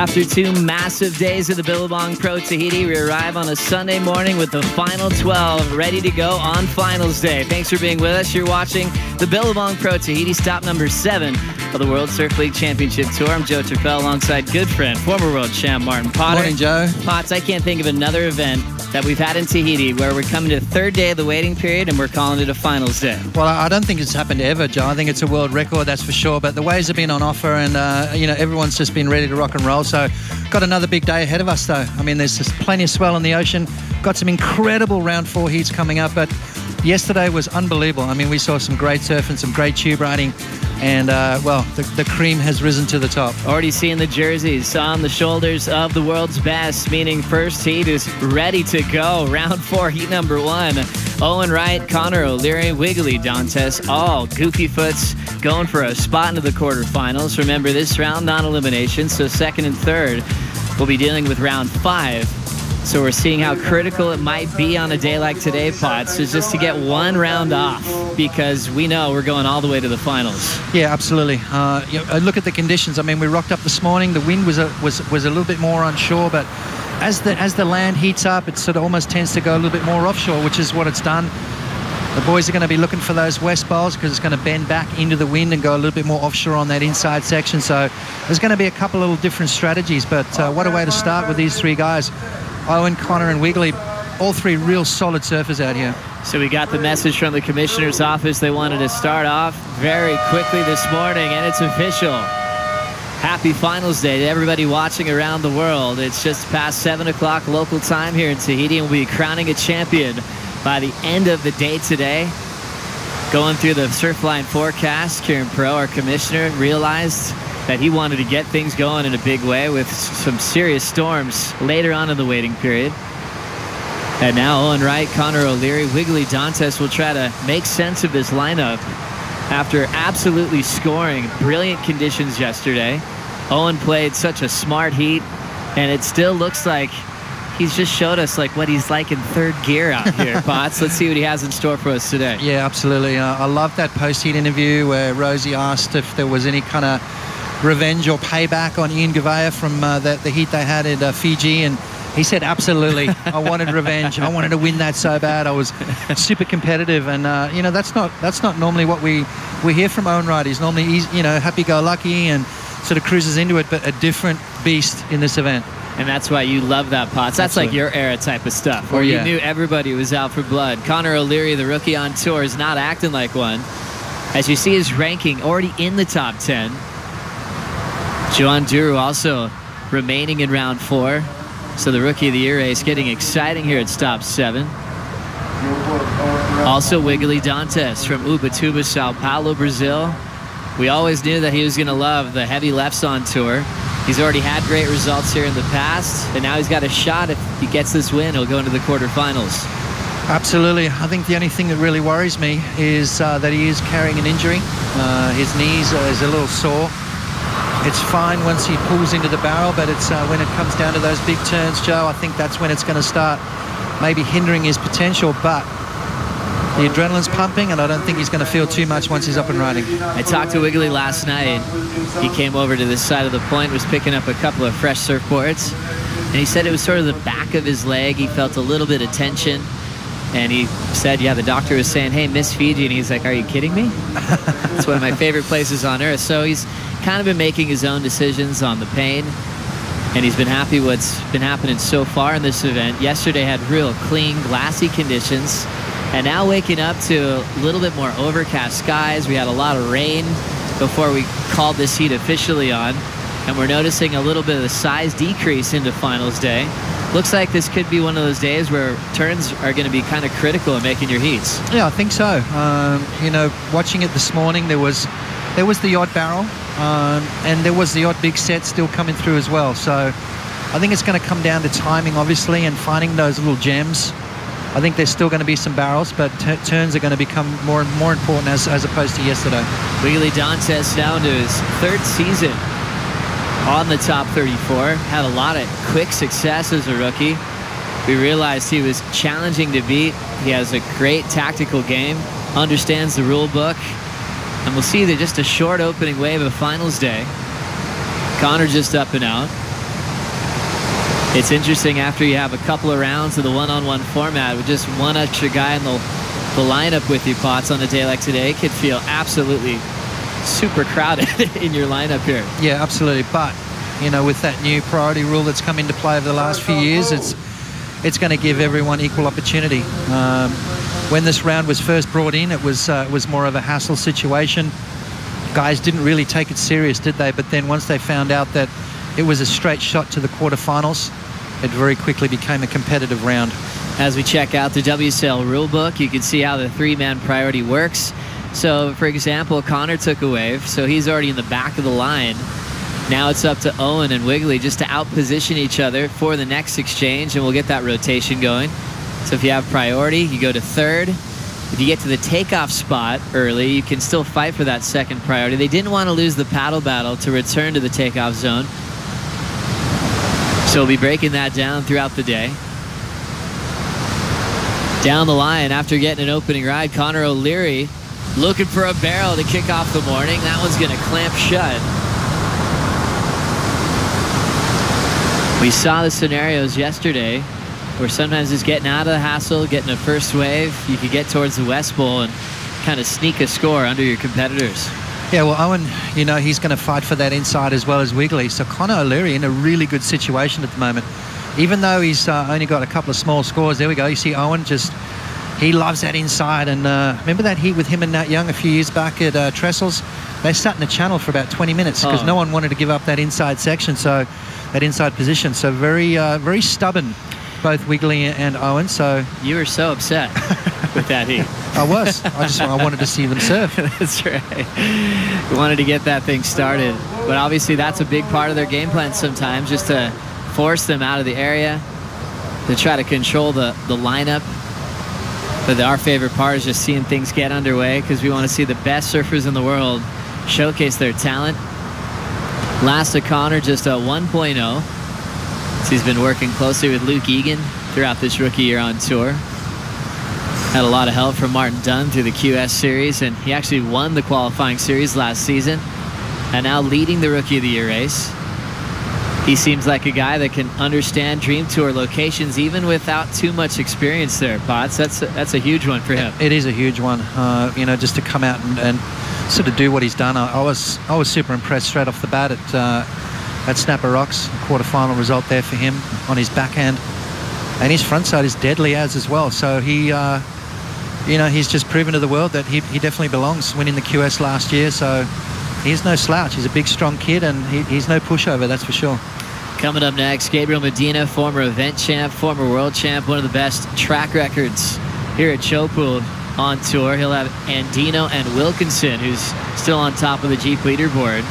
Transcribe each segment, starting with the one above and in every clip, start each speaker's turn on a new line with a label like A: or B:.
A: After 2 massive days of the Billabong Pro Tahiti, we arrive on a Sunday morning with the final 12 ready to go on finals day. Thanks for being with us. You're watching the Billabong Pro Tahiti, stop number 7 of the World Surf League Championship Tour. I'm Joe Terfel alongside good friend, former world champ Martin Potter.
B: Morning, Joe.
A: Potts, I can't think of another event that we've had in Tahiti where we're coming to the 3rd day of the waiting period and we're calling it a finals day.
B: Well, I don't think it's happened ever, Joe. I think it's a world record, that's for sure. But the waves have been on offer and, everyone's just been ready to rock and roll. So got another big day ahead of us, though. I mean, there's just plenty of swell in the ocean. Got some incredible round 4 heats coming up. But yesterday was unbelievable. I mean, we saw some great surf and some great tube riding. And, the cream has risen to the top.
A: Already seeing the jerseys on the shoulders of the world's best, meaning first heat is ready to go. Round 4, heat number 1. Owen Wright, Connor O'Leary, Wiggly Dantes, all goofy foots going for a spot into the quarterfinals. Remember, this round non-elimination, so 2nd and 3rd will be dealing with round 5. So we're seeing how critical it might be on a day like today, Potts, is just to get 1 round off, because we know we're going all the way to the finals.
B: Yeah, absolutely. Look at the conditions. I mean, we rocked up this morning. The wind was a little bit more onshore, but as the land heats up, it sort of almost tends to go a little bit more offshore, which is what it's done. The boys are going to be looking for those west bowls because it's going to bend back into the wind and go a little bit more offshore on that inside section. So there's going to be a couple of little different strategies, but what a way to start with these 3 guys. Owen, Connor and Wiggly, all 3 real solid surfers out here.
A: So we got the message from the commissioner's office. They wanted to start off very quickly this morning, and it's official. Happy finals day to everybody watching around the world. It's just past 7 o'clock local time here in Tahiti, and we'll be crowning a champion by the end of the day today. Going through the Surfline forecast, Kieran Pro, our commissioner, realized that he wanted to get things going in a big way with some serious storms later on in the waiting period. And now Owen Wright, Connor O'Leary, Wiggly Dantes will try to make sense of this lineup after absolutely scoring brilliant conditions yesterday. Owen played such a smart heat, and it still looks like he's just showed us like what he's like in 3rd gear out here. Potts, let's see what he has in store for us today.
B: Yeah, absolutely. I love that post-heat interview where Rosie asked if there was any kind of revenge or payback on Ian Gouveia from the heat they had at Fiji, and he said absolutely. I wanted revenge. I wanted to win that so bad. I was super competitive, and that's not normally what we hear from Owen Wright. He's normally happy-go-lucky and sort of cruises into it, but a different beast in this event.
A: And that's why you love that, Potts. That's
B: Absolutely.
A: like your era type of stuff, where you knew everybody was out for blood. Connor O'Leary, the rookie on tour, is not acting like one. As you see his ranking already in the top 10. Joan Duru also remaining in round 4. So the Rookie of the Year race getting exciting here at stop 7. Also Wiggly Dantes from Ubatuba, Sao Paulo, Brazil. We always knew that he was going to love the heavy lefts on tour. He's already had great results here in the past, and now he's got a shot. If he gets this win, he'll go into the quarterfinals.
B: Absolutely. I think the only thing that really worries me is that he is carrying an injury. His knees is a little sore. It's fine once he pulls into the barrel, but it's when it comes down to those big turns, Joe, I think that's when it's going to start maybe hindering his potential. But the adrenaline's pumping, and I don't think he's going to feel too much once he's up and riding.
A: I talked to Wiggly last night. He came over to this side of the point, was picking up a couple of fresh surfboards, and he said it was sort of the back of his leg. He felt a little bit of tension, and he said, yeah, the doctor was saying, hey, miss Fiji, and he's like, are you kidding me? It's one of my favorite places on earth. So he's kind of been making his own decisions on the pain, and he's been happy what's been happening so far in this event. Yesterday had real clean, glassy conditions, and now waking up to a little bit more overcast skies. We had a lot of rain before we called this heat officially on, and we're noticing a little bit of the size decrease into finals day. Looks like this could be one of those days where turns are going to be kind of critical in making your heats.
B: Yeah, I think so. Watching it this morning, there was the odd barrel, and there was the odd big set still coming through as well. So I think it's going to come down to timing, obviously, and finding those little gems. I think there's still going to be some barrels, but turns are going to become more and more important as opposed to yesterday.
A: Wiggly Dantes down to his 3rd season on the top 34. Had a lot of quick success as a rookie. We realized he was challenging to beat. He has a great tactical game, understands the rule book, and we'll see that just a short opening wave of finals day. Connor just up and out. It's interesting after you have a couple of rounds of the one-on-one format with just one extra guy in the lineup with you, Potts, on a day like today, it could feel absolutely super crowded in your lineup here.
B: Yeah, absolutely. But, you know, with that new priority rule that's come into play over the last few years, it's going to give everyone equal opportunity. When this round was first brought in, it was more of a hassle situation. Guys didn't really take it serious, did they? But then once they found out that it was a straight shot to the quarterfinals, it very quickly became a competitive round.
A: As we check out the WSL rulebook, you can see how the three-man priority works. So, for example, Connor took a wave, so he's already in the back of the line. Now it's up to Owen and Wiggly just to outposition each other for the next exchange, and we'll get that rotation going. So if you have priority, you go to third. If you get to the takeoff spot early, you can still fight for that second priority. They didn't want to lose the paddle battle to return to the takeoff zone. So we'll be breaking that down throughout the day. Down the line, after getting an opening ride, Connor O'Leary looking for a barrel to kick off the morning. That one's going to clamp shut. We saw the scenarios yesterday where sometimes it's getting out of the hassle, getting a first wave. You could get towards the West Bowl and kind of sneak a score under your competitors.
B: Yeah, well, Owen, you know, he's going to fight for that inside as well as Wiggly. So Connor O'Leary in a really good situation at the moment. Even though he's only got a couple of small scores, there we go. You see Owen he loves that inside. And remember that heat with him and Nat Young a few years back at Trestles? They sat in the channel for about 20 minutes because no one wanted to give up that inside section, so that inside position. So very stubborn, both Wiggly and Owen. So
A: you were so upset with that heat.
B: I was. I wanted to see them serve.
A: That's right. We wanted to get that thing started. But obviously that's a big part of their game plan sometimes, just to force them out of the area, to try to control the lineup. But our favorite part is just seeing things get underway, because we want to see the best surfers in the world showcase their talent. Last O'Connor just a 1.0. So he's been working closely with Luke Egan throughout this rookie year on tour. Had a lot of help from Martin Dunn through the QS series, and he actually won the qualifying series last season, and now leading the Rookie of the Year race. He seems like a guy that can understand Dream Tour locations even without too much experience there, Potts. That's a huge one for him.
B: It is a huge one. You know, just to come out and sort of do what he's done. I was super impressed straight off the bat at Snapper Rocks. Quarterfinal result there for him on his backhand, and his front side is deadly as well. So he, you know, he's just proven to the world that he definitely belongs, winning the QS last year. So he's no slouch. He's a big, strong kid, and he's no pushover, that's for sure.
A: Coming up next, Gabriel Medina, former event champ, former world champ, one of the best track records here at Chopu on tour. He'll have Andino and Wilkinson, who's still on top of the Jeep leaderboard.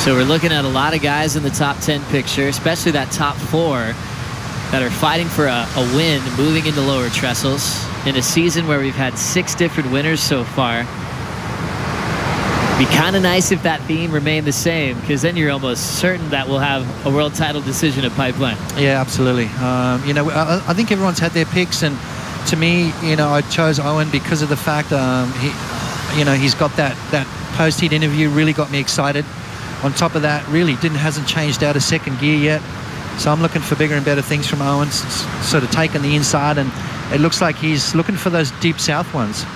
A: So we're looking at a lot of guys in the top 10 picture, especially that top 4 that are fighting for a win moving into lower trestles in a season where we've had 6 different winners so far. Be kind of nice if that theme remained the same, because then you're almost certain that we'll have a world title decision at Pipeline.
B: Yeah, absolutely. You know, I think everyone's had their picks, and to me, you know, I chose Owen because of the fact he's got that post-heat interview really got me excited. On top of that, really hasn't changed out of second gear yet. So I'm looking for bigger and better things from Owen, sort of taking the inside, and it looks like he's looking for those deep south ones.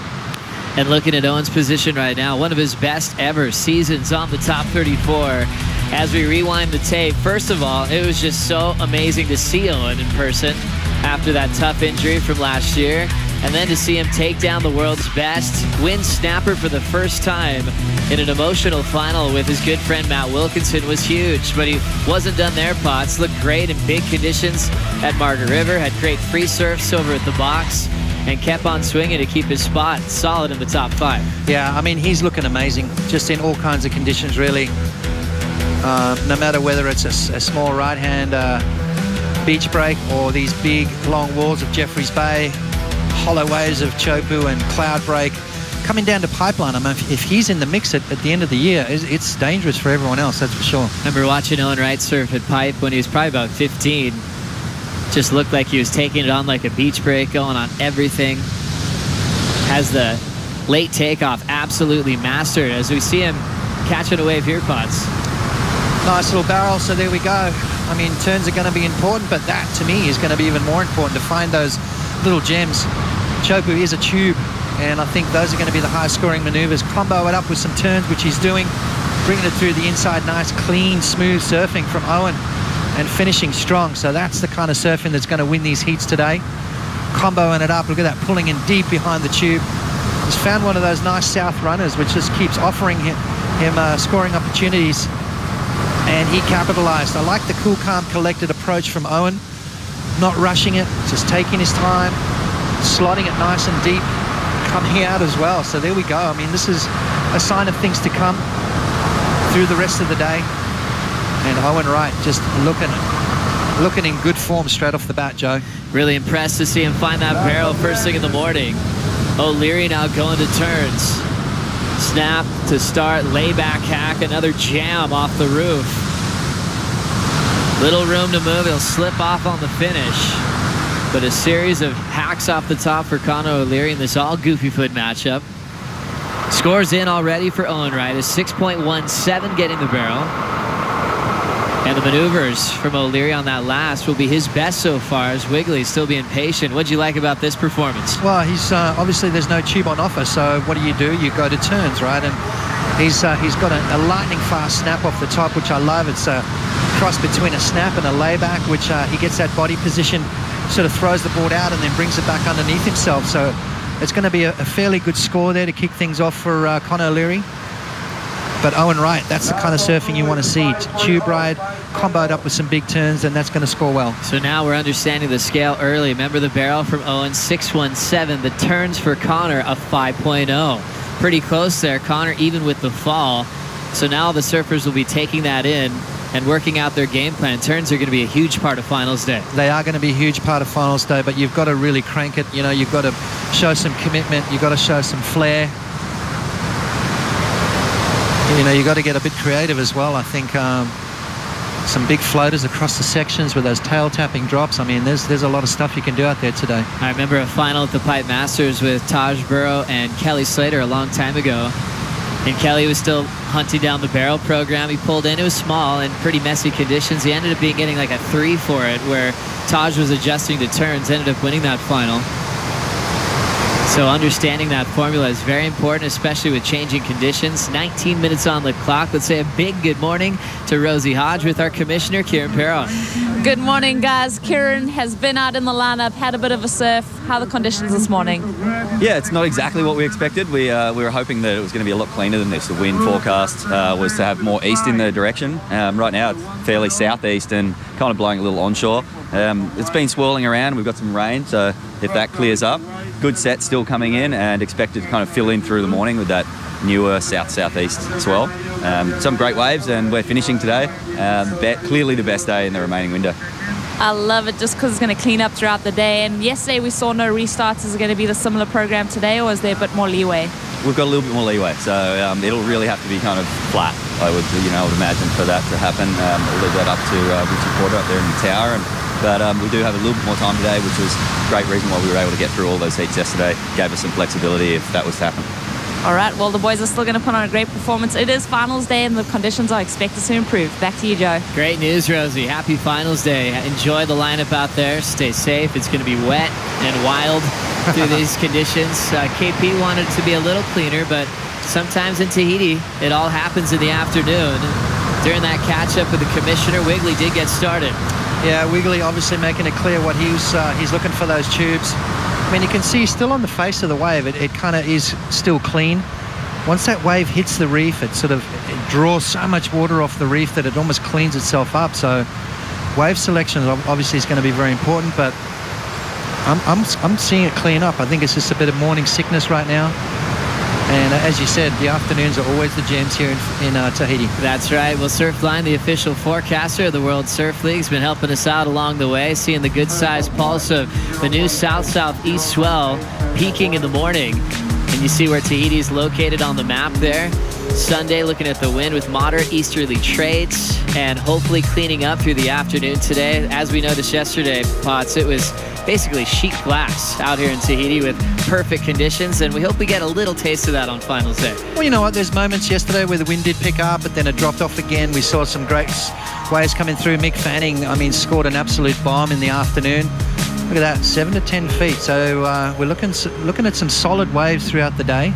A: And looking at Owen's position right now, one of his best ever seasons on the top 34. As we rewind the tape, first of all, it was just so amazing to see Owen in person after that tough injury from last year. And then to see him take down the world's best, win Snapper for the first time in an emotional final with his good friend Matt Wilkinson was huge. But he wasn't done there, Potts. Looked great in big conditions at Margaret River, had great free surfs over at the box, and kept on swinging to keep his spot solid in the top 5.
B: Yeah, I mean, he's looking amazing, just in all kinds of conditions, really. No matter whether it's a small right-hand beach break or these big, long walls of Jeffreys Bay, hollow waves of Chopu and cloud break, coming down to Pipeline. I mean, if he's in the mix at the end of the year, it's dangerous for everyone else, that's for sure.
A: I remember watching Owen Wright surf at Pipe when he was probably about 15. Just looked like he was taking it on like a beach break, going on everything. Has the late takeoff absolutely mastered, as we see him catching a wave here, Potts.
B: Nice little barrel, so there we go. I mean, turns are going to be important, but that, to me, is going to be even more important to find those little gems. Chopu is a tube, and I think those are going to be the highest scoring maneuvers. Combo it up with some turns, which he's doing, bringing it through the inside, nice, clean, smooth surfing from Owen, and finishing strong. So that's the kind of surfing that's going to win these heats today. Comboing it up, look at that, pulling in deep behind the tube. He's found one of those nice south runners, which just keeps offering him scoring opportunities, and he capitalized. I like the cool, calm, collected approach from Owen, not rushing it, just taking his time, slotting it nice and deep, coming out as well. So there we go. I mean, this is a sign of things to come through the rest of the day. And Owen Wright just looking in good form straight off the bat, Joe.
A: Really impressed to see him find that barrel first thing in the morning. O'Leary now going to turns. Snap to start, layback hack, another jam off the roof. Little room to move, he'll slip off on the finish. But a series of hacks off the top for Conor O'Leary in this all goofy foot matchup. Scores in already for Owen Wright, is 6.17 getting the barrel. And the maneuvers from O'Leary on that last will be his best so far, as Wiggly's still being patient. What'd you like about this performance?
B: Well, he's obviously there's no tube on offer, so what do? You go to turns, right? And he's got a lightning fast snap off the top, which I love. It's a cross between a snap and a layback, which he gets that body position, sort of throws the board out and then brings it back underneath himself. So it's going to be a fairly good score there to kick things off for Conor O'Leary. But Owen Wright, that's the kind of surfing you want to see. Tube ride, comboed up with some big turns, and that's going to score well.
A: So now we're understanding the scale early. Remember the barrel from Owen, 6.17. The turns for Conor, a 5.0. Pretty close there. Conor even with the fall. So now the surfers will be taking that in and working out their game plan. Turns are going to be a huge part of finals day. They
B: are going to be a huge part of finals day, but you've got to really crank it. You know, you've got to show some commitment. You've got to show some flair. You know, you got to get a bit creative as well. I think some big floaters across the sections with those tail tapping drops. I mean, there's a lot of stuff you can do out there today.
A: I remember a final at the Pipe Masters with Taj Burrow and Kelly Slater a long time ago. And Kelly was still hunting down the barrel program. He pulled in. It was small and pretty messy conditions. He ended up getting like a 3 for it, where Taj was adjusting to turns, ended up winning that final. So understanding that formula is very important, especially with changing conditions. 19 minutes on the clock. Let's say a big good morning to Rosie Hodge with our commissioner, Kieran Perron.
C: Good morning, guys. Kieran has been out in the lineup, had a bit of a surf. How are the conditions this morning?
D: Yeah, it's not exactly what we expected. We were hoping that it was going to be a lot cleaner than this. The wind forecast was to have more east in the direction. Right now, it's fairly southeast and kind of blowing a little onshore. It's been swirling around. We've got some rain, so if that clears up, good set still coming in and expected to kind of fill in through the morning with that newer south-southeast swell. Some great waves, and we're finishing today. Clearly the best day in the remaining window.
C: I love it, just because it's going to clean up throughout the day. And yesterday we saw no restarts. Is it going to be the similar program today, or is there a bit more leeway?
D: We've got a little bit more leeway, so it'll really have to be kind of flat, I would imagine, for that to happen. We'll leave that up to Richie Porter up there in the tower. But we do have a little bit more time today, which was a great reason why we were able to get through all those heats yesterday. Gave us some flexibility if that was to happen.
C: All right, well, the boys are still going to put on a great performance. It is finals day, and the conditions are expected to improve. Back to you, Joe.
A: Great news, Rosie. Happy finals day. Enjoy the lineup out there. Stay safe. It's going to be wet and wild through these conditions. KP wanted it to be a little cleaner, but sometimes in Tahiti, it all happens in the afternoon. During that catch-up with the commissioner, Wiggly did get started.
B: Yeah, Wiggly obviously making it clear what he's looking for those tubes. I mean, you can see still on the face of the wave, it kind of is still clean. Once that wave hits the reef, it draws so much water off the reef that it almost cleans itself up. So wave selection obviously is going to be very important, but I'm seeing it clean up. I think it's just a bit of morning sickness right now. And as you said, the afternoons are always the gems here in Tahiti.
A: That's right. Well, Surfline, the official forecaster of the World Surf League, has been helping us out along the way, seeing the good size pulse of the new south-southeast swell peaking in the morning. And you see where Tahiti is located on the map there. Sunday, looking at the wind with moderate easterly trades and hopefully cleaning up through the afternoon today. As we noticed yesterday, Potts, it was basically sheet glass out here in Tahiti with perfect conditions, and we hope we get a little taste of that on finals day.
B: Well, you know what? There's moments yesterday where the wind did pick up, but then it dropped off again. We saw some great waves coming through. Mick Fanning, I mean, scored an absolute bomb in the afternoon. Look at that, 7 to 10 feet. So we're looking at some solid waves throughout the day,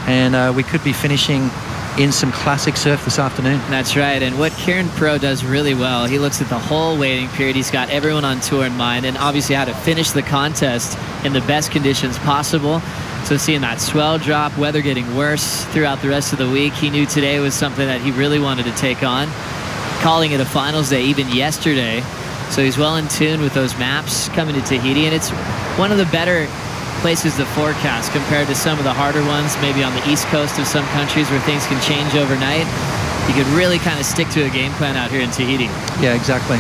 B: and we could be finishing in some classic surf this afternoon.
A: That's right, and what Kieran Pro does really well, he looks at the whole waiting period. He's got everyone on tour in mind, and obviously how to finish the contest in the best conditions possible. So seeing that swell drop, weather getting worse throughout the rest of the week, he knew today was something that he really wanted to take on. Calling it a finals day even yesterday. So he's well in tune with those maps coming to Tahiti, and it's one of the better places to forecast compared to some of the harder ones, maybe on the east coast of some countries where things can change overnight. You could really kind of stick to a game plan out here in Tahiti.
B: Yeah, exactly.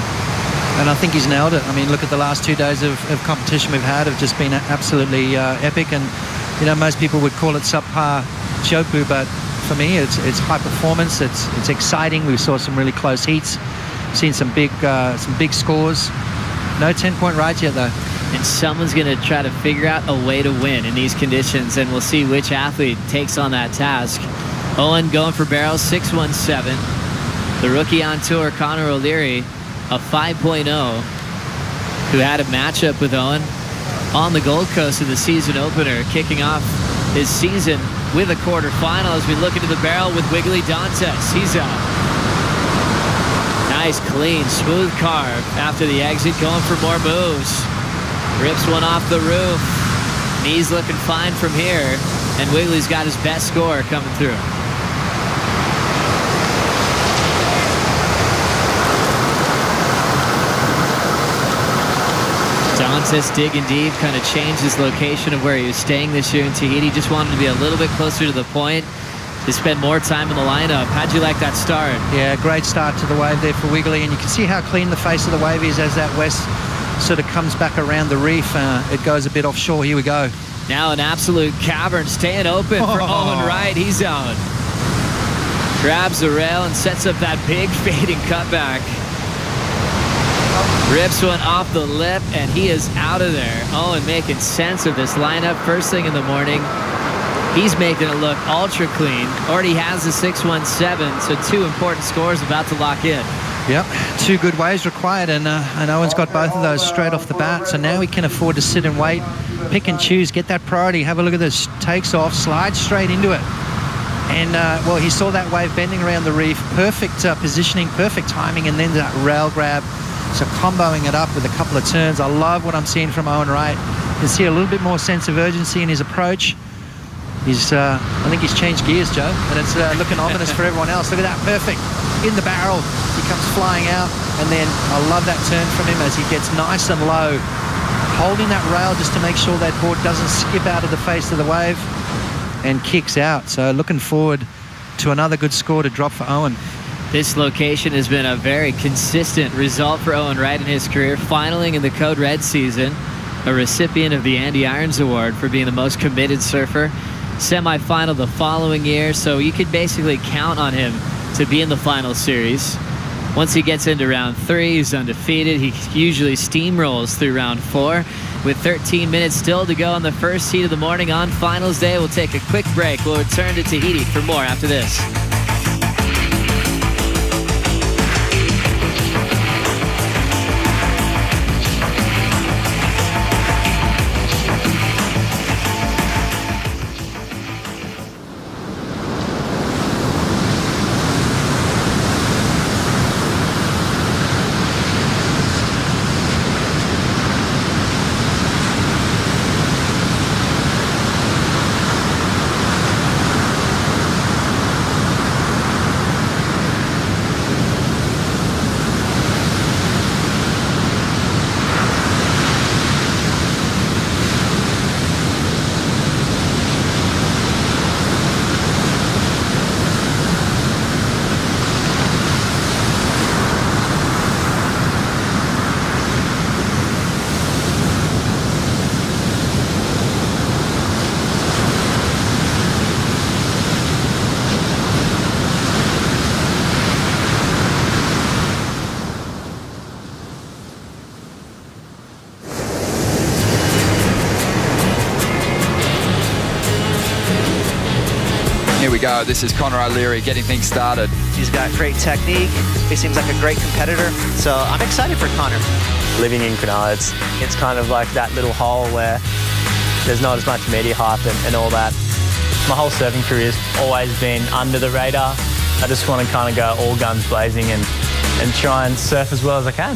B: And I think he's nailed it. I mean, look at the last 2 days of competition we've had have just been absolutely epic. And, you know, most people would call it subpar Chopu, but for me, it's high performance. It's exciting. We saw some really close heats. Seen some big scores. No 10-point rides yet, though.
A: And someone's going to try to figure out a way to win in these conditions, and we'll see which athlete takes on that task. Owen going for barrels, 617. The rookie on tour, Connor O'Leary, a 5.0, who had a matchup with Owen on the Gold Coast in the season opener, kicking off his season with a quarterfinal as we look into the barrel with Wiggly Dantes. He's out. Nice, clean, smooth carve after the exit, going for more moves. Rips one off the roof. Knees looking fine from here. And Wiggly's got his best score coming through. Dantes digging deep, kind of changed his location of where he was staying this year in Tahiti. Just wanted to be a little bit closer to the point to spend more time in the lineup. How'd you like that start?
B: Yeah, great start to the wave there for Wiggly. And you can see how clean the face of the wave is as that west sort of comes back around the reef. It goes a bit offshore. Here we go.
A: Now an absolute cavern, staying open for Owen Wright. He's out. Grabs the rail and sets up that big fading cutback. Rips one off the lip, and he is out of there. Owen making sense of this lineup first thing in the morning. He's making it look ultra clean. Already has the 617, so 2 important scores about to lock in.
B: Yep, 2 good waves required, and Owen's got both of those straight off the bat, so now he can afford to sit and wait, pick and choose, get that priority. Have a look at this, takes off, slides straight into it. And, well, he saw that wave bending around the reef, perfect positioning, perfect timing, and then that rail grab. So comboing it up with a couple of turns. I love what I'm seeing from Owen Wright. You can see a little bit more sense of urgency in his approach. I think he's changed gears, Joe, and it's looking ominous for everyone else. Look at that, perfect. In the barrel, he comes flying out, and then I love that turn from him as he gets nice and low, holding that rail just to make sure that board doesn't skip out of the face of the wave and kicks out. So looking forward to another good score to drop for Owen.
A: This location has been a very consistent result for Owen Wright in his career, finaling in the Code Red season, a recipient of the Andy Irons Award for being the most committed surfer. Semi-final the following year, so you could basically count on him to be in the final series. Once he gets into round 3, he's undefeated. He usually steamrolls through round 4. With 13 minutes still to go on the first heat of the morning on finals day, we'll take a quick break. We'll return to Tahiti for more after this.
E: Here we go. This is Connor O'Leary getting things started.
F: He's got great technique. He seems like a great competitor. So I'm excited for Connor.
G: Living in Cronulla, it's kind of like that little hole where there's not as much media hype and all that. My whole surfing career has always been under the radar. I just want to kind of go all guns blazing and try and surf as well as I can.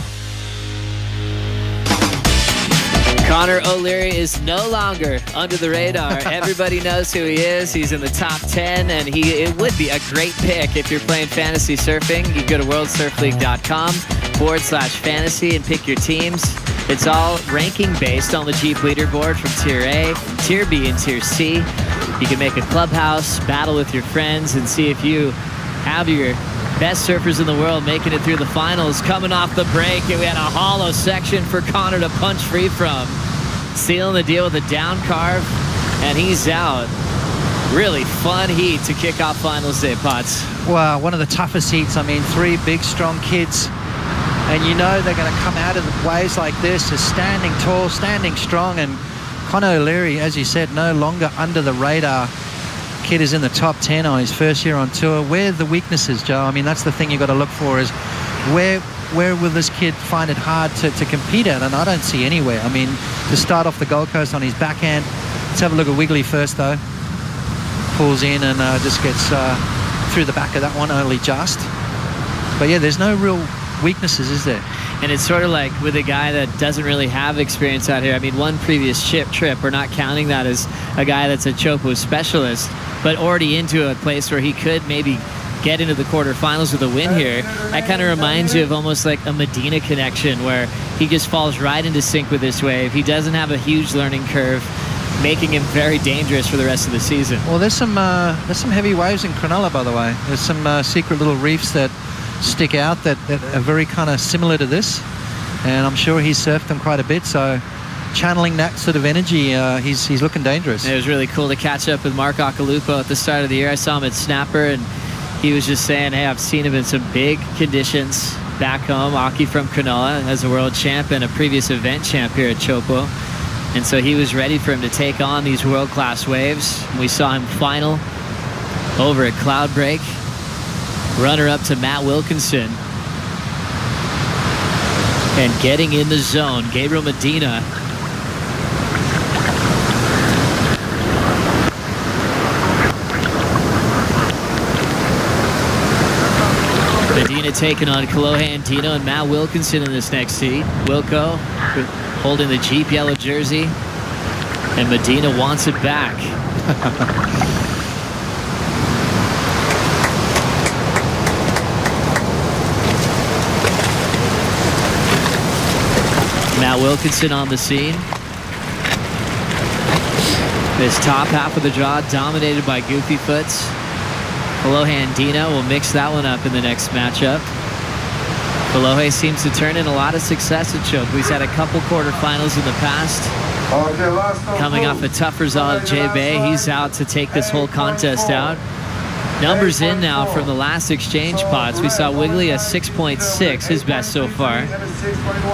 A: Connor O'Leary is no longer under the radar. Everybody knows who he is. He's in the top 10, and it would be a great pick if you're playing fantasy surfing. You go to worldsurfleague.com/fantasy and pick your teams. It's all ranking based on the Jeep leaderboard from Tier A, Tier B, and Tier C. You can make a clubhouse, battle with your friends, and see if you have your best surfers in the world making it through the finals. Coming off the break, and we had a hollow section for Connor to punch free from. Sealing the deal with a down carve, and he's out. Really fun heat to kick off finals day, Potts.
B: Wow, one of the toughest heats. I mean, 3 big, strong kids. And you know they're going to come out of the waves like this, just standing tall, standing strong. And Connor O'Leary, as you said, no longer under the radar. Kid is in the top 10 on his first year on tour. Where are the weaknesses, Joe? I mean, that's the thing you've got to look for, is where will this kid find it hard to compete at? And I don't see anywhere. I mean, to start off the Gold Coast on his backhand, let's have a look at Wiggly first, though. Pulls in and just gets through the back of that one, only just. But yeah, there's no real weaknesses, is there?
A: And it's sort of like with a guy that doesn't really have experience out here. I mean, one previous trip, we're not counting that as a guy that's a Chopo specialist, but already into a place where he could maybe get into the quarterfinals with a win here. That kind of reminds you of almost like a Medina connection, where he just falls right into sync with this wave. He doesn't have a huge learning curve, making him very dangerous for the rest of the season.
B: Well, there's some heavy waves in Cronulla, by the way. There's some secret little reefs that stick out that are very kind of similar to this, and I'm sure he's surfed them quite a bit, so channeling that sort of energy, he's looking dangerous.
A: It was really cool to catch up with Mark Akalupo at the start of the year. I saw him at Snapper, and he was just saying, hey, I've seen him in some big conditions back home. Aki from Cronulla as a world champ and a previous event champ here at Chopo, and so he was ready for him to take on these world-class waves. We saw him final over at Cloudbreak. Runner-up to Matt Wilkinson. And getting in the zone, Gabriel Medina. Medina taking on Kolohe Andino and Matt Wilkinson in this next heat. Wilco holding the Jeep yellow jersey. And Medina wants it back. Matt Wilkinson on the scene. This top half of the draw dominated by Goofy Foots. Kolohe Andino will mix that one up in the next matchup. Kolohe seems to turn in a lot of success at Chopo. He's had a couple quarterfinals in the past. Coming off a tough result at J-Bay, he's out to take this whole contest out. Numbers in now from the last exchange pots. We saw Wiggly a 6.6, his best so far.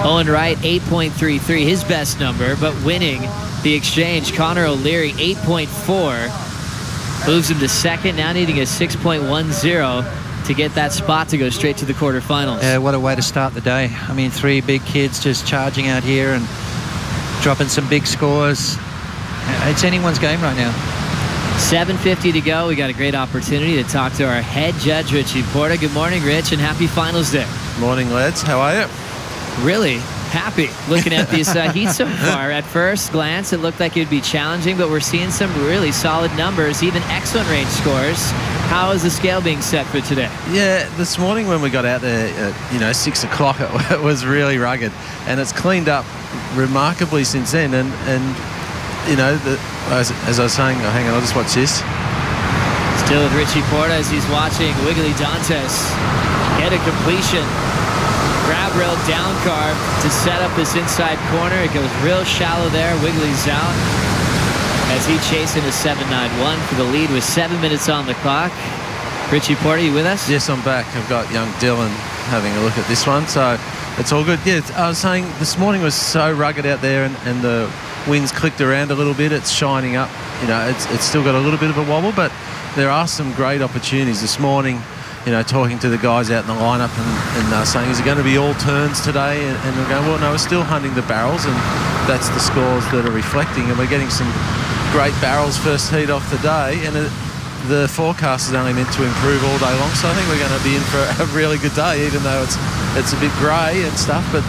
A: Owen Wright, 8.33, his best number, but winning the exchange. Connor O'Leary, 8.4, moves him to second, now needing a 6.10 to get that spot to go straight to the quarterfinals.
B: Yeah, what a way to start the day. I mean, 3 big kids just charging out here and dropping some big scores. It's anyone's game right now.
A: 7:50 to go. We got a great opportunity to talk to our head judge, Richie Porta. Good morning, Rich, and happy finals day.
H: Morning, lads. How are you?
A: Really happy looking at this heat so far. At first glance, it looked like it would be challenging, but we're seeing some really solid numbers, even excellent range scores. How is the scale being set for today?
H: Yeah, this morning when we got out there at 6 o'clock, it was really rugged, and it's cleaned up remarkably since then. And as I was saying, hang on, I'll just watch this.
A: Still with Richie Porta as he's watching Wiggly Dantes get a completion. Grab rail down carve to set up this inside corner. It goes real shallow there. Wiggly's out as he chasing a 7.91 for the lead with 7 minutes on the clock. Richie Porta, you with us?
H: Yes, I'm back. I've got young Dylan having a look at this one, so it's all good. Yeah, I was saying this morning was so rugged out there, and the wind's clicked around a little bit. It's shining up. You know, it's still got a little bit of a wobble, but there are some great opportunities. This morning, you know, talking to the guys out in the lineup and saying, is it going to be all turns today? And we're going, well, no, we're still hunting the barrels, and that's the scores that are reflecting. And we're getting some great barrels first heat off the day, and the forecast is only meant to improve all day long. So I think we're going to be in for a really good day, even though it's a bit grey and stuff. But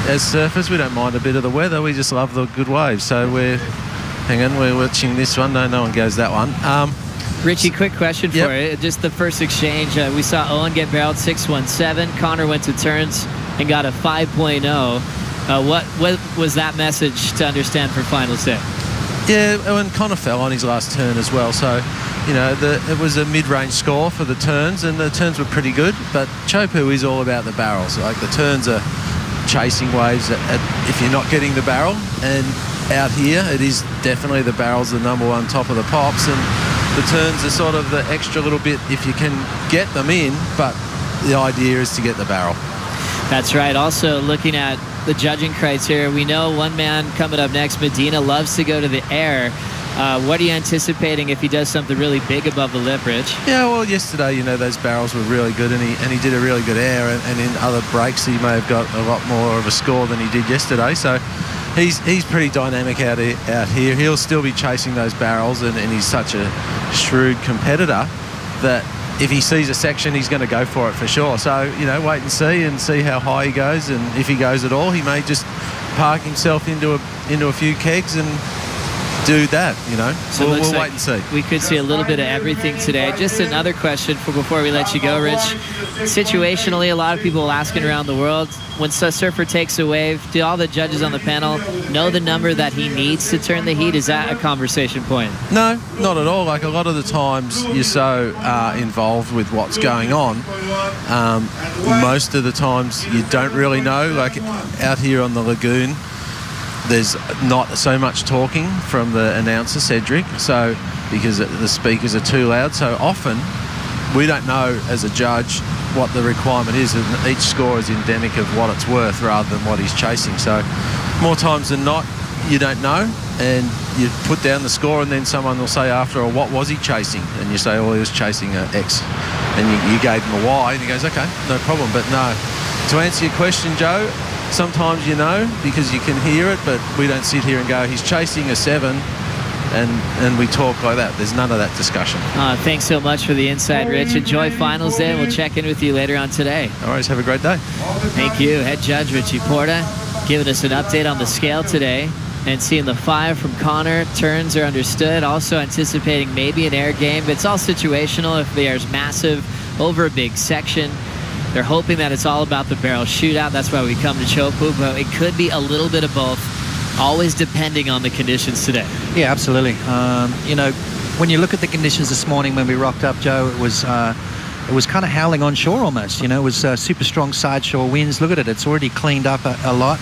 H: as surfers, we don't mind a bit of the weather. We just love the good waves. So we're watching this one. No one goes that one.
A: Richie, quick question for you. Just the first exchange, we saw Owen get barreled 617. Connor went to turns and got a 5.0. What was that message to understand for finals day?
H: Yeah, Owen Connor fell on his last turn as well. So, you know, it was a mid-range score for the turns, and the turns were pretty good. But Chopu is all about the barrels. Like, the turns are chasing waves if you're not getting the barrel. And out here, it is definitely the barrel's the number one top of the pops, and the turns are sort of the extra little bit if you can get them in, but the idea is to get the barrel.
A: That's right. Also, looking at the judging criteria, we know one man coming up next, Medina, loves to go to the air. What are you anticipating if he does something really big above the lip, Rich? Yeah,
H: well, yesterday, you know, those barrels were really good, and he did a really good air, and in other breaks he may have got a lot more of a score than he did yesterday. So he's pretty dynamic out here. He'll still be chasing those barrels, and he's such a shrewd competitor that if he sees a section, he's going to go for it for sure. So, you know, wait and see how high he goes, and if he goes at all, he may just park himself into a few kegs and do that, you know. So we'll wait and see.
A: We could see a little bit of everything today. Just another question before we let you go, Rich. Situationally, a lot of people asking around the world, when a surfer takes a wave, do all the judges on the panel know the number that he needs to turn the heat? Is that a conversation point?
H: No, not at all. Like, a lot of the times you're so involved with what's going on. Most of the times you don't really know. Like, out here on the lagoon, there's not so much talking from the announcer, Cedric, so because the speakers are too loud. So often we don't know as a judge what the requirement is, and each score is endemic of what it's worth rather than what he's chasing. So more times than not, you don't know, and you put down the score, and then someone will say after, oh, what was he chasing? And you say, oh, he was chasing X, and you gave him a Y, and he goes, okay, no problem. But no, to answer your question, Joe, sometimes you know because you can hear it, but we don't sit here and go, he's chasing a 7, and we talk like that. There's none of that discussion.
A: Thanks so much for the insight, Rich. Enjoy finals day. We'll check in with you later on today.
H: All right, have a great day.
A: Thank you. Head judge Richie Porta giving us an update on the scale today and seeing the 5 from Connor. Turns are understood. Also anticipating maybe an air game, but it's all situational. If the air's massive over a big section, they're hoping that it's all about the barrel shootout. That's why we come to Chopu, but it could be a little bit of both, always depending on the conditions today.
B: Yeah, absolutely. You know, when you look at the conditions this morning when we rocked up, Joe, it was kind of howling on shore almost. You know, it was super strong side shore winds. Look at it. It's already cleaned up a lot.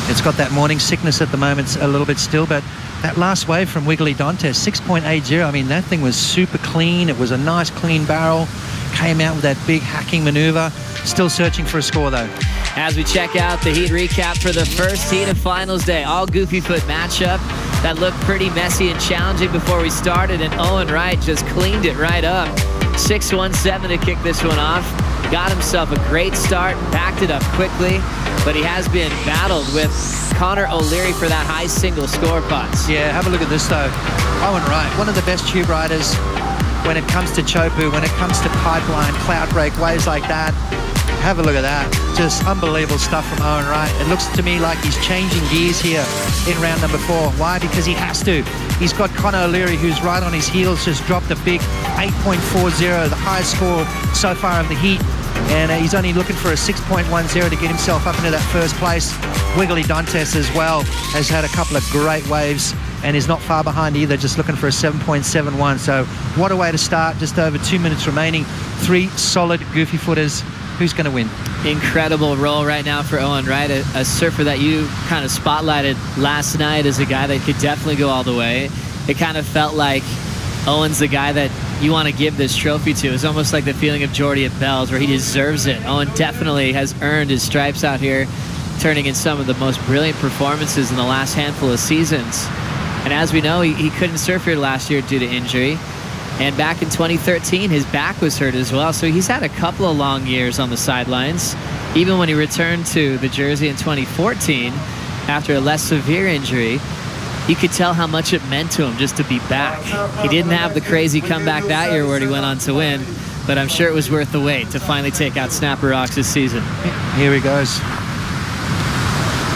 B: It's got that morning sickness at the moment a little bit still, but that last wave from Wiggly Dantes, 6.80, I mean, that thing was super clean. It was a nice clean barrel. Came out with that big hacking maneuver. Still searching for a score, though.
A: As we check out the heat recap for the first heat of finals day, all goofy foot matchup that looked pretty messy and challenging before we started, and Owen Wright just cleaned it right up. 6-1-7 to kick this one off. Got himself a great start, backed it up quickly, but he has been battled with Connor O'Leary for that high single score putts.
B: Yeah, have a look at this, though. Owen Wright, one of the best tube riders when it comes to Chopu, when it comes to pipeline, cloud break, waves like that. Have a look at that. Just unbelievable stuff from Owen Wright. It looks to me like he's changing gears here in round number 4. Why? Because he has to. He's got Connor O'Leary, who's right on his heels, just dropped a big 8.40, the highest score so far of the heat. And he's only looking for a 6.10 to get himself up into that first place. Wiggly Dantes as well has had a couple of great waves and is not far behind either, just looking for a 7.71. So what a way to start. Just over 2 minutes remaining. 3 solid goofy footers. Who's going to win?
A: Incredible roll right now for Owen Wright, a surfer that you kind of spotlighted last night as a guy that could definitely go all the way. It kind of felt like Owen's the guy that you want to give this trophy to. It's almost like the feeling of Jordy at Bells, where he deserves it. Owen definitely has earned his stripes out here turning in some of the most brilliant performances in the last handful of seasons. And as we know, he couldn't surf here last year due to injury. And back in 2013, his back was hurt as well. So he's had a couple of long years on the sidelines. Even when he returned to the jersey in 2014, after a less severe injury, you could tell how much it meant to him just to be back. He didn't have the crazy comeback that year where he went on to win, but I'm sure it was worth the wait to finally take out Snapper Rocks this season.
B: Here he goes.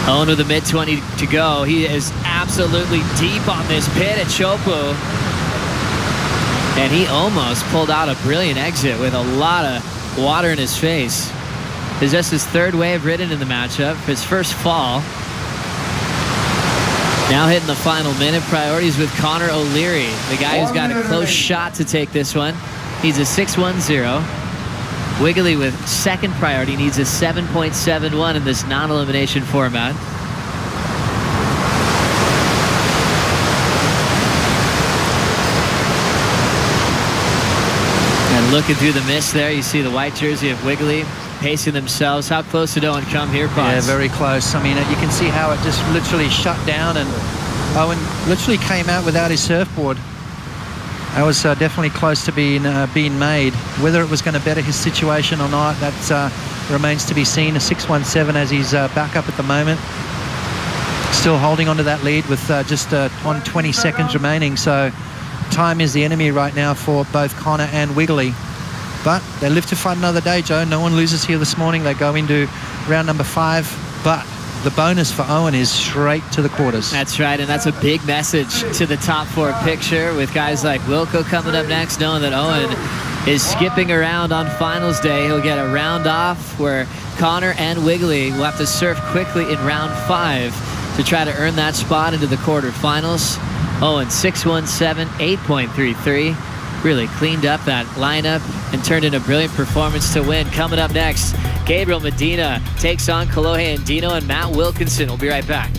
A: Owen with a mid-20 to go. He is absolutely deep on this pit at Chopu. And he almost pulled out a brilliant exit with a lot of water in his face. It's just his third wave ridden in the matchup, his first fall. Now hitting the final minute. Priorities with Connor O'Leary, the guy who's got a close shot to take this one. Needs a 6.10. Wiggly with second priority needs a 7.71 in this non-elimination format. And looking through the mist there, you see the white jersey of Wiggly pacing themselves. How close did Owen come here, Potts?
B: Yeah, very close. I mean, you can see how it just literally shut down, and Owen literally came out without his surfboard. That was definitely close to being made. Whether it was going to better his situation or not, that remains to be seen. A 6.17 as he's back up at the moment. Still holding onto that lead with just on 20 seconds remaining. So time is the enemy right now for both Connor and Wiggly. But they live to fight another day, Joe. No one loses here this morning. They go into round number 5. But the bonus for Owen is straight to the quarters.
A: That's right, and that's a big message to the top 4 picture with guys like Wilco coming up next, knowing that Owen is skipping around on finals day. He'll get a round off where Connor and Wiggly will have to surf quickly in round 5 to try to earn that spot into the quarterfinals. Owen 6.17, 8.33. Really cleaned up that lineup and turned in a brilliant performance to win. Coming up next, Gabriel Medina takes on Kolohe Andino and Matt Wilkinson. We'll be right back.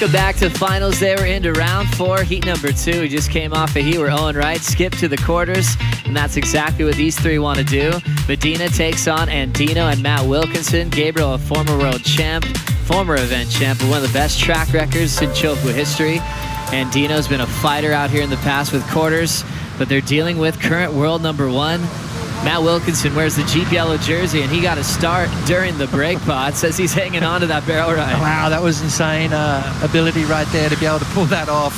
A: Welcome back to finals day. We're into round 4, heat number 2. We just came off a heat where Owen Wright skipped to the quarters, and that's exactly what these 3 want to do. Medina takes on Andino and Matt Wilkinson. Gabriel, a former world champ, former event champ, but one of the best track records in Chopu history. Andino's been a fighter out here in the past with quarters, but they're dealing with current world number 1. Matt Wilkinson wears the Jeep yellow jersey, and he got a start during the break pot. Says he's hanging on to that barrel ride.
B: Wow, that was insane ability right there to be able to pull that off.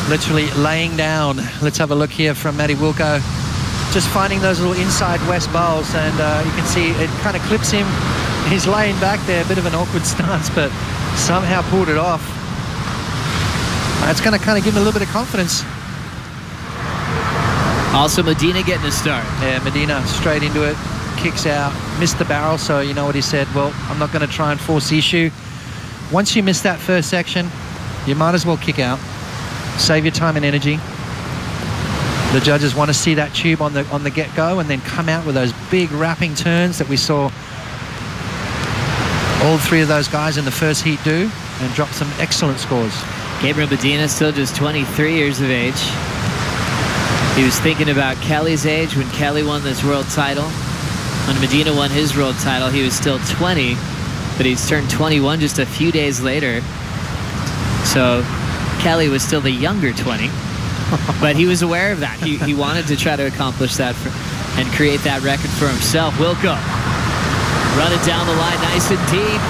B: Literally laying down. Let's have a look here from Matty Wilco. Just finding those little inside west bowls, and you can see it kind of clips him, He's laying back there, a bit of an awkward stance, but somehow pulled it off. That's going to kind of give him a little bit of confidence.
A: Also, Medina getting a start.
B: Yeah, Medina straight into it, kicks out, missed the barrel, so you know what he said, well, I'm not going to try and force the issue. Once you miss that first section, you might as well kick out. Save your time and energy. The judges want to see that tube on the get-go and then come out with those big wrapping turns that we saw all three of those guys in the first heat do, and drop some excellent scores.
A: Gabriel Medina, still just 23 years of age. He was thinking about Kelly's age when Kelly won this world title. When Medina won his world title, he was still 20, but he's turned 21 just a few days later. So Kelly was still the younger 20, but he was aware of that. He wanted to try to accomplish that and create that record for himself. Wilco run it down the line nice and deep.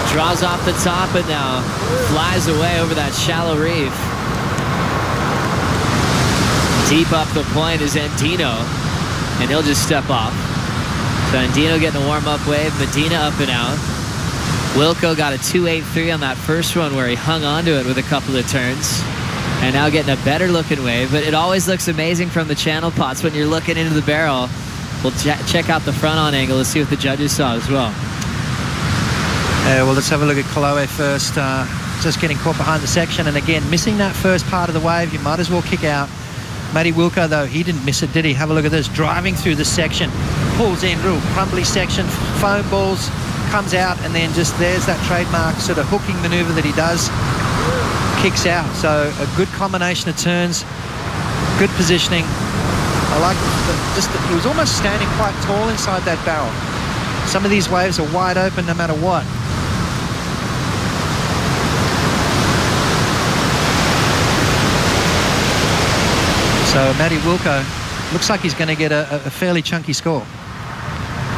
A: Draws off the top and now flies away over that shallow reef. Deep up the point is Andino, and he'll just step off. So Andino getting a warm-up wave, Medina up and out. Wilco got a 2.83 on that first one where he hung onto it with a couple of turns. And now getting a better looking wave, but it always looks amazing from the channel pots when you're looking into the barrel. We'll check out the front-on angle to see what the judges saw as well.
B: Well, let's have a look at Kolohe first. Just getting caught behind the section, and again, missing that first part of the wave, you might as well kick out. Matty Wilco, though, he didn't miss it, did he? Have a look at this, driving through the section, pulls in, real crumbly section, foam balls, comes out, and then just there's that trademark sort of hooking maneuver that he does, kicks out. So a good combination of turns, good positioning. I like he was almost standing quite tall inside that barrel. Some of these waves are wide open no matter what. So Matty Wilco looks like he's going to get a fairly chunky score.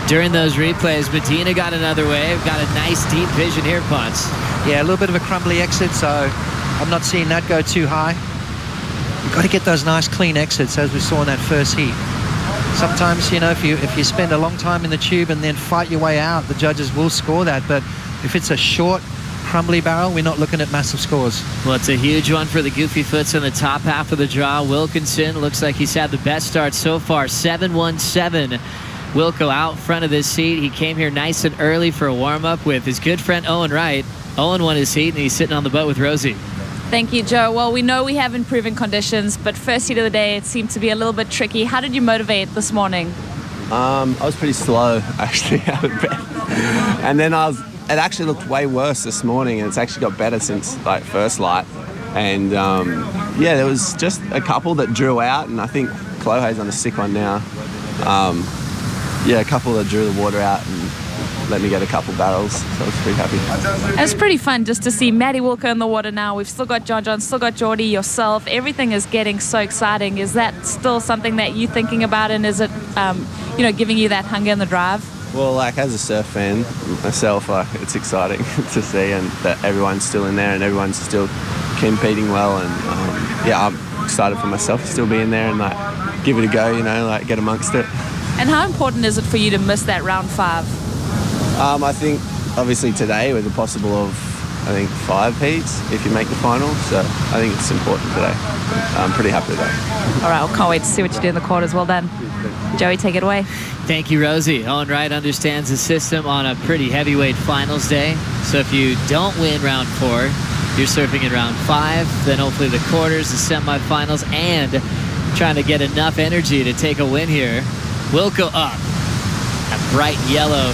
A: During those replays, Medina got another wave, got a nice deep vision here, Potts.
B: Yeah, a little bit of a crumbly exit, so I'm not seeing that go too high. You've got to get those nice clean exits as we saw in that first heat. Sometimes, you know, if you spend a long time in the tube and then fight your way out, the judges will score that, but if it's a short, crumbly barrel, we're not looking at massive scores.
A: Well, it's a huge one for the Goofy Foots in the top half of the draw. Wilkinson looks like he's had the best start so far, 7-1-7. Wilco out front of this seat. He came here nice and early for a warm-up with his good friend Owen Wright. Owen won his heat, and he's sitting on the boat with Rosie.
C: Thank you, Joe. Well, we know we have improving conditions, but first heat of the day, it seemed to be a little bit tricky. How did you motivate this morning?
I: I was pretty slow, actually, out of bed. And then it actually looked way worse this morning, and it's actually got better since like first light. And yeah, there was just a couple that drew out, and I think Kolohe's on a sick one now. Yeah, a couple that drew the water out and let me get a couple barrels, so I was pretty happy.
C: It's pretty fun just to see Matty Wilco in the water now. We've still got John, still got Geordie, yourself. Everything is getting so exciting. Is that still something that you're thinking about, and is it, you know, giving you that hunger and the drive?
I: Well, like as a surf fan myself, it's exciting to see, and that everyone's still in there and everyone's still competing well, and yeah, I'm excited for myself to still be in there and like give it a go, you know, like get amongst it.
C: And how important is it for you to miss that round 5?
I: I think obviously today with the possible of 5 heats if you make the final, so I think it's important today. I'm pretty happy with that.
C: All right, well, can't wait to see what you do in the quarters. Well done. Joey, take it away.
A: Thank you, Rosie. Owen Wright understands the system on a pretty heavyweight finals day. So if you don't win round 4, you're surfing in round 5, then hopefully the quarters, the semifinals, and trying to get enough energy to take a win here. Wilco up. A bright yellow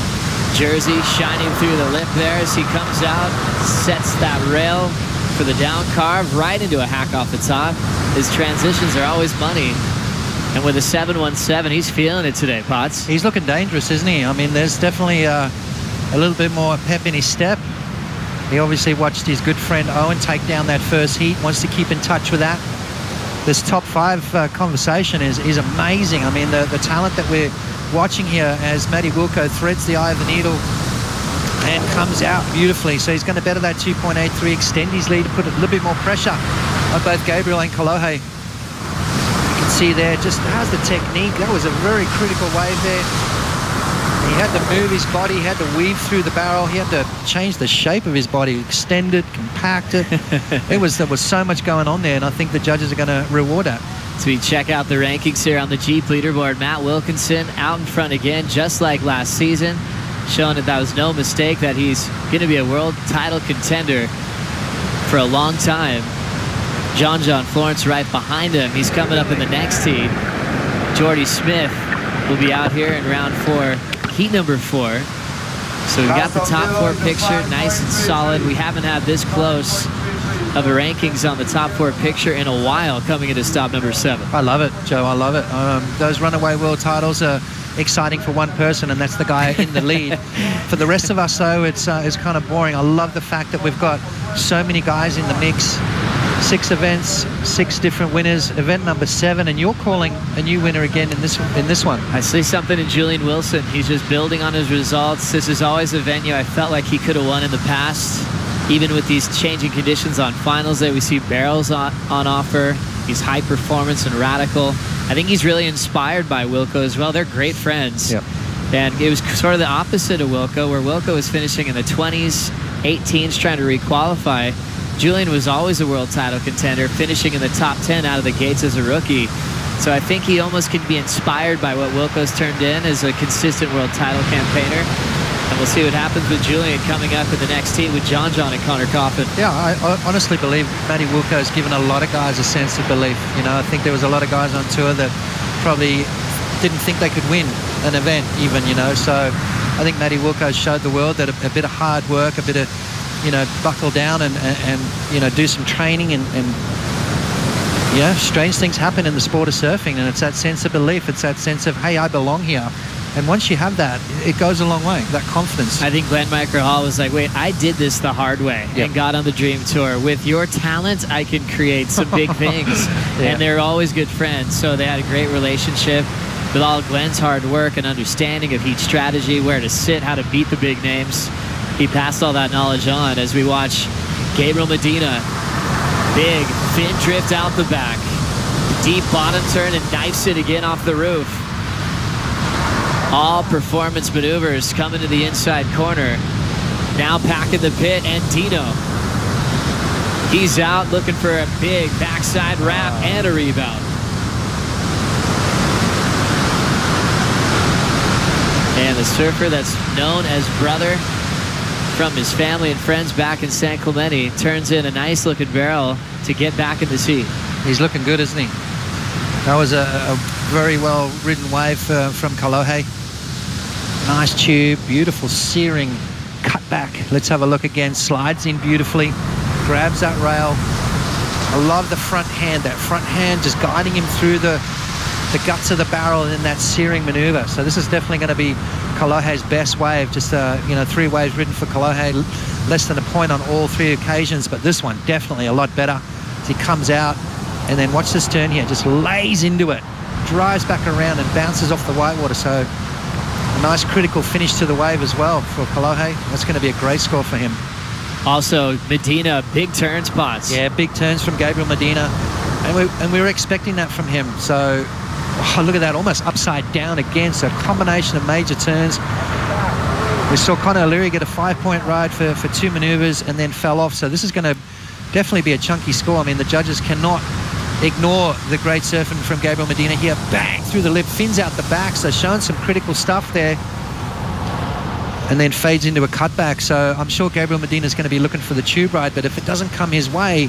A: jersey shining through the lip there as he comes out, sets that rail for the down carve right into a hack off the top. His transitions are always money. And with a 7-1-7, he's feeling it today, Potts.
B: He's looking dangerous, isn't he? I mean, there's definitely a little bit more pep in his step. He obviously watched his good friend Owen take down that first heat, wants to keep in touch with that. This top 5 conversation is amazing. I mean, the talent that we're watching here as Matty Wilco threads the eye of the needle and comes out beautifully. So he's going to better that 2.83, extend his lead, put a little bit more pressure on both Gabriel and Kolohe. You can see there just how's the technique. That was a very critical wave there. He had to move his body, he had to weave through the barrel, he had to change the shape of his body, extend it, compact it. There was so much going on there, and I think the judges are going to reward that.
A: So we check out the rankings here on the Jeep leaderboard. Matt Wilkinson out in front again, just like last season, showing that was no mistake, that he's going to be a world title contender for a long time. John Florence right behind him. He's coming up in the next heat. Jordy Smith will be out here in round 4, heat number 4. So we've got the top 4 picture, nice and solid. We haven't had this close of the rankings on the top 4 picture in a while, coming into stop number 7.
B: I love it, Joe. I love it. Those runaway world titles are exciting for one person, and that's the guy in the lead. For the rest of us, though, it's kind of boring. I love the fact that we've got so many guys in the mix. 6 events, 6 different winners. Event number 7, and you're calling a new winner again in this one.
A: I see something in Julian Wilson. He's just building on his results. This is always a venue I felt like he could have won in the past. Even with these changing conditions on finals day, we see barrels on offer. He's high performance and radical. I think he's really inspired by Wilco as well. They're great friends.
B: Yep.
A: And it was sort of the opposite of Wilco, where Wilco was finishing in the 20s, 18s, trying to requalify. Julian was always a world title contender, finishing in the top 10 out of the gates as a rookie. So I think he almost can be inspired by what Wilco's turned in as a consistent world title campaigner. And we'll see what happens with Julian coming up in the next heat with John and Connor Coffin.
B: Yeah, I honestly believe Matty Wilco has given a lot of guys a sense of belief. You know, I think there was a lot of guys on tour that probably didn't think they could win an event even, you know. So I think Matty Wilco showed the world that a bit of hard work, a bit of, you know, buckle down and you know, do some training and yeah, strange things happen in the sport of surfing, and it's that sense of belief. It's that sense of, hey, I belong here. And once you have that, it goes a long way, that confidence.
A: I think Glenn Michael Hall was like, wait, I did this the hard way and got on the Dream Tour. With your talent, I can create some big things. And they're always good friends. So they had a great relationship with all Glenn's hard work and understanding of heat strategy, where to sit, how to beat the big names. He passed all that knowledge on as we watch Gabriel Medina. Big, thin drift out the back. Deep bottom turn and knifes it again off the roof. All performance maneuvers coming to the inside corner. Now packing the pit, and Dino. He's out looking for a big backside wrap and a rebound. And the surfer that's known as Brother from his family and friends back in San Clemente turns in a nice looking barrel to get back in the sea.
B: He's looking good, isn't he? That was a very well ridden wave from Kalohe. Nice tube, beautiful searing cutback. Let's have a look again. Slides in beautifully, grabs that rail. I love the front hand, that front hand just guiding him through the guts of the barrel in that searing maneuver. So this is definitely going to be Kalohe's best wave. Just you know, 3 waves ridden for Kalohe, less than a point on all 3 occasions, but this one definitely a lot better. As he comes out, and then watch this turn here, just lays into it, drives back around and bounces off the whitewater. So a nice critical finish to the wave as well for Kalohe. That's going to be a great score for him.
A: Also, Medina, big turn spots.
B: Yeah, big turns from Gabriel Medina, and we were expecting that from him. So oh, look at that, almost upside down again. So a combination of major turns. We saw Connor O'Leary get a 5-point ride for 2 maneuvers and then fell off. So this is going to definitely be a chunky score. I mean, the judges cannot ignore the great surfing from Gabriel Medina here. Bang through the lip, fins out the back. So showing some critical stuff there. And then fades into a cutback. So I'm sure Gabriel Medina is going to be looking for the tube ride, but if it doesn't come his way,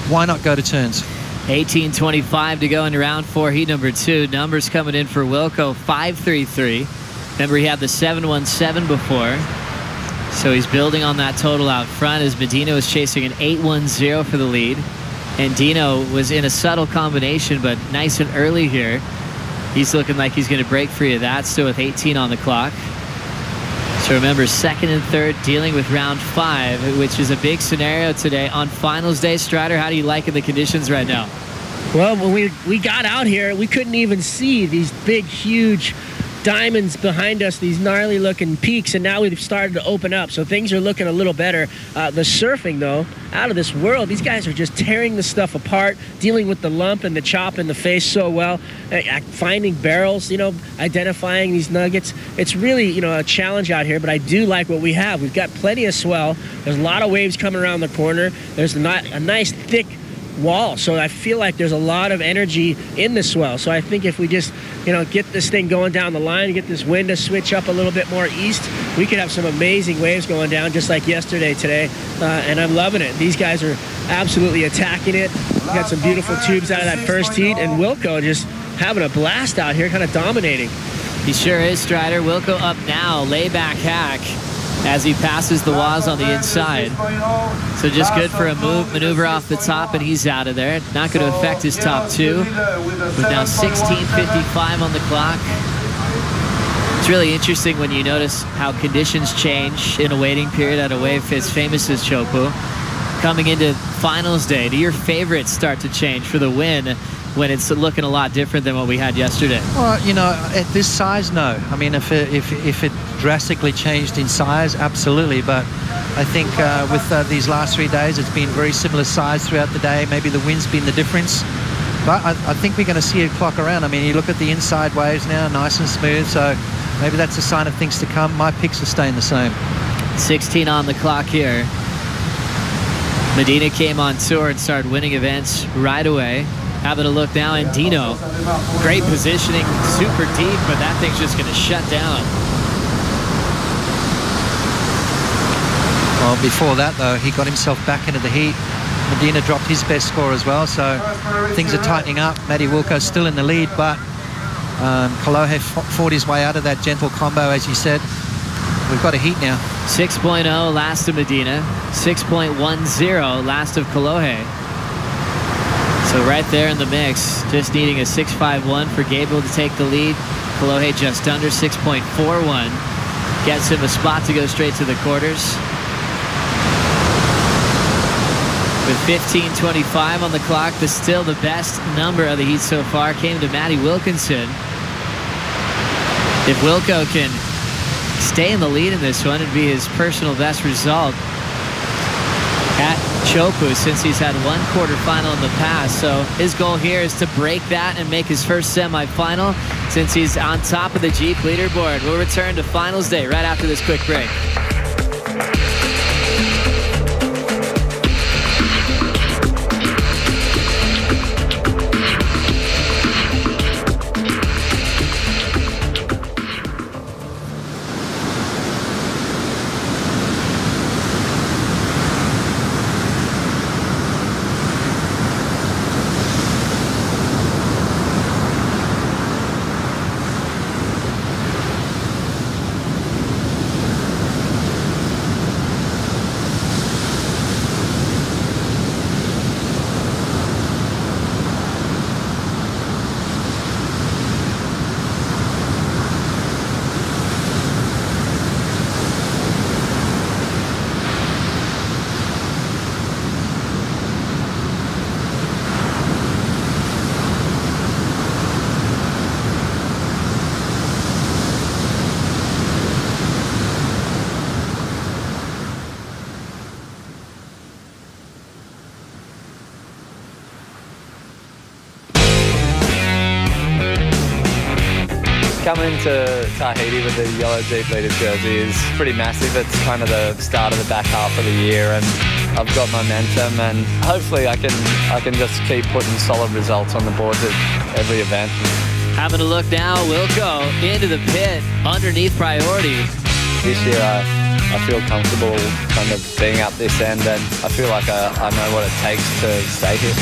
B: why not go to turns?
A: 18:25 to go in round 4, heat number 2. Numbers coming in for Wilco, 5.33. Remember, he had the 7.17 before. So he's building on that total out front as Medina was chasing an 8.10 for the lead. And Dino was in a subtle combination, but nice and early here. He's looking like he's going to break free of that, still with 18 on the clock. So remember, 2nd and 3rd dealing with round 5, which is a big scenario today on finals day. Strider, how do you like the conditions right now?
J: Well, when we got out here, we couldn't even see these big, huge diamonds behind us, these gnarly looking peaks, and now we've started to open up, so things are looking a little better. The surfing, though, out of this world. These guys are just tearing the stuff apart, dealing with the lump and the chop in the face so well, finding barrels, you know, identifying these nuggets. It's really, you know, a challenge out here, but I do like what we have. We've got plenty of swell. There's a lot of waves coming around the corner. There's a nice thick wall, so I feel like there's a lot of energy in the swell. So I think if we just, you know, get this thing going down the line, get this wind to switch up a little bit more east, we could have some amazing waves going down just like yesterday today, and I'm loving it. These guys are absolutely attacking it. We got some beautiful tubes out of that first heat, and Wilco just having a blast out here, kind of dominating.
A: He sure is, Strider. Wilco up now, layback hack as he passes the Waz on the inside. So just good for a maneuver off the top, and he's out of there. Not going to affect his top two. With now 16:55 on the clock. It's really interesting when you notice how conditions change in a waiting period at a wave as famous as Chopu. Coming into finals day, do your favorites start to change for the win when it's looking a lot different than what we had yesterday?
B: Well, you know, at this size, no. I mean, if it drastically changed in size, absolutely. But I think with these last 3 days, it's been very similar size throughout the day. Maybe the wind's been the difference. But I think we're going to see it clock around. I mean, you look at the inside waves now, nice and smooth. So maybe that's a sign of things to come. My picks are staying the same.
A: 16 on the clock here. Medina came on tour and started winning events right away. Having a look now, and Dino, great positioning, super deep, but that thing's just going to shut down.
B: Well, before that, though, he got himself back into the heat. Medina dropped his best score as well, so things are tightening up. Matty Wilco's still in the lead, but Kolohe fought his way out of that gentle combo, as you said. We've got a heat now.
A: 6.0 last of Medina, 6.10 last of Kolohe. So right there in the mix, just needing a 6.51 for Gabriel to take the lead. Kolohe just under 6.41. Gets him a spot to go straight to the quarters. With 15:25 on the clock, still the best number of the heat so far came to Matty Wilkinson. If Wilco can stay in the lead in this one, it'd be his personal best result at Chopu since he's had one quarterfinal in the past. So his goal here is to break that and make his first semifinal since he's on top of the Jeep leaderboard. We'll return to finals day right after this quick break.
G: Coming to Tahiti with the yellow Jeep Leaders jersey is pretty massive. It's kind of the start of the back half of the year, and I've got momentum, and hopefully I can just keep putting solid results on the boards at every event.
A: Having a look now, Wilco into the pit underneath priority.
G: This year I feel comfortable kind of being up this end, and I feel like I know what it takes to stay here.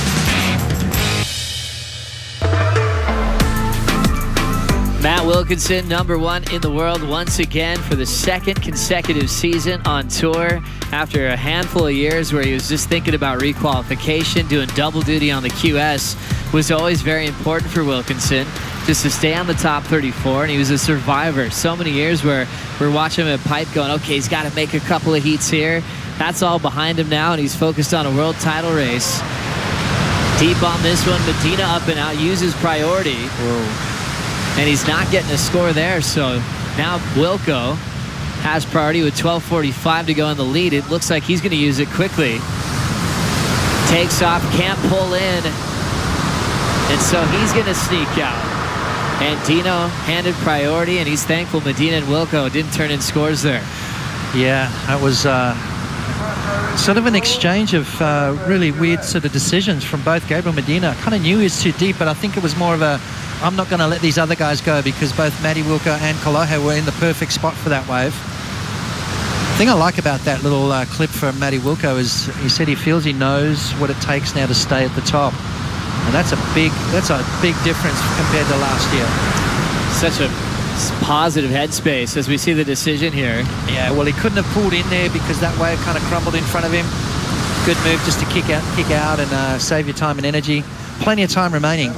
A: Matt Wilkinson, #1 in the world once again for the second consecutive season on tour after a handful of years where he was just thinking about requalification. Doing double duty on the QS was always very important for Wilkinson, just to stay on the top 34, and he was a survivor. So many years where we're watching him at Pipe going, okay, he's got to make a couple of heats here. That's all behind him now, and he's focused on a world title race. Deep on this one, Medina up and out, uses priority.
B: Whoa.
A: And he's not getting a score there, so now Wilco has priority with 12:45 to go in the lead. It looks like he's going to use it quickly. Takes off, can't pull in, and so he's going to sneak out. And Dino handed priority, and he's thankful Medina and Wilco didn't turn in scores there.
B: Yeah, that was sort of an exchange of really weird sort of decisions from both Gabriel Medina. I kind of knew he was too deep, but I think it was more of a, I'm not going to let these other guys go, because both Matty Wilco and Kolohe were in the perfect spot for that wave. The thing I like about that little clip from Matty Wilco is he said he feels he knows what it takes now to stay at the top. And that's a big difference compared to last year.
A: Such a positive headspace as we see the decision here.
B: Yeah, well, he couldn't have pulled in there because that wave kind of crumbled in front of him. Good move just to kick out and save your time and energy. Plenty of time remaining.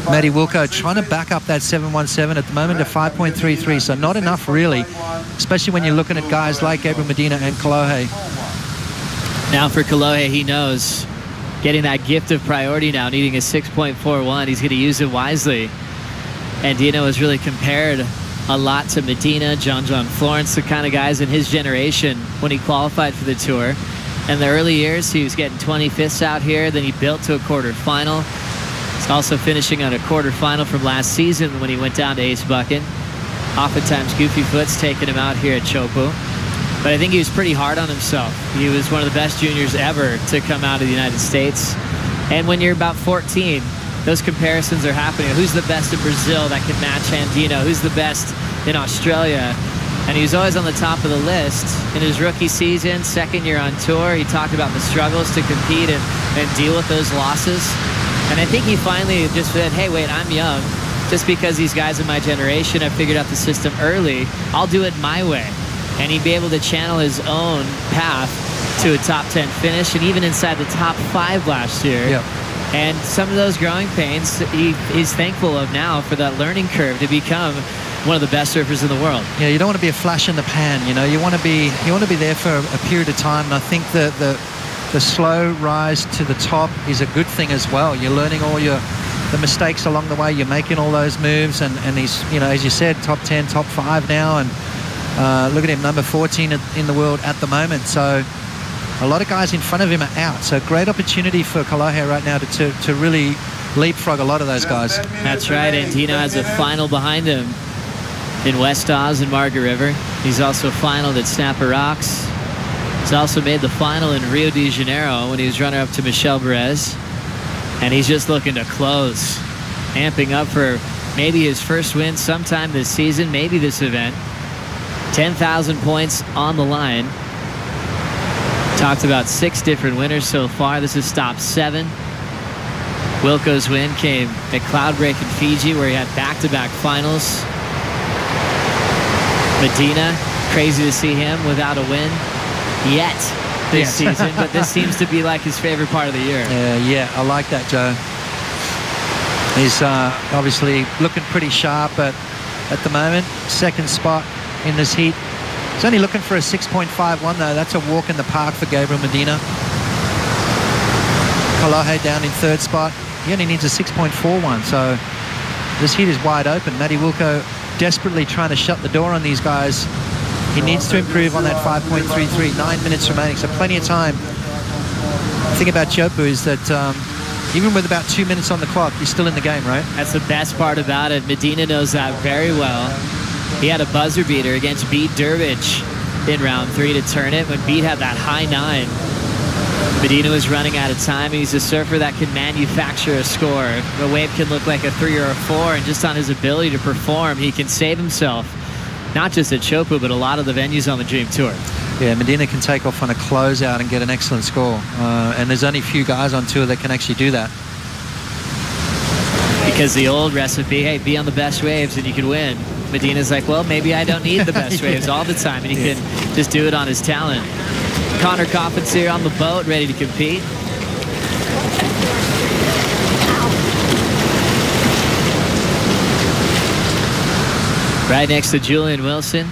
B: Matty Wilco trying to back up that 717 at the moment to 5.33, so not enough really, especially when you're looking at guys like Gabriel Medina and Kolohe.
A: Now for Kolohe, he knows getting that gift of priority now, needing a 6.41. He's going to use it wisely. And Dino has really compared a lot to Medina, John Florence, the kind of guys in his generation when he qualified for the tour. In the early years, he was getting 25th out here. Then he built to a quarterfinal. He's also finishing on a quarterfinal from last season when he went down to Ace Bucket. Oftentimes, Goofy Foot's taking him out here at Chopu. But I think he was pretty hard on himself. He was one of the best juniors ever to come out of the United States. And when you're about 14, those comparisons are happening. Who's the best in Brazil that can match Andino? Who's the best in Australia? And he was always on the top of the list. In his rookie season, second year on tour, he talked about the struggles to compete and deal with those losses. And I think he finally just said, hey, wait, I'm young. Just because these guys in my generation have figured out the system early, I'll do it my way. And he'd be able to channel his own path to a top 10 finish, and even inside the top 5 last year.
B: Yep.
A: And some of those growing pains he's thankful of now for that learning curve to become one of the best surfers in the world.
B: Yeah, you don't want to be a flash in the pan, you know. You want to be there for a period of time, and I think that the slow rise to the top is a good thing as well. You're learning all the mistakes along the way. You're making all those moves, and he's, you know, as you said, top 10, top 5 now, and look at him, number 14 in the world at the moment. So a lot of guys in front of him are out. So great opportunity for Kolohe right now to really leapfrog a lot of those guys.
A: That's right, and Dino has a final behind him in West Oz and Margaret River. He's also finaled at Snapper Rocks. He's also made the final in Rio de Janeiro when he was runner-up to Michel Perez. And he's just looking to close, amping up for maybe his first win sometime this season, maybe this event. 10,000 points on the line. Talked about 6 different winners so far. This is stop 7. Wilco's win came at Cloudbreak in Fiji, where he had back-to-back finals. Medina, crazy to see him without a win yet this season, but this seems to be like his favorite part of the year.
B: Yeah, I like that, Joe. He's obviously looking pretty sharp, but at the moment, second spot in this heat. He's only looking for a 6.51 though. That's a walk in the park for Gabriel Medina. Kolohe down in third spot. He only needs a 6.41, so this heat is wide open. Matty Wilco desperately trying to shut the door on these guys. He needs to improve on that 5.33. 9 minutes remaining, so plenty of time. The thing about Chopu is that even with about 2 minutes on the clock, you're still in the game, right?
A: That's the best part about it. Medina knows that very well. He had a buzzer beater against Beat Durbridge in round 3 to turn it when Beat had that high 9. Medina was running out of time. He's a surfer that can manufacture a score. The wave can look like a 3 or a 4, and just on his ability to perform, he can save himself, not just at Chopu, but a lot of the venues on the Dream Tour.
B: Yeah, Medina can take off on a closeout and get an excellent score. And there's only a few guys on tour that can actually do that.
A: Because the old recipe, hey, be on the best waves and you can win. Medina's like, well, maybe I don't need the best waves all the time, and he can just do it on his talent. Connor Coffin's here on the boat, ready to compete. Right next to Julian Wilson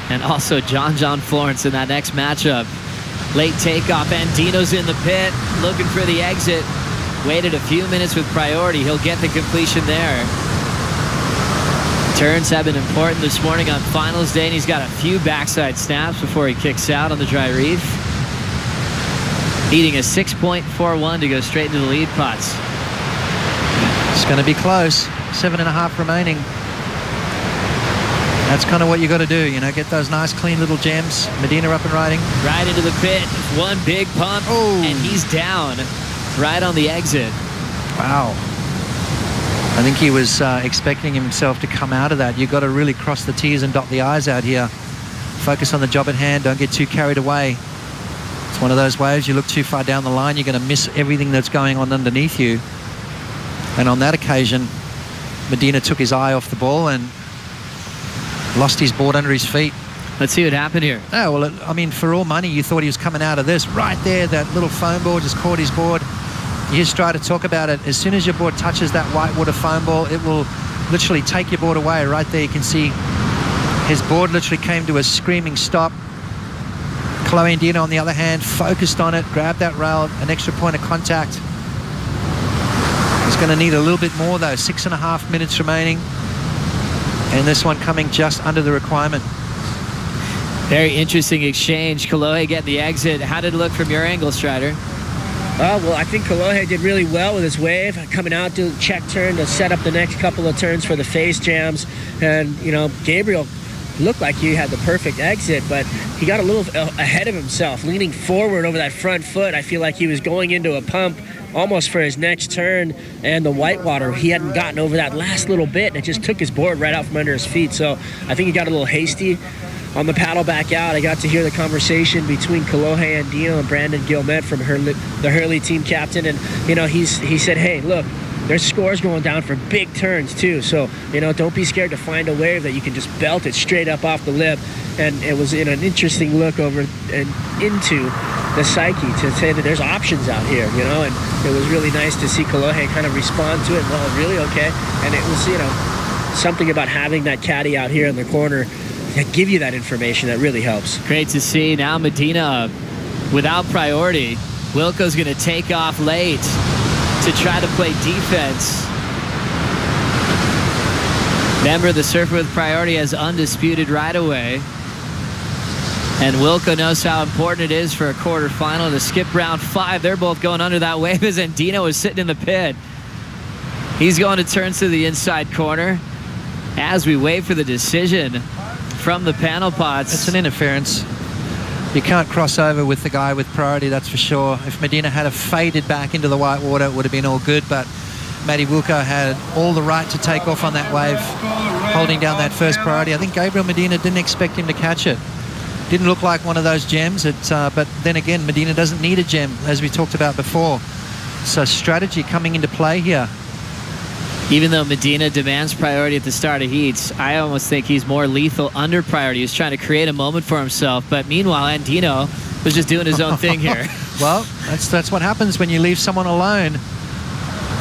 A: and also John Florence in that next matchup. Late takeoff, and Dino's in the pit, looking for the exit. Waited a few minutes with priority. He'll get the completion there. Turns have been important this morning on finals day, and he's got a few backside snaps before he kicks out on the dry reef. Needing a 6.41 to go straight into the lead pots.
B: It's going to be close. 7.5 remaining. That's kind of what you got to do, you know, get those nice clean little gems. Medina up and riding.
A: Right into the pit. One big pump, and he's down right on the exit.
B: Wow. I think he was expecting himself to come out of that. You've got to really cross the T's and dot the I's out here. Focus on the job at hand. Don't get too carried away. It's one of those waves. You look too far down the line, you're going to miss everything that's going on underneath you. And on that occasion, Medina took his eye off the ball and lost his board under his feet.
A: Let's see what happened here.
B: Oh, well, I mean, for all money, you thought he was coming out of this. Right there, that little foam ball just caught his board. You just try to talk about it. As soon as your board touches that whitewater foam ball, it will literally take your board away. Right there, you can see his board literally came to a screaming stop. Chloe and Dina, on the other hand, focused on it, grabbed that rail, an extra point of contact. He's going to need a little bit more, though. 6.5 minutes remaining. And this one coming just under the requirement.
A: Very interesting exchange. Kolohe getting the exit. How did it look from your angle, Strider?
J: Well, I think Kolohe did really well with his wave, coming out to check turn to set up the next couple of turns for the face jams. And, you know, Gabriel looked like he had the perfect exit, but he got a little ahead of himself, leaning forward over that front foot. I feel like he was going into a pump almost for his next turn, and the whitewater, he hadn't gotten over that last little bit, and it just took his board right out from under his feet. So I think he got a little hasty on the paddle back out. I got to hear the conversation between Kolohe Andino and Brandon Gilmet from the Hurley team captain, and you know, he said, hey, look, there's scores going down for big turns too, so you know, don't be scared to find a wave that you can just belt it straight up off the lip. And it was an interesting look over and into the psyche to say that there's options out here, you know, and it was really nice to see Kolohe kind of respond to it. Well, really? Okay. And it was, you know, something about having that caddy out here in the corner that give you that information that really helps.
A: Great to see. Now Medina without priority. Wilco's going to take off late to try to play defense. Remember, the surfer with priority has undisputed right away. And Wilco knows how important it is for a quarterfinal to skip round 5. They're both going under that wave as Andino is sitting in the pit. He's going to turn to the inside corner as we wait for the decision from the panel pots.
B: It's an interference. You can't cross over with the guy with priority, that's for sure. If Medina had have faded back into the white water, it would have been all good, but Matty Wilco had all the right to take off on that wave, holding down that first priority. I think Gabriel Medina didn't expect him to catch it. Didn't look like one of those gems, but then again, Medina doesn't need a gem, as we talked about before. So strategy coming into play here.
A: Even though Medina demands priority at the start of heats, I almost think he's more lethal under priority. He's trying to create a moment for himself, but meanwhile, Andino was just doing his own thing here.
B: Well, that's what happens when you leave someone alone.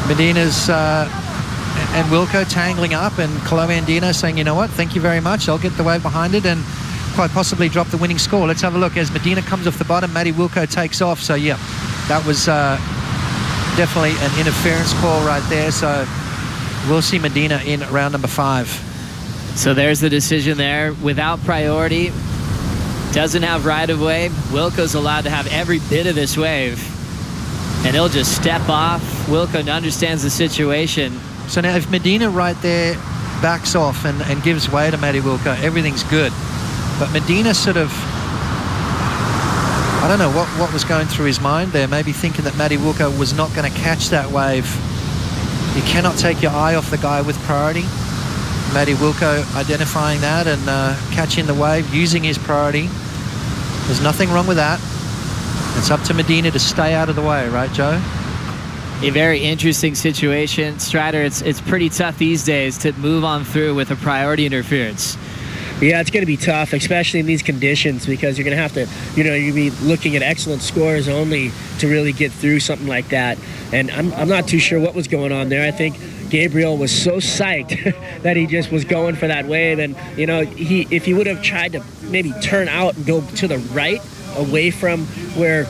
B: Medina's and Wilco tangling up, and Chloe Andino saying, you know what, thank you very much, I'll get the wave behind it and quite possibly drop the winning score. Let's have a look. As Medina comes off the bottom, Matty Wilco takes off. So yeah, that was definitely an interference call right there. So we'll see Medina in round number 5.
A: So there's the decision there. Without priority, doesn't have right of way. Wilco's allowed to have every bit of this wave, and he'll just step off. Wilco understands the situation.
B: So now if Medina right there backs off and gives way to Matty Wilco, everything's good. But Medina sort of, I don't know what was going through his mind there, maybe thinking that Matty Wilco was not going to catch that wave. You cannot take your eye off the guy with priority. Matty Wilco identifying that and catching the wave, using his priority. There's nothing wrong with that. It's up to Medina to stay out of the way, right, Joe?
A: A very interesting situation. Strider, it's pretty tough these days to move on through with a priority interference.
J: Yeah, it's going to be tough, especially in these conditions, because you're going to have to, you know, you'll be looking at excellent scores only to really get through something like that. And I'm not too sure what was going on there. I think Gabriel was so psyched that he just was going for that wave. And, you know, if he would have tried to maybe turn out and go to the right, away from where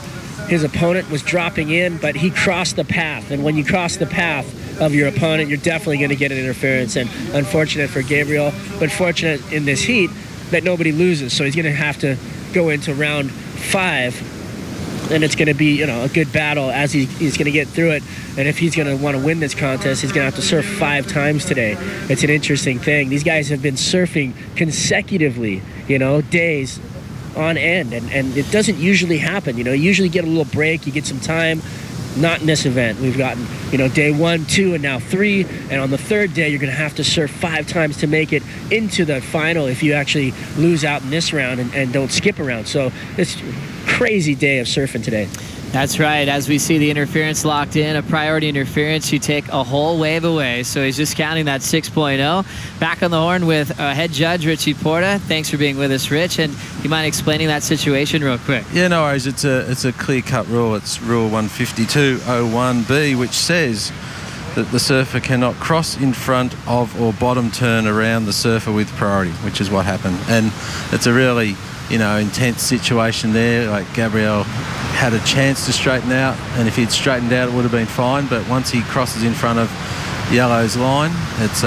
J: his opponent was dropping in, but he crossed the path. And when you cross the path, of your opponent, you're definitely going to get an interference. And unfortunate for Gabriel, but fortunate in this heat that nobody loses. So he's going to have to go into round 5. And it's going to be, a good battle as he's going to get through it. And if he's going to want to win this contest, he's going to have to surf 5 times today. It's an interesting thing. These guys have been surfing consecutively, days on end. And it doesn't usually happen. You usually get a little break. You get some time. Not in this event. We've gotten, day 1, 2, and now 3. And on the 3rd day, you're going to have to surf 5 times to make it into the final if you actually lose out in this round and don't skip a round. So it's crazy day of surfing today.
A: That's right. As we see the interference locked in, a priority interference, you take a whole wave away. So he's just counting that 6.0. Back on the horn with head judge Richie Porta. Thanks for being with us, Rich. And you mind explaining that situation real quick?
H: Yeah, no worries. It's a clear-cut rule. It's Rule 152.01b, which says that the surfer cannot cross in front of or bottom turn around the surfer with priority, which is what happened. And it's a really intense situation there. Like Gabriel had a chance to straighten out, and if he'd straightened out, it would have been fine. But once he crosses in front of Yellow's line, it's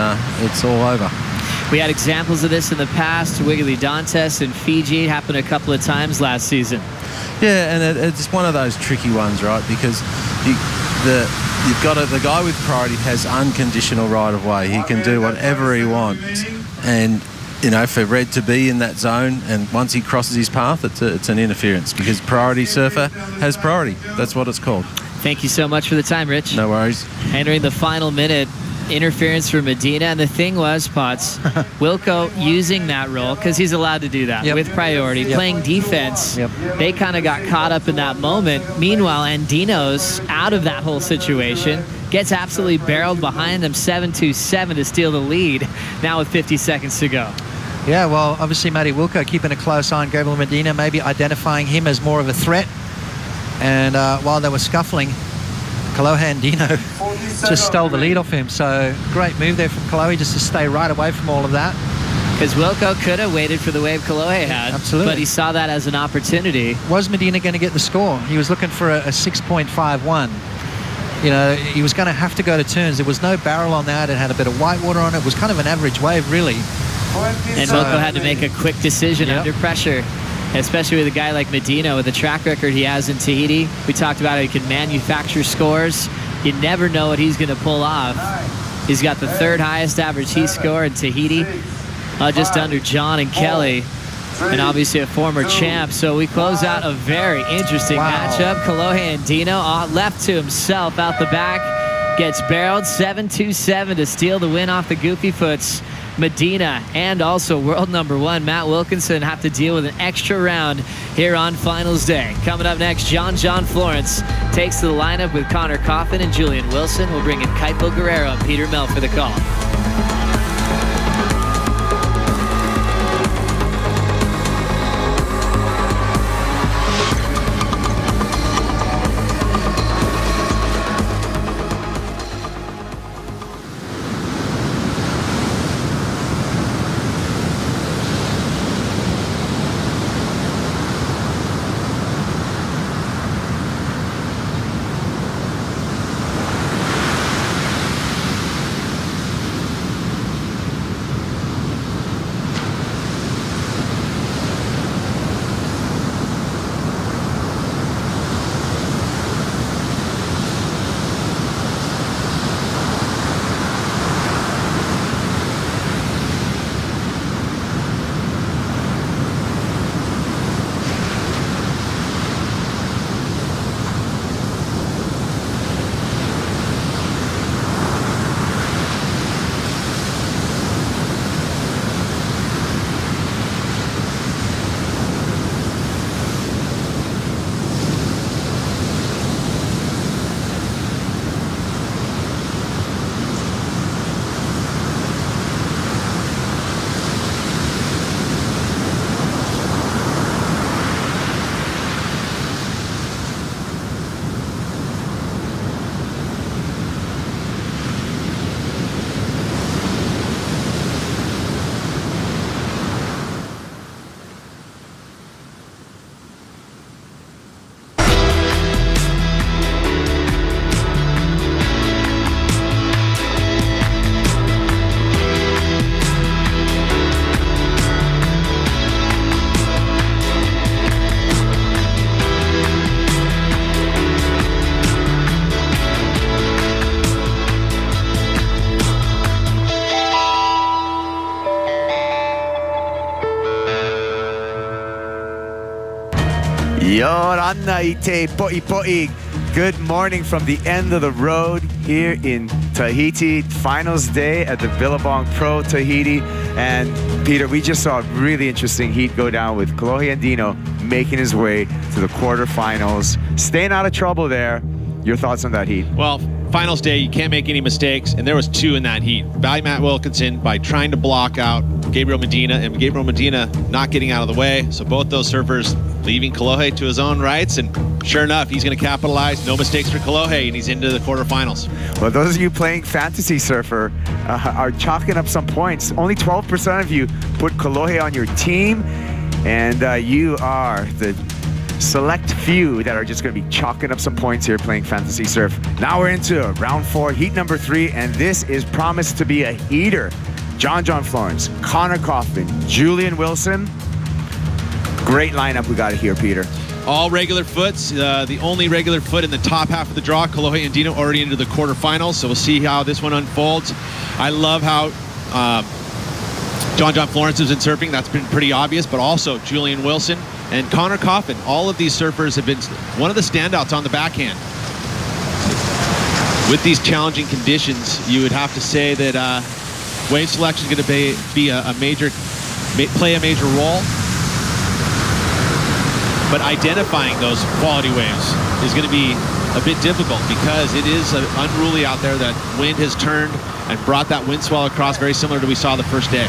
H: all over.
A: We had examples of this in the past. Wiggly Dantes in Fiji. It happened a couple of times last season.
H: Yeah, and it's one of those tricky ones, right? Because the guy with priority has unconditional right of way. He can do whatever he wants, and for red to be in that zone, and once he crosses his path, it's an interference, because priority surfer has priority. That's what it's called.
A: Thank you so much for the time, Rich.
H: No worries.
A: Entering the final minute, interference for Medina, and the thing was, Potts, Wilco using that role, because he's allowed to do that with priority, playing defense. They kind of got caught up in that moment. Meanwhile, Andino's out of that whole situation, gets absolutely barreled behind him, 7-2-7 to steal the lead, now with 50 seconds to go.
B: Yeah, well, obviously Matty Wilco keeping a close eye on Gabriel Medina, maybe identifying him as more of a threat. And while they were scuffling, Kalohe Andino just stole the lead off him. So great move there from Kalohe, just to stay right away from all of that.
A: Because Wilco could have waited for the wave Kalohe had.
B: Absolutely.
A: But he saw that as an opportunity.
B: Was Medina going to get the score? He was looking for a 6.51. He was going to have to go to turns. There was no barrel on that. It had a bit of white water on it. It was kind of an average wave, really.
A: And Wilco had to make a quick decision under pressure, especially with a guy like Medina with the track record he has in Tahiti. We talked about how he can manufacture scores. You never know what he's going to pull off. He's got the 3rd highest average heat score in Tahiti, just under John and Kelly, and obviously a former champ. So we close out a very interesting matchup. Kalohe Andino left to himself out the back, gets barreled, 7-2-7 to steal the win off the Goofy Foots. Medina and also world number 1 Matt Wilkinson have to deal with an extra round here on finals day. Coming up next, John Florence takes to the lineup with Connor Coffin and Julian Wilson. We'll bring in Kaipo Guerrero and Peter Mel for the call.
K: Yorana ite po'i po'i. Good morning from the end of the road here in Tahiti. Finals day at the Billabong Pro Tahiti. And Peter, we just saw a really interesting heat go down with Kolohe Andino making his way to the quarterfinals. Staying out of trouble there. Your thoughts on that heat?
L: Well, finals day, you can't make any mistakes, and there was 2 in that heat. By Matt Wilkinson, by trying to block out Gabriel Medina, and Gabriel Medina not getting out of the way. So both those surfers leaving Kolohe to his own rights, and sure enough, he's going to capitalize. No mistakes for Kolohe, and he's into the quarterfinals.
K: Well, those of you playing Fantasy Surfer are chalking up some points. Only 12% of you put Kolohe on your team, and you are the select few that are just going to be chalking up some points here playing Fantasy Surf. Now we're into round 4, heat number 3, and this is promised to be a heater. John Florence, Connor Coffin, Julian Wilson. Great lineup we got here, Peter.
L: All regular foots. The only regular foot in the top half of the draw, Kolohe Andino, already into the quarterfinals, so we'll see how this one unfolds. I love how John Florence is in surfing. That's been pretty obvious, but also Julian Wilson and Connor Coffin. All of these surfers have been one of the standouts on the backhand. With these challenging conditions, you would have to say that wave selection is going to play a major role. But identifying those quality waves is going to be a bit difficult because it is unruly out there. That wind has turned and brought that wind swell across, very similar to what we saw the first day.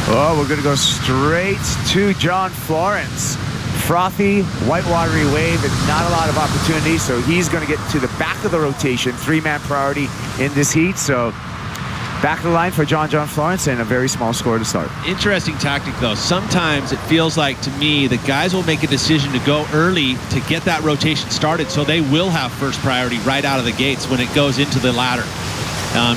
K: Oh, we're going to go straight to John Florence. Frothy, white watery wave, and not a lot of opportunity, so he's going to get to the back of the rotation. 3-man priority in this heat, so back of the line for John Florence, and a very small score to start.
L: Interesting tactic, though. Sometimes it feels like, to me, the guys will make a decision to go early to get that rotation started, so they will have first priority right out of the gates when it goes into the ladder.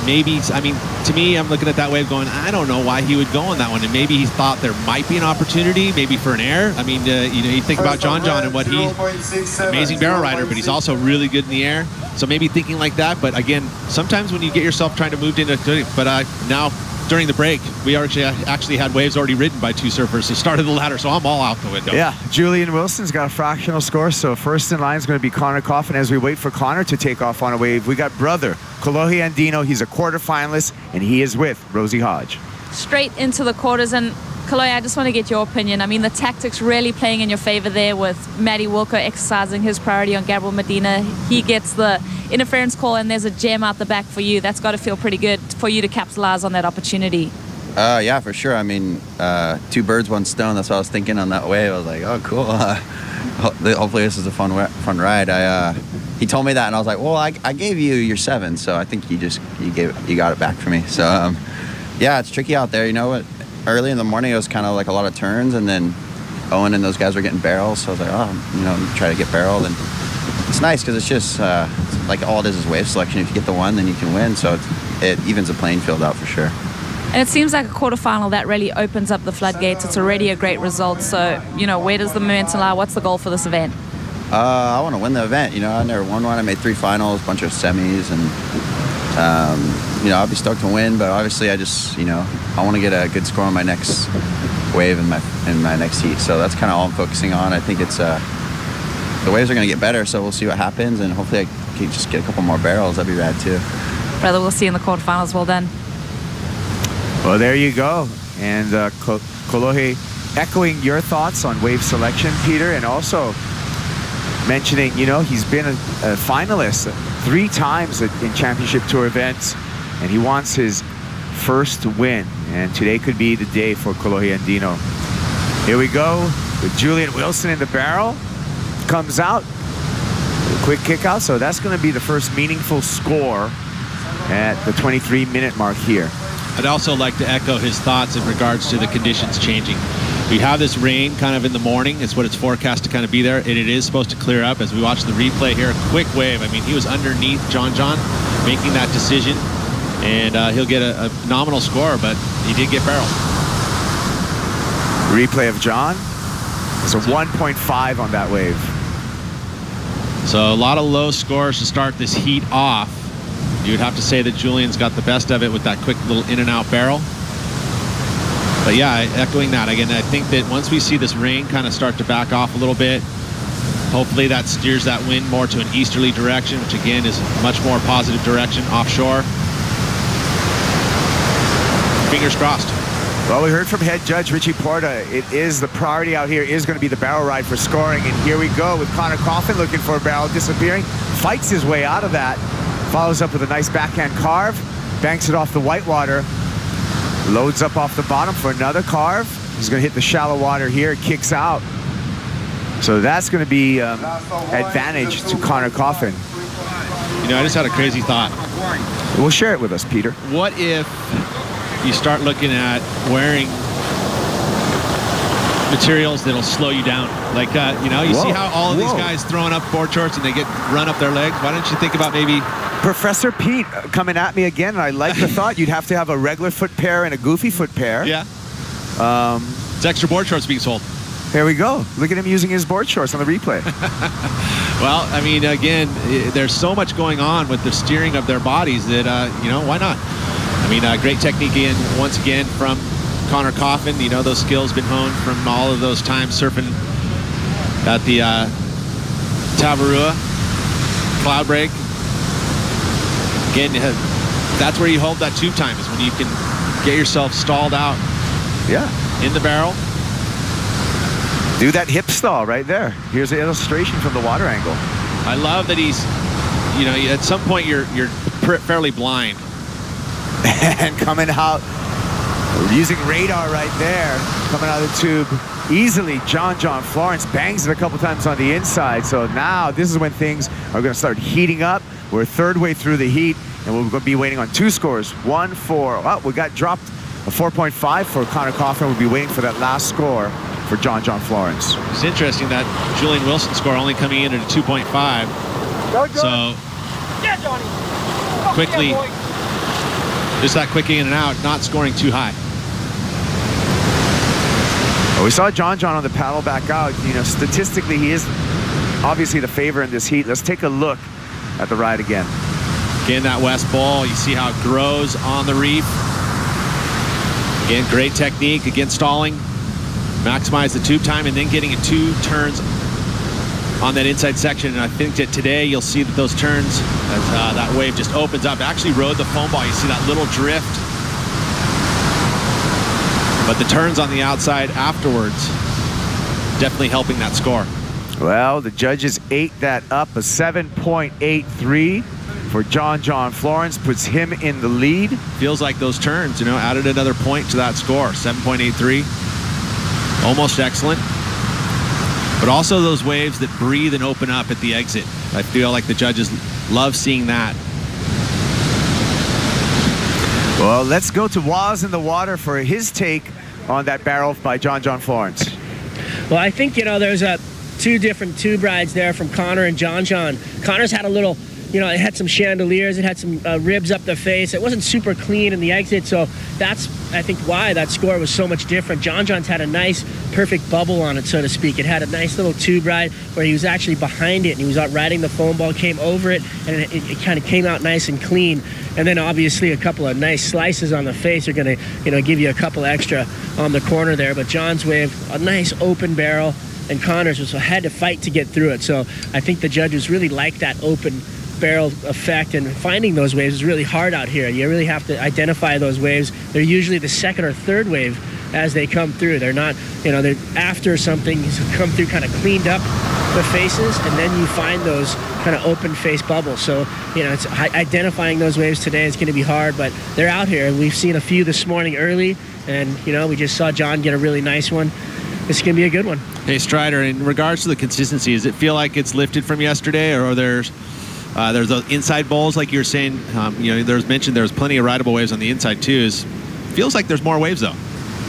L: Maybe, I mean, to me, I'm looking at that wave going, I don't know why he would go on that one. And maybe he thought there might be an opportunity, maybe for an air. I mean, you think about John and what amazing barrel rider, but he's also really good in the air. So maybe thinking like that. But again, sometimes when you get yourself trying to move into, but now during the break, we actually had waves already ridden by 2 surfers who started the ladder, so I'm all out the window.
K: Yeah, Julian Wilson's got a fractional score, so first in line is going to be Connor Coffin. As we wait for Connor to take off on a wave, we got brother Kolohe Andino. He's a quarterfinalist, and he is with Rosie Hodge.
C: Straight into the quarters, and Kolohe, I just want to get your opinion. I mean, the tactics really playing in your favor there with Matty Wilco exercising his priority on Gabriel Medina. He gets the interference call, and there's a gem out the back for you. That's got to feel pretty good for you to capitalize on that opportunity.
D: Yeah, for sure. I mean, 2 birds, 1 stone. That's what I was thinking on that wave. I was like, oh, cool. Hopefully this is a fun ride. He told me that, and I was like, well, I gave you your 7, so I think you got it back for me. So yeah, it's tricky out there. You know what? Early in the morning, it was kind of like a lot of turns, and then Owen and those guys were getting barrels. So I was like, oh, try to get barreled. And it's nice because it's just like all it is wave selection. If you get the one, then you can win. So it evens the playing field out for sure.
C: And it seems like a quarterfinal that really opens up the floodgates. It's already a great result. So, where does the momentum lie? What's the goal for this event?
D: I want to win the event. I never won one. I made 3 finals, a bunch of semis, and I'll be stoked to win. But obviously, I just I want to get a good score on my next wave in my next heat. So that's kind of all I'm focusing on. I think it's the waves are going to get better, so we'll see what happens, and hopefully I can just get a couple more barrels. That'd be rad too.
C: Brother, we'll see you in the quarterfinals. Well done.
K: Well, there you go. And Kolohe echoing your thoughts on wave selection, Peter, and also mentioning, he's been a finalist 3 times in championship tour events, and he wants his first win. And today could be the day for Kolohe Andino. Here we go with Julian Wilson in the barrel. Comes out, quick kick out. So that's going to be the first meaningful score at the 23-minute mark here.
L: I'd also like to echo his thoughts in regards to the conditions changing. We have this rain kind of in the morning. It's what it's forecast to kind of be there, and it is supposed to clear up. As we watch the replay here, quick wave. I mean, he was underneath John making that decision, and he'll get a nominal score, but he did get barreled.
K: Replay of John. It's a 1.5 on that wave.
L: So a lot of low scores to start this heat off. You would have to say that Julian's got the best of it with that quick little in and out barrel. But yeah, echoing that again, I think that once we see this rain kind of start to back off a little bit, Hopefully that steers that wind more to an easterly direction, which again is a much more positive direction offshore. Fingers crossed.
K: Well, we heard from head judge Richie Porta. It is the priority out here is going to be the barrel ride for scoring. And here we go with Connor Coffin looking for a barrel, disappearing. Fights his way out of that. Follows up with a nice backhand carve. Banks it off the whitewater. Loads up off the bottom for another carve. He's going to hit the shallow water here. It kicks out. So that's going to be advantage to Connor Coffin.
L: You know, I just had a crazy thought.
K: Well, share it with us, Peter.
L: What if you start looking at wearing materials that'll slow you down? Like, you know, you see how all of these guys throwing up board shorts and they get run up their legs? Why don't you think about maybe...
K: Professor Pete coming at me again, and I like the thought. You'd have to have a regular foot pair and a goofy foot pair.
L: Yeah. It's extra board shorts being sold.
K: There we go. Look at him using his board shorts on the replay.
L: Well, I mean, again, there's so much going on with the steering of their bodies that, you know, why not? I mean, great technique once again from Connor Coffin. You know, those skills been honed from all of those times surfing at the Tavarua cloud break. Again, that's where you hold that tube time, is when you can get yourself stalled out.
K: Yeah.
L: In the barrel.
K: Do that hip stall right there. Here's an illustration from the water angle.
L: I love that he's, you know, at some point you're fairly blind.
K: And coming out, using radar right there, coming out of the tube easily. John Florence bangs it a couple times on the inside. So now this is when things are going to start heating up. We're a third way through the heat, and we're going to be waiting on 2 scores. 1-4. Oh, we got dropped a 4.5 for Connor Coffin. We'll be waiting for that last score for John Florence.
L: It's interesting that Julian Wilson score only coming in at a 2.5. So quickly, just that quick in and out, not scoring too high.
K: Well, we saw John on the paddle back out. You know, statistically, he is obviously the favor in this heat. Let's take a look at the ride again.
L: Again, that west ball, you see how it grows on the reef. Again, great technique, again stalling, maximize the tube time, and then getting it 2 turns on that inside section. And I think that today you'll see that those turns, as that wave just opens up, actually rode the foam ball. You see that little drift. But the turns on the outside afterwards, definitely helping that score.
K: Well, the judges ate that up, a 7.83 for John Florence, puts him in the lead.
L: Feels like those turns, you know, added another point to that score, 7.83. Almost excellent. But also those waves that breathe and open up at the exit. I feel like the judges love seeing that.
K: Well, let's go to Waz in the water for his take on that barrel by John Florence.
J: Well, I think, you know, there's 2 different tube rides there from Connor and John. Connor's had a little, you know, it had some chandeliers, it had some ribs up the face. It wasn't super clean in the exit, so that's, I think, why that score was so much different. John's had a nice, perfect bubble on it, so to speak. It had a nice little tube ride where he was actually behind it, and he was out riding the foam ball, came over it, and it kind of came out nice and clean. And then obviously a couple of nice slices on the face are going to, you know, give you a couple extra on the corner there. But John's wave, a nice open barrel, and Connor's had to fight to get through it. So I think the judges really like that open barrel effect, and finding those waves is really hard out here. You really have to identify those waves. They're usually the 2nd or 3rd wave as they come through. They're not, you know, they're after something come through, kind of cleaned up the faces, and then you find those kind of open face bubbles. So, you know, it's identifying those waves today is going to be hard, but they're out here. We've seen a few this morning early, and, you know, we just saw John get a really nice one. This is going to be a good one.
L: Hey, Strider, in regards to the consistency, does it feel like it's lifted from yesterday, or there's those inside bowls like you were saying? You know, there's plenty of rideable waves on the inside too. Feels like there's more waves though.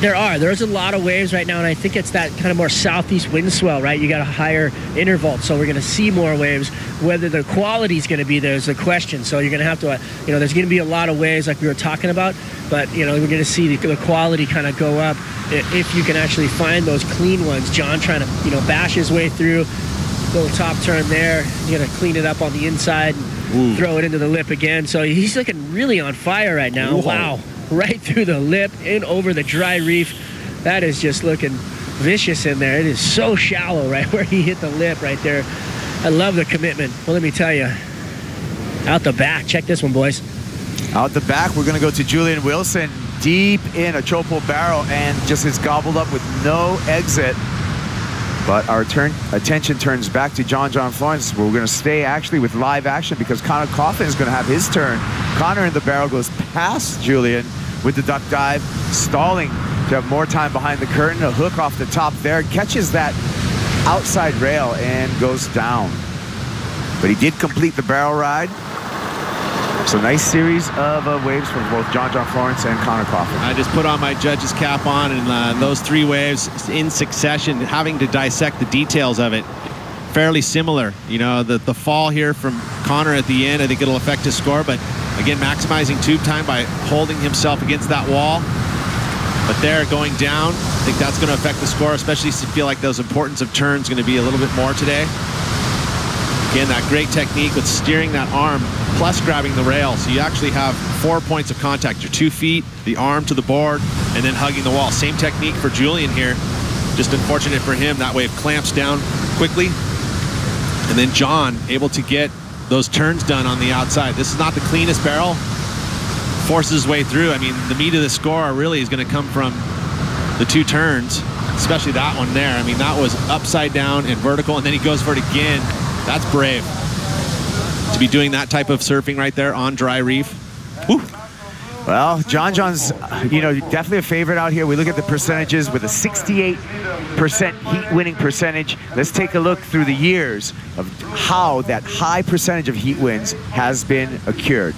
J: There's a lot of waves right now, and I think it's that kind of more southeast wind swell, right? You got a higher interval, so we're going to see more waves. Whether the quality is going to be there is the question. So you're going to have to, you know, there's going to be a lot of waves like we were talking about, but, you know, we're going to see the quality kind of go up if you can actually find those clean ones. John trying to, you know, bash his way through, little top turn there. You're going to clean it up on the inside and throw it into the lip again. So he's looking really on fire right now. Whoa. Wow. Right through the lip, in over the dry reef. That is just looking vicious in there. It is so shallow right where he hit the lip right there. I love the commitment. Well, let me tell you, out the back. Check this one, boys.
K: Out the back, we're going to go to Julian Wilson, deep in a chopo barrel, and just is gobbled up with no exit. But our attention turns back to John Florence. We're going to stay actually with live action because Connor Coffin is going to have his turn. Connor in the barrel goes past Julian with the duck dive, stalling to have more time behind the curtain. A hook off the top there, catches that outside rail and goes down. But he did complete the barrel ride. So nice series of waves from both John Florence and Connor Coffin.
L: I just put on my judge's cap on, and those 3 waves in succession, having to dissect the details of it, fairly similar. You know, the fall here from Connor at the end, I think it'll affect his score, but again, maximizing tube time by holding himself against that wall. But there, going down, I think that's going to affect the score, especially if you feel like those importance of turns going to be a little bit more today. Again, that great technique with steering that arm plus grabbing the rail. So you actually have 4 points of contact. Your 2 feet, the arm to the board, and then hugging the wall. Same technique for Julian here. Just unfortunate for him, that wave clamps down quickly. And then John able to get those turns done on the outside. This is not the cleanest barrel. Forces his way through. I mean, the meat of the score really is going to come from the 2 turns, especially that one there. I mean, that was upside down and vertical, and then he goes for it again. That's brave. To be doing that type of surfing right there on dry reef. Whew.
K: Well, John's, you know, definitely a favorite out here. We look at the percentages with a 68% heat winning percentage. Let's take a look through the years of how that high percentage of heat wins has been accrued.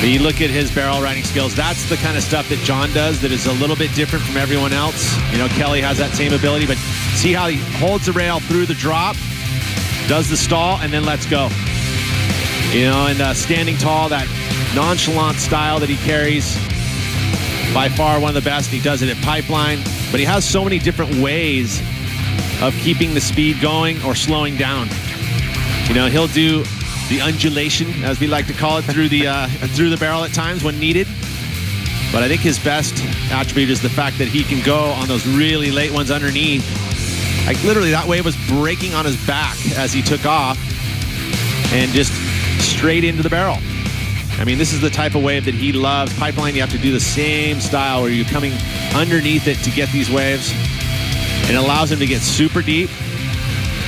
L: You look at his barrel riding skills, that's the kind of stuff that John does that is a little bit different from everyone else. You know, Kelly has that same ability, but see how he holds the rail through the drop, does the stall, and then lets go. You know, and standing tall, that nonchalant style that he carries, by far one of the best. He does it at pipeline, but he has so many different ways of keeping the speed going or slowing down. You know, he'll do the undulation, as we like to call it, through the barrel at times when needed. But I think his best attribute is the fact that he can go on those really late ones underneath. Like literally that wave was breaking on his back as he took off and just straight into the barrel. I mean, this is the type of wave that he loves. Pipeline, you have to do the same style where you're coming underneath it to get these waves. And it allows him to get super deep.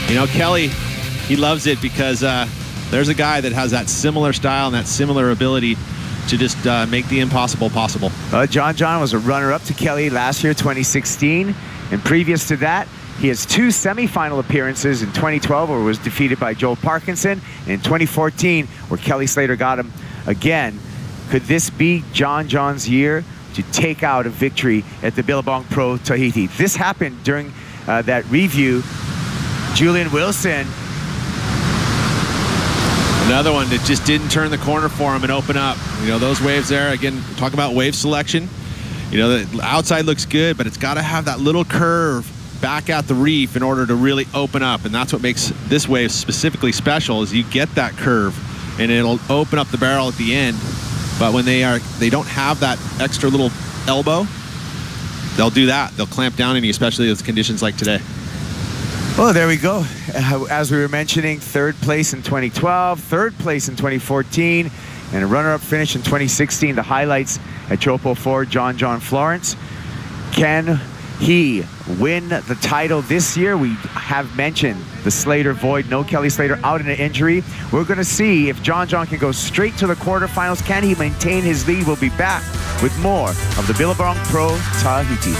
L: You know, Kelly, he loves it because there's a guy that has that similar style and that similar ability to just make the impossible possible.
K: John was a runner-up to Kelly last year, 2016. And previous to that, he has 2 semifinal appearances in 2012 where he was defeated by Joel Parkinson, and in 2014 where Kelly Slater got him again. Could this be John's year to take out a victory at the Billabong Pro Tahiti? This happened during that review. Julian Wilson,
L: another one that just didn't turn the corner for him and open up. You know, those waves there, again, talk about wave selection. You know, the outside looks good, but it's got to have that little curve back at the reef in order to really open up. And that's what makes this wave specifically special, is you get that curve and it'll open up the barrel at the end. But when they don't have that extra little elbow, they'll do that. They'll clamp down on you, especially with conditions like today.
K: Well, there we go. As we were mentioning, 3rd place in 2012, 3rd place in 2014, and a runner-up finish in 2016. The highlights at Chopo 4, John Florence. Can he win the title this year? We have mentioned the Slater void, no Kelly Slater out in an injury. We're going to see if John can go straight to the quarterfinals. Can he maintain his lead? We'll be back with more of the Billabong Pro Tahiti.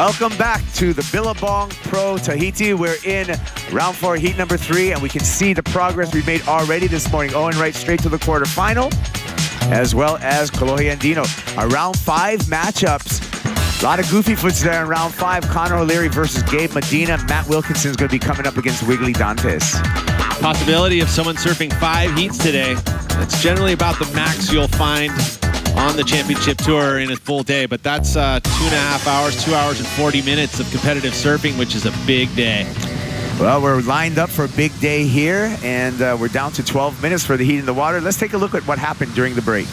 K: Welcome back to the Billabong Pro Tahiti. We're in round 4, heat number 3, and we can see the progress we've made already this morning. Owen Wright straight to the quarterfinal, as well as Kolohe and Dino. Our round 5 matchups. A lot of goofy foots there in round 5. Connor O'Leary versus Gabe Medina. Matt Wilkinson's going to be coming up against Wiggly Dantes.
L: Possibility of someone surfing 5 heats today. That's generally about the max you'll find on the championship tour in a full day, but that's 2.5 hours, 2 hours and 40 minutes of competitive surfing, which is a big day.
K: Well, we're lined up for a big day here, and we're down to 12 minutes for the heat in the water. Let's take a look at what happened during the break.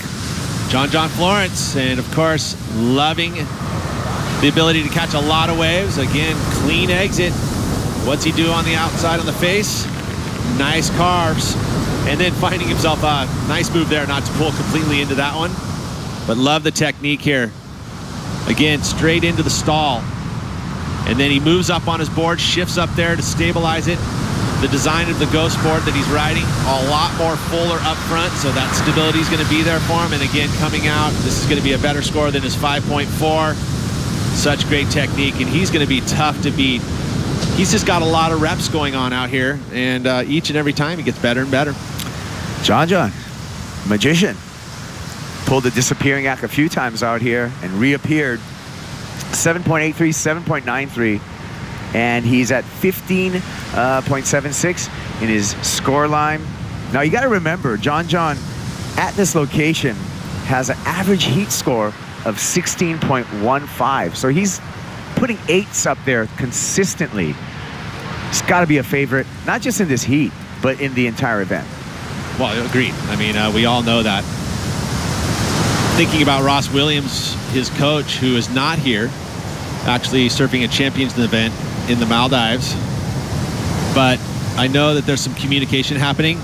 L: John Florence, and of course, loving the ability to catch a lot of waves. Again, clean exit. What's he do on the outside on the face? Nice carves. And then finding himself a nice move there, not to pull completely into that one. But love the technique here. Again, straight into the stall. And then he moves up on his board, shifts up there to stabilize it. The design of the Ghost board that he's riding, a lot more fuller up front, so that stability is going to be there for him. And again, coming out, this is going to be a better score than his 5.4. Such great technique, and he's going to be tough to beat. He's just got a lot of reps going on out here, and each and every time he gets better and better.
K: John, magician. Pulled the disappearing act a few times out here and reappeared. 7.83, 7.93, and he's at 15.76 in his score line. Now you got to remember, John at this location has an average heat score of 16.15, so he's putting 8s up there consistently. He's got to be a favorite, not just in this heat, but in the entire event.
L: Well, agreed. I mean, we all know that. Thinking about Ross Williams, his coach, who is not here, actually surfing a champions event in the Maldives. But I know that there's some communication happening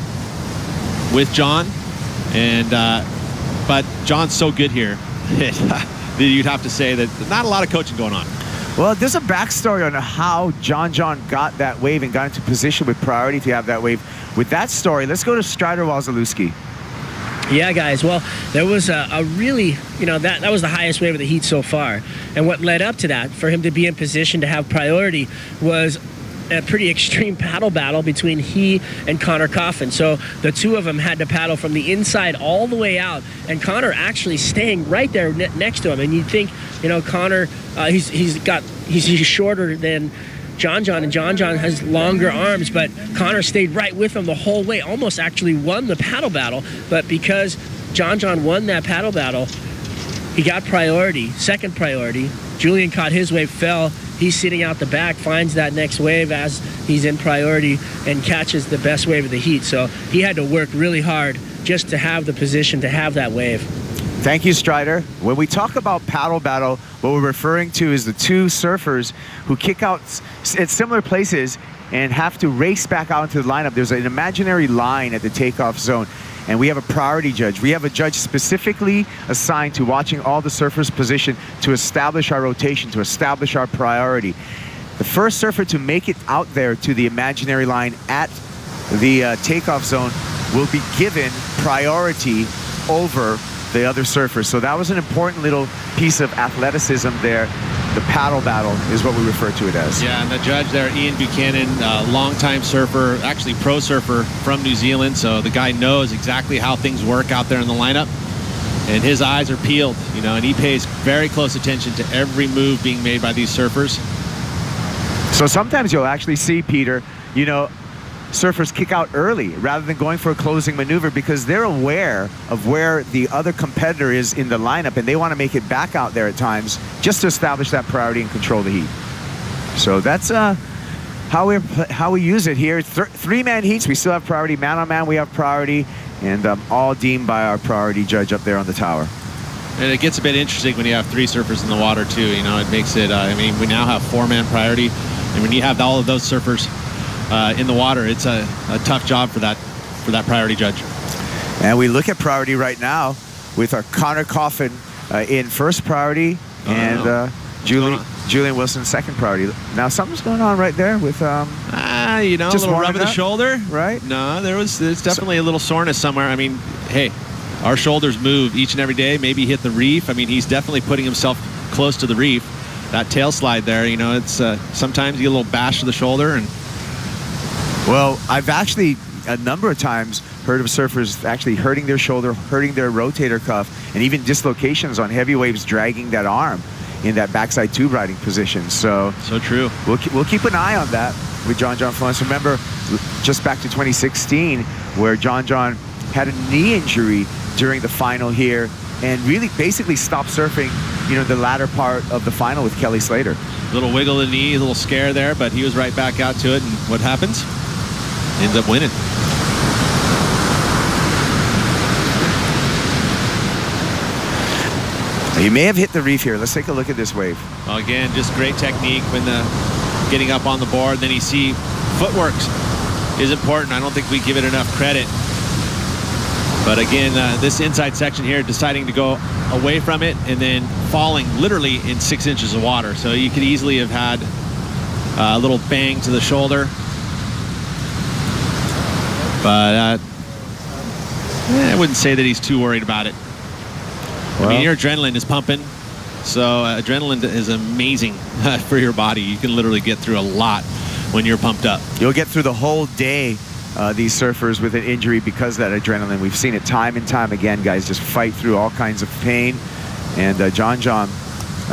L: with John, and but John's so good here that you'd have to say that not a lot of coaching going on.
K: Well, there's a backstory on how John got that wave and got into position with priority to have that wave. With that story, let's go to Strider Wazalewski.
J: Yeah, guys. Well, there was a really, that was the highest wave of the heat so far. And what led up to that, for him to be in position to have priority, was a pretty extreme paddle battle between he and Connor Coffin. So the two of them had to paddle from the inside all the way out, and Connor actually staying right there next to him. And you'd think, Connor, he's shorter than John, and John has longer arms, but Connor stayed right with him the whole way, almost actually won the paddle battle. But because John won that paddle battle, he got priority, second priority. Julian caught his wave, fell. He's sitting out the back, finds that next wave as he's in priority and catches the best wave of the heat. So he had to work really hard just to have the position to have that wave.
K: Thank you, Strider. When we talk about paddle battle, what we're referring to is the two surfers who kick out at similar places and have to race back out into the lineup. There's an imaginary line at the takeoff zone, and we have a priority judge. We have a judge specifically assigned to watching all the surfers' position to establish our rotation, to establish our priority. The first surfer to make it out there to the imaginary line at the takeoff zone will be given priority over the other surfers. So that was an important little piece of athleticism there. The paddle battle is what we refer to it as.
L: Yeah, and the judge there, Ian Buchanan, longtime surfer, actually pro surfer from New Zealand, so the guy knows exactly how things work out there in the lineup, and his eyes are peeled, and he pays very close attention to every move being made by these surfers.
K: So sometimes you'll actually see, Peter, surfers kick out early rather than going for a closing maneuver because they're aware of where the other competitor is in the lineup, and they want to make it back out there at times just to establish that priority and control the heat. So that's how we use it here. Three-man heats, we still have priority. Man-on-man, we have priority, and all deemed by our priority judge up there on the tower.
L: And it gets a bit interesting when you have 3 surfers in the water too. It makes it, we now have 4-man priority, and when you have all of those surfers in the water, it's a tough job for that priority judge.
K: And we look at priority right now with our Connor Coffin in first priority and Julian Wilson second priority. Now something's going on right there with
L: just a little rub of the shoulder,
K: right?
L: No, there's definitely a little soreness somewhere. I mean, hey, our shoulders move each and every day. Maybe hit the reef. I mean, he's definitely putting himself close to the reef. that tail slide there, you know, it's sometimes you get a little bash to the shoulder. And
K: well, I've actually a number of times heard of surfers actually hurting their shoulder, hurting their rotator cuff, and even dislocations on heavy waves, dragging that arm in that backside tube riding position. So
L: true.
K: We'll keep an eye on that with John Florence. Remember, just back to 2016, where John had a knee injury during the final here, and really basically stopped surfing, you know, the latter part of the final with Kelly Slater.
L: Little wiggle of the knee, a little scare there, but he was right back out to it. And what happens? Ends up winning.
K: He may have hit the reef here. Let's take a look at this wave.
L: Well, again, just great technique when getting up on the board. Then you see footwork is important. I don't think we give it enough credit. But again, this inside section here, deciding to go away from it and then falling literally in 6 inches of water. So you could easily have had a little bang to the shoulder. But I wouldn't say that he's too worried about it. Well, I mean, your adrenaline is pumping. So adrenaline is amazing for your body. You can literally get through a lot when you're pumped up.
K: You'll get through the whole day, these surfers with an injury, because of that adrenaline. We've seen it time and time again, guys just fight through all kinds of pain. And John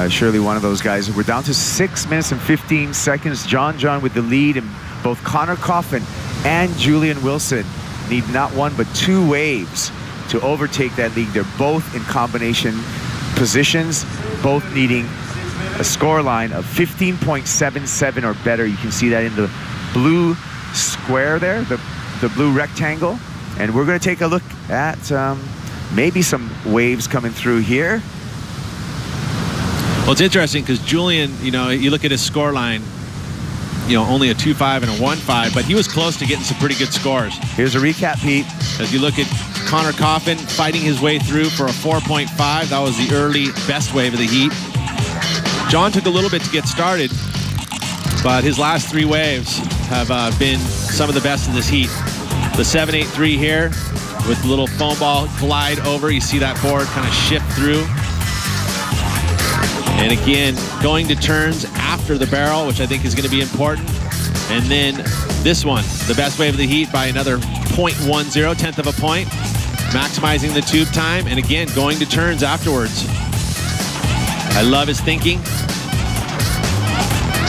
K: surely one of those guys. We're down to 6 minutes and 15 seconds. John with the lead, and both Connor Coffin and Julian Wilson need not one but 2 waves to overtake that lead. They're both in combination positions, both needing a score line of 15.77 or better. You can see that in the blue square there, the blue rectangle. And we're going to take a look at maybe some waves coming through here.
L: Well, it's interesting because Julian, you know, you look at his score line, you know, only a 2.5 and a 1.5, but he was close to getting some pretty good scores.
K: Here's a recap, Pete.
L: As you look at Connor Coffin fighting his way through for a 4.5. That was the early best wave of the heat. John took a little bit to get started, but his last 3 waves have been some of the best in this heat. The 7.83 here with the little foam ball glide over. You see that board kind of shift through. And again, going to turns after the barrel, which I think is going to be important. And then this one, the best wave of the heat by another 0.10, tenth of a point, maximizing the tube time, and again, going to turns afterwards. I love his thinking.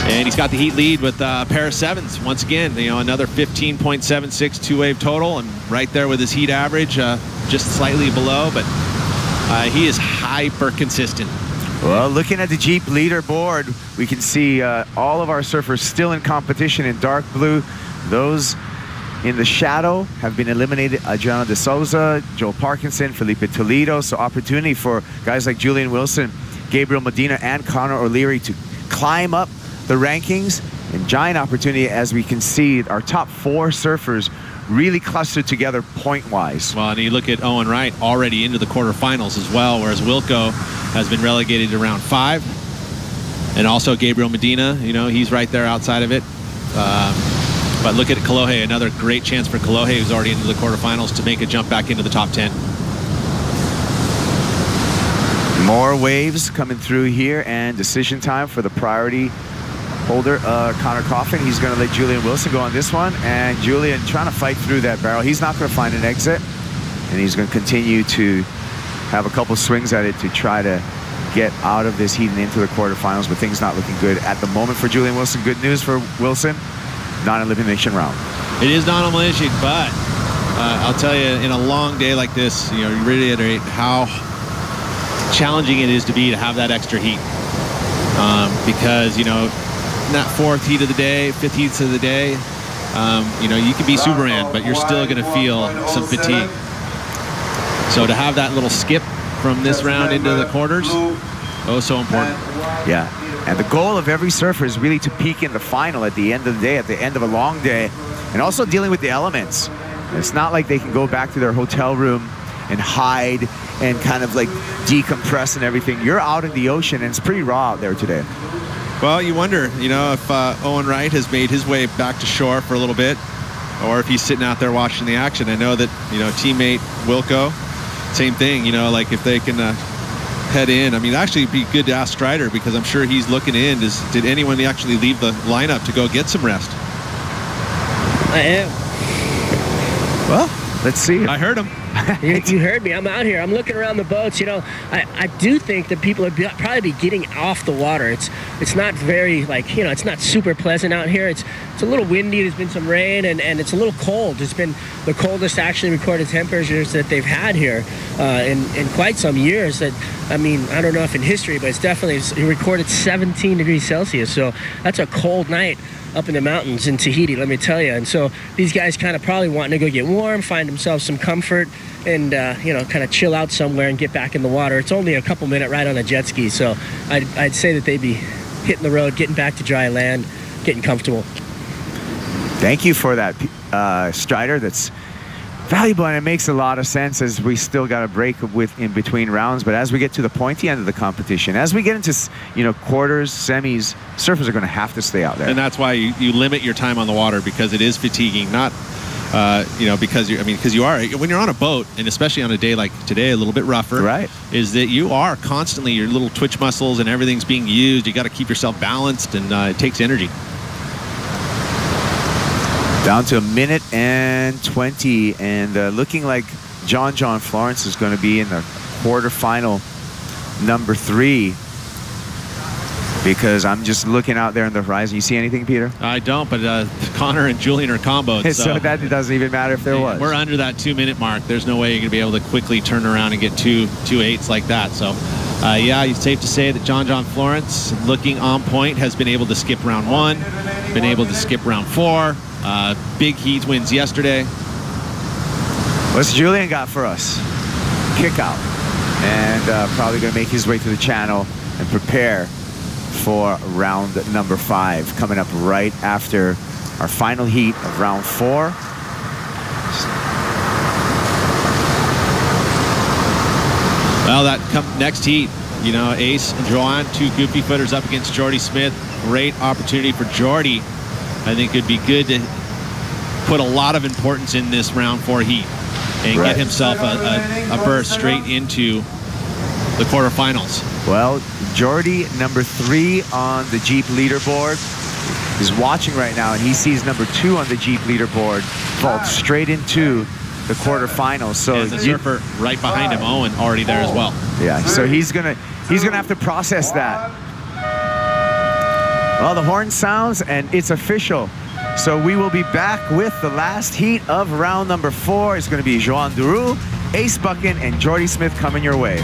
L: And he's got the heat lead with a pair of 7s. Once again, you know, another 15.76 2-wave total, and right there with his heat average, just slightly below, but he is hyper consistent.
K: Well, looking at the Jeep leaderboard, we can see all of our surfers still in competition in dark blue. Those in the shadow have been eliminated: Adriano de Souza, Joel Parkinson, Felipe Toledo. So opportunity for guys like Julian Wilson, Gabriel Medina, and Connor O'Leary to climb up the rankings. And giant opportunity, as we can see, our top 4 surfers really clustered together point-wise.
L: Well, and you look at Owen Wright already into the quarterfinals as well, whereas Wilco has been relegated to round 5. And also Gabriel Medina, you know, he's right there outside of it. But look at Kolohe, another great chance for Kolohe, who's already into the quarterfinals, to make a jump back into the top 10.
K: More waves coming through here, and decision time for the priority holder, Connor Coffin. He's going to let Julian Wilson go on this one, and Julian trying to fight through that barrel. He's not going to find an exit, and he's going to continue to have a couple swings at it to try to get out of this heat and into the quarterfinals, but things not looking good at the moment for Julian Wilson. Good news for Wilson, non-elimination round.
L: It is non-elimination, but I'll tell you, in a long day like this, you know, you reiterate how challenging it is to have that extra heat. Because, you know, in that 4th heat of the day, 5th heats of the day, you know, you can be Superman, but you're still going to feel some fatigue. So to have that little skip from this round into the quarters, oh, so important.
K: Yeah, and the goal of every surfer is really to peak in the final at the end of the day, at the end of a long day, and also dealing with the elements. It's not like they can go back to their hotel room and hide and kind of like decompress and everything. You're out in the ocean, and it's pretty raw out there today.
L: Well, you wonder, you know, if Owen Wright has made his way back to shore for a little bit, or if he's sitting out there watching the action. I know that, you know, teammate Wilco, same thing, you know, like if they can head in. I mean, actually, it'd be good to ask Strider because I'm sure he's looking in. Did anyone actually leave the lineup to go get some rest?
J: I am.
K: Well, let's see.
L: I heard him.
J: You heard me. I'm out here. I'm looking around the boats. You know, I do think that people would probably be getting off the water. It's not very, like, you know, it's not super pleasant out here. It's a little windy. There's been some rain, and it's a little cold. It's been the coldest actually recorded temperatures that they've had here in quite some years. That, I mean, I don't know if in history, but it's definitely recorded 17 degrees Celsius. So that's a cold night up in the mountains in Tahiti, let me tell you. And so these guys kind of probably wanting to go get warm, find themselves some comfort, and you know, kind of chill out somewhere and get back in the water. It's only a couple minute ride on a jet ski, so I'd say that they'd be hitting the road, getting back to dry land, getting comfortable.
K: Thank you for that, Strider. That's valuable, and it makes a lot of sense as we still got a break in between rounds. But as we get to the pointy end of the competition, as we get into, you know, quarters, semis, surfers are going to have to stay out there.
L: And that's why you limit your time on the water, because it is fatiguing. Not, you know, because you are, when you're on a boat, and especially on a day like today, a little bit rougher,
K: right?
L: Is that you are constantly, your little twitch muscles and everything's being used. You got to keep yourself balanced, and it takes energy.
K: Down to 1 minute and 20, and looking like John Florence is going to be in the quarterfinal number 3, because I'm just looking out there on the horizon. You see anything, Peter?
L: I don't, but Connor and Julian are comboed.
K: So that doesn't even matter if there was.
L: We're under that 2 minute mark. There's no way you're going to be able to quickly turn around and get two 8s like that. So yeah, it's safe to say that John Florence, looking on point, has been able to skip round 1, been able to skip round 4. Big heat wins yesterday.
K: What's Julian got for us? Kick out. And probably going to make his way to the channel and prepare for round number 5, coming up right after our final heat of round 4.
L: Well, that next heat, you know, Ace and Joanne, 2 goofy footers up against Jordy Smith. Great opportunity for Jordy. I think it'd be good to put a lot of importance in this round 4 heat and get himself a berth straight into the quarterfinals.
K: Well, Jordy, number 3 on the Jeep leaderboard, is watching right now, and he sees number 2 on the Jeep leaderboard vault straight into the quarterfinals. So
L: and the surfer right behind him, Owen, already there as well.
K: Yeah, so he's gonna have to process that. Well, the horn sounds, and it's official. So we will be back with the last heat of round number 4. It's going to be Joan Duru, Ace Buchan, and Jordy Smith coming your way.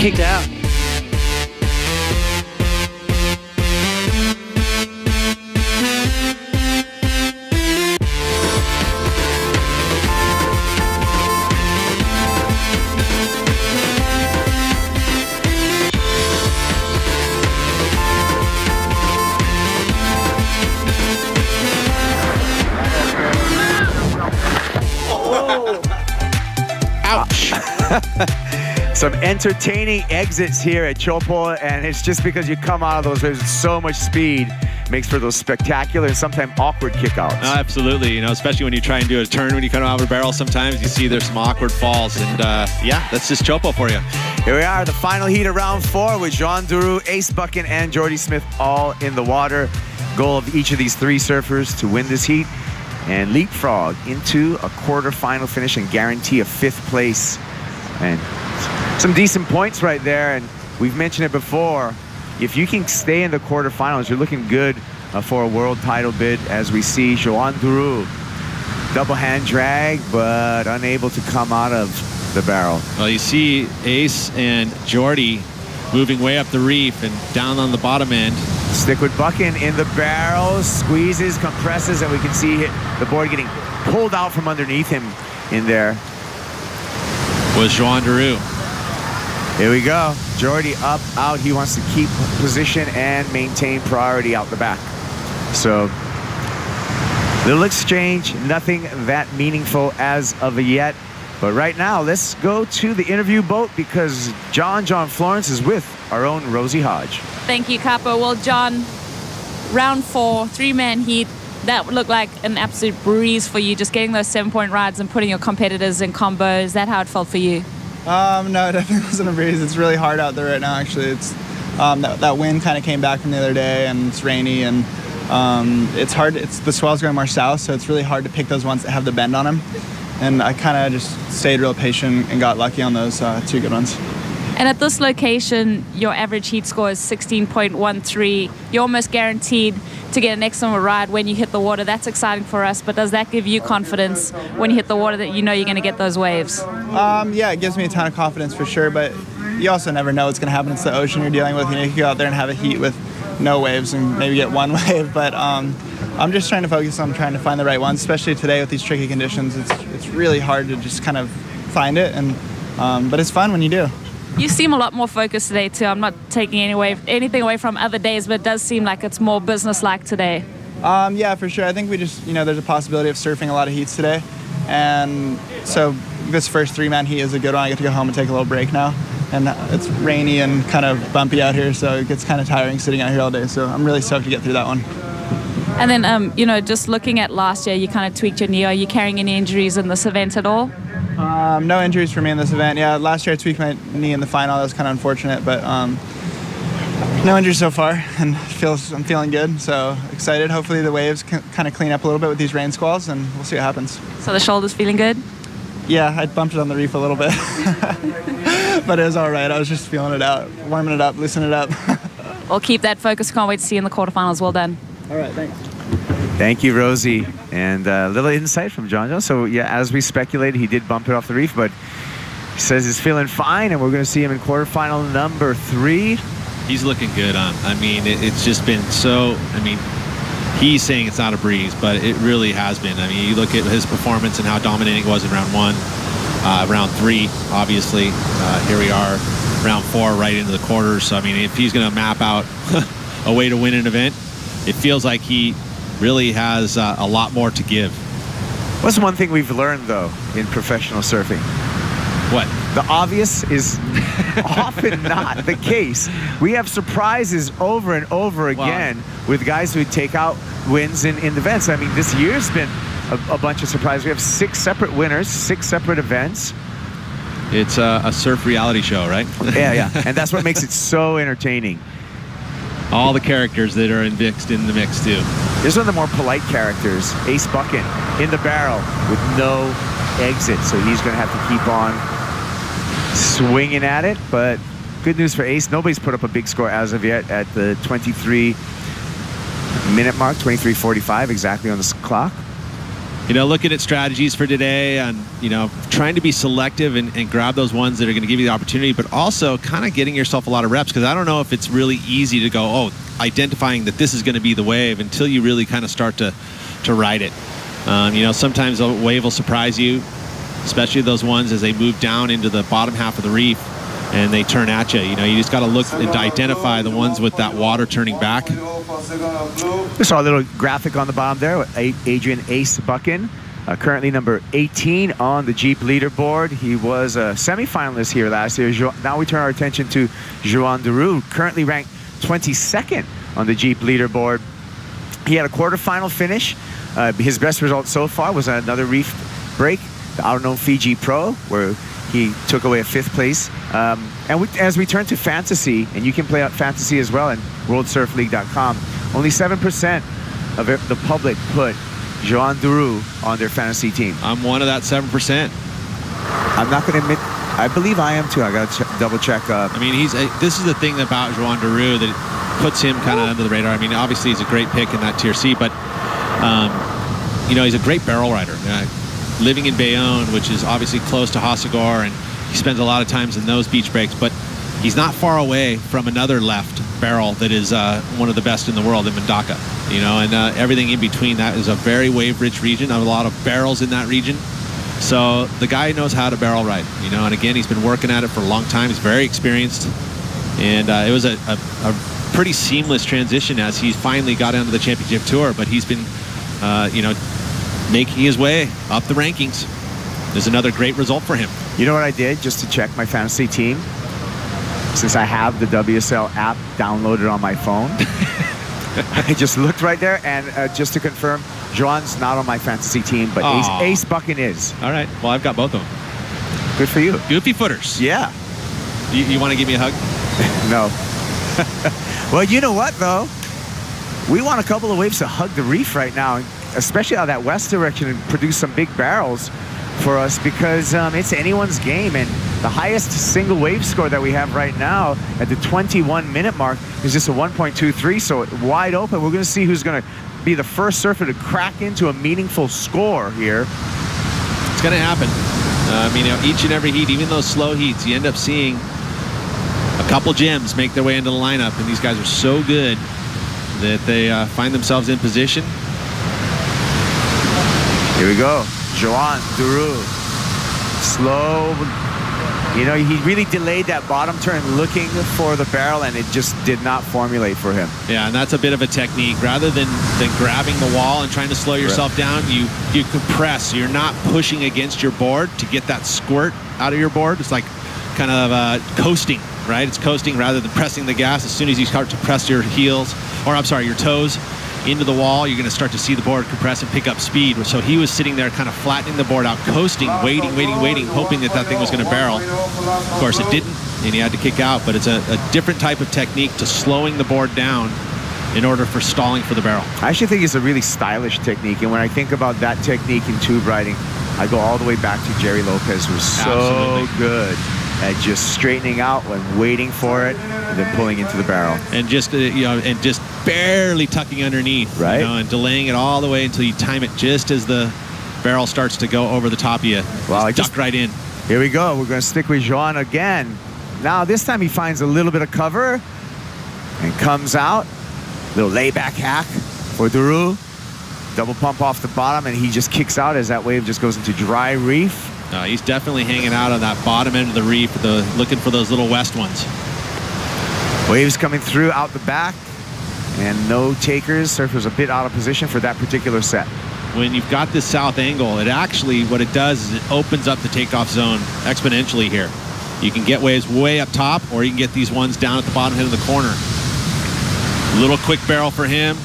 J: Kicked out.
L: Ouch.
K: Some entertaining exits here at Chopo, and it's just because you come out of those waves with so much speed, makes for those spectacular and sometimes awkward kickouts.
L: Absolutely, you know, especially when you try and do a turn when you come out of a barrel, sometimes you see there's some awkward falls, and yeah, that's just Chopo for you.
K: Here we are, the final heat of round 4 with Jean Duru, Ace Buchan, and Jordy Smith all in the water. Goal of each of these 3 surfers to win this heat and leapfrog into a quarterfinal finish and guarantee a 5th place. And some decent points right there, and we've mentioned it before. If you can stay in the quarterfinals, you're looking good for a world title bid, as we see Joan Duru double hand drag, but unable to come out of the barrel.
L: Well, you see Ace and Jordy moving way up the reef and down on the bottom end.
K: Stick with Buchan in the barrel, squeezes, compresses, and we can see the board getting pulled out from underneath him in there.
L: Was Joan Duru.
K: Here we go. Jordy up, out. He wants to keep position and maintain priority out the back. So, little exchange, nothing that meaningful as of yet. But right now, let's go to the interview boat because John Florence is with our own Rosie Hodge.
C: Thank you, Capo. Well, John, round 4, 3-man heat. That would look like an absolute breeze for you, just getting those 7-point rides and putting your competitors in combos. Is that how it felt for you?
M: No, it definitely wasn't a breeze. It's really hard out there right now, actually. It's that wind kind of came back from the other day, and it's rainy, and it's hard. The swell's going more south, so it's really hard to pick those ones that have the bend on them. And I kind of just stayed real patient and got lucky on those 2 good ones.
C: And at this location, your average heat score is 16.13. You're almost guaranteed to get an excellent ride when you hit the water. That's exciting for us, but does that give you confidence when you hit the water that you know you're going to get those waves?
M: Yeah, it gives me a ton of confidence for sure, but you also never know what's going to happen. It's the ocean you're dealing with. You know, you can go out there and have a heat with no waves and maybe get 1 wave, but I'm just trying to focus on trying to find the right ones, especially today with these tricky conditions. It's really hard to just kind of find it, and but it's fun when you do.
C: You seem a lot more focused today too. I'm not taking anything away from other days, but it does seem like it's more business-like today.
M: Yeah, for sure. I think we just, you know, there's a possibility of surfing a lot of heats today, and so this first 3-man heat is a good one. I get to go home and take a little break now, and it's rainy and kind of bumpy out here, so it gets kind of tiring sitting out here all day. So I'm really stoked to get through that one.
C: And then, you know, just looking at last year, you kind of tweaked your knee. Are you carrying any injuries in this event at all?
M: No injuries for me in this event. Yeah, last year I tweaked my knee in the final. That was kind of unfortunate, but no injuries so far, and I'm feeling good. So excited. Hopefully the waves can kind of clean up a little bit with these rain squalls, and we'll see what happens.
C: So the shoulder's feeling good?
M: Yeah, I bumped it on the reef a little bit, but it was all right. I was just feeling it out, warming it up, loosening it up.
C: We'll keep that focus. Can't wait to see you in the quarterfinals. Well done.
M: All right, thanks.
K: Thank you, Rosie. And a little insight from John. So, yeah, as we speculated, he did bump it off the reef, but he says he's feeling fine, and we're going to see him in quarterfinal number 3.
L: He's looking good. I mean, it's just been so, I mean, he's saying it's not a breeze, but it really has been. I mean, you look at his performance and how dominating it was in round 1, round 3, obviously. Here we are, round 4, right into the quarters. So, I mean, if he's going to map out a way to win an event, it feels like he really has a lot more to give.
K: What's one thing we've learned, though, in professional surfing?
L: What?
K: The obvious is often not the case. We have surprises over and over again with guys who take out wins in events. I mean, this year's been a bunch of surprises. We have 6 separate winners, 6 separate events.
L: It's a surf reality show, right?
K: Yeah. And that's what makes it so entertaining.
L: All the characters that are mixed in the mix, too.
K: Here's one of the more polite characters, Ace Buchan, in the barrel with no exit. So he's going to have to keep on swinging at it. But good news for Ace. Nobody's put up a big score as of yet at the 23-minute mark, 23:45 exactly on the clock.
L: You know, looking at strategies for today and, you know, trying to be selective and grab those ones that are going to give you the opportunity, but also kind of getting yourself a lot of reps, because I don't know if it's really easy to go, oh, identifying that this is going to be the wave until you really kind of start to ride it. You know, sometimes a wave will surprise you, especially those ones as they move down into the bottom half of the reef and they turn at you. You know, you just got to look and identify the ones with that water turning back.
K: We saw a little graphic on the bottom there with Adrian Ace Buchan currently number 18 on the Jeep leaderboard. He was a semifinalist here last year. Now we turn our attention to Joan Duroux, currently ranked 22nd on the Jeep leaderboard. He had a quarterfinal finish. His best result so far was another reef break, the Autonom Fiji Pro, where he took away a 5th place. As we turn to fantasy, and you can play out fantasy as well at worldsurfleague.com, only 7% of the public put Joan Duroux on their fantasy team.
L: I'm one of that 7%.
K: I'm not going to admit, I believe I am too. I got to double check.
L: I mean, this is the thing about Joan Duroux that puts him kind of under the radar. I mean, obviously he's a great pick in that Tier C, but you know, he's a great barrel rider. Living in Bayonne, which is obviously close to Hossegor, and he spends a lot of times in those beach breaks, but he's not far away from another left barrel that is one of the best in the world in Mendaka, you know, and everything in between that is a very wave-rich region, a lot of barrels in that region. So the guy knows how to barrel ride, you know, and again, he's been working at it for a long time. He's very experienced, and it was a pretty seamless transition as he finally got onto the championship tour, but he's been, you know, making his way up the rankings. There's another great result for him.
K: You know what I did just to check my fantasy team? Since I have the WSL app downloaded on my phone, I just looked right there, and just to confirm, Joan's not on my fantasy team, but Ace Buchan is.
L: All right. Well, I've got both of them.
K: Good for you.
L: Goofy footers.
K: Yeah.
L: You want to give me a hug?
K: No. Well, you know what, though? We want a couple of waves to hug the reef right now, especially out of that west direction, and produce some big barrels for us, because it's anyone's game, and the highest single wave score that we have right now at the 21-minute mark is just a 1.23, so wide open. We're going to see who's going to be the first surfer to crack into a meaningful score here.
L: It's going to happen. I mean, you know, each and every heat, even those slow heats, you end up seeing a couple gems make their way into the lineup, and these guys are so good that they find themselves in position.
K: Here we go. Joan Duroux. Slow. You know, he really delayed that bottom turn looking for the barrel, and it just did not formulate for him.
L: Yeah, and that's a bit of a technique. Rather than grabbing the wall and trying to slow yourself down, you compress. You're not pushing against your board to get that squirt out of your board. It's like kind of coasting, right? It's coasting rather than pressing the gas. As soon as you start to press your heels, or I'm sorry, your toes into the wall, you're going to start to see the board compress and pick up speed. So he was sitting there kind of flattening the board out, coasting, waiting, hoping that thing was going to barrel. Of course, it didn't, and he had to kick out. But it's a different type of technique to slowing the board down in order for stalling for the barrel.
K: I actually think it's a really stylish technique, and when I think about that technique in tube riding, I go all the way back to Jerry Lopez, who was so good at just straightening out when waiting for it and then pulling into the barrel,
L: and just you know, and just barely tucking underneath,
K: right?
L: You know, and delaying it all the way until you time it just as the barrel starts to go over the top of you.
K: Well, I
L: duck right in.
K: Here we go. We're going to stick with Joan again. Now this time he finds a little bit of cover and comes out. Little layback hack for Duroux. Double pump off the bottom, and he just kicks out as that wave just goes into dry reef.
L: He's definitely hanging out on that bottom end of the reef, looking for those little west ones.
K: Waves coming through out the back, and no takers. Surfer's a bit out of position for that particular set.
L: When you've got this south angle, it actually, what it does is it opens up the takeoff zone exponentially here. You can get waves way up top, or you can get these ones down at the bottom end of the corner. Little quick barrel for him,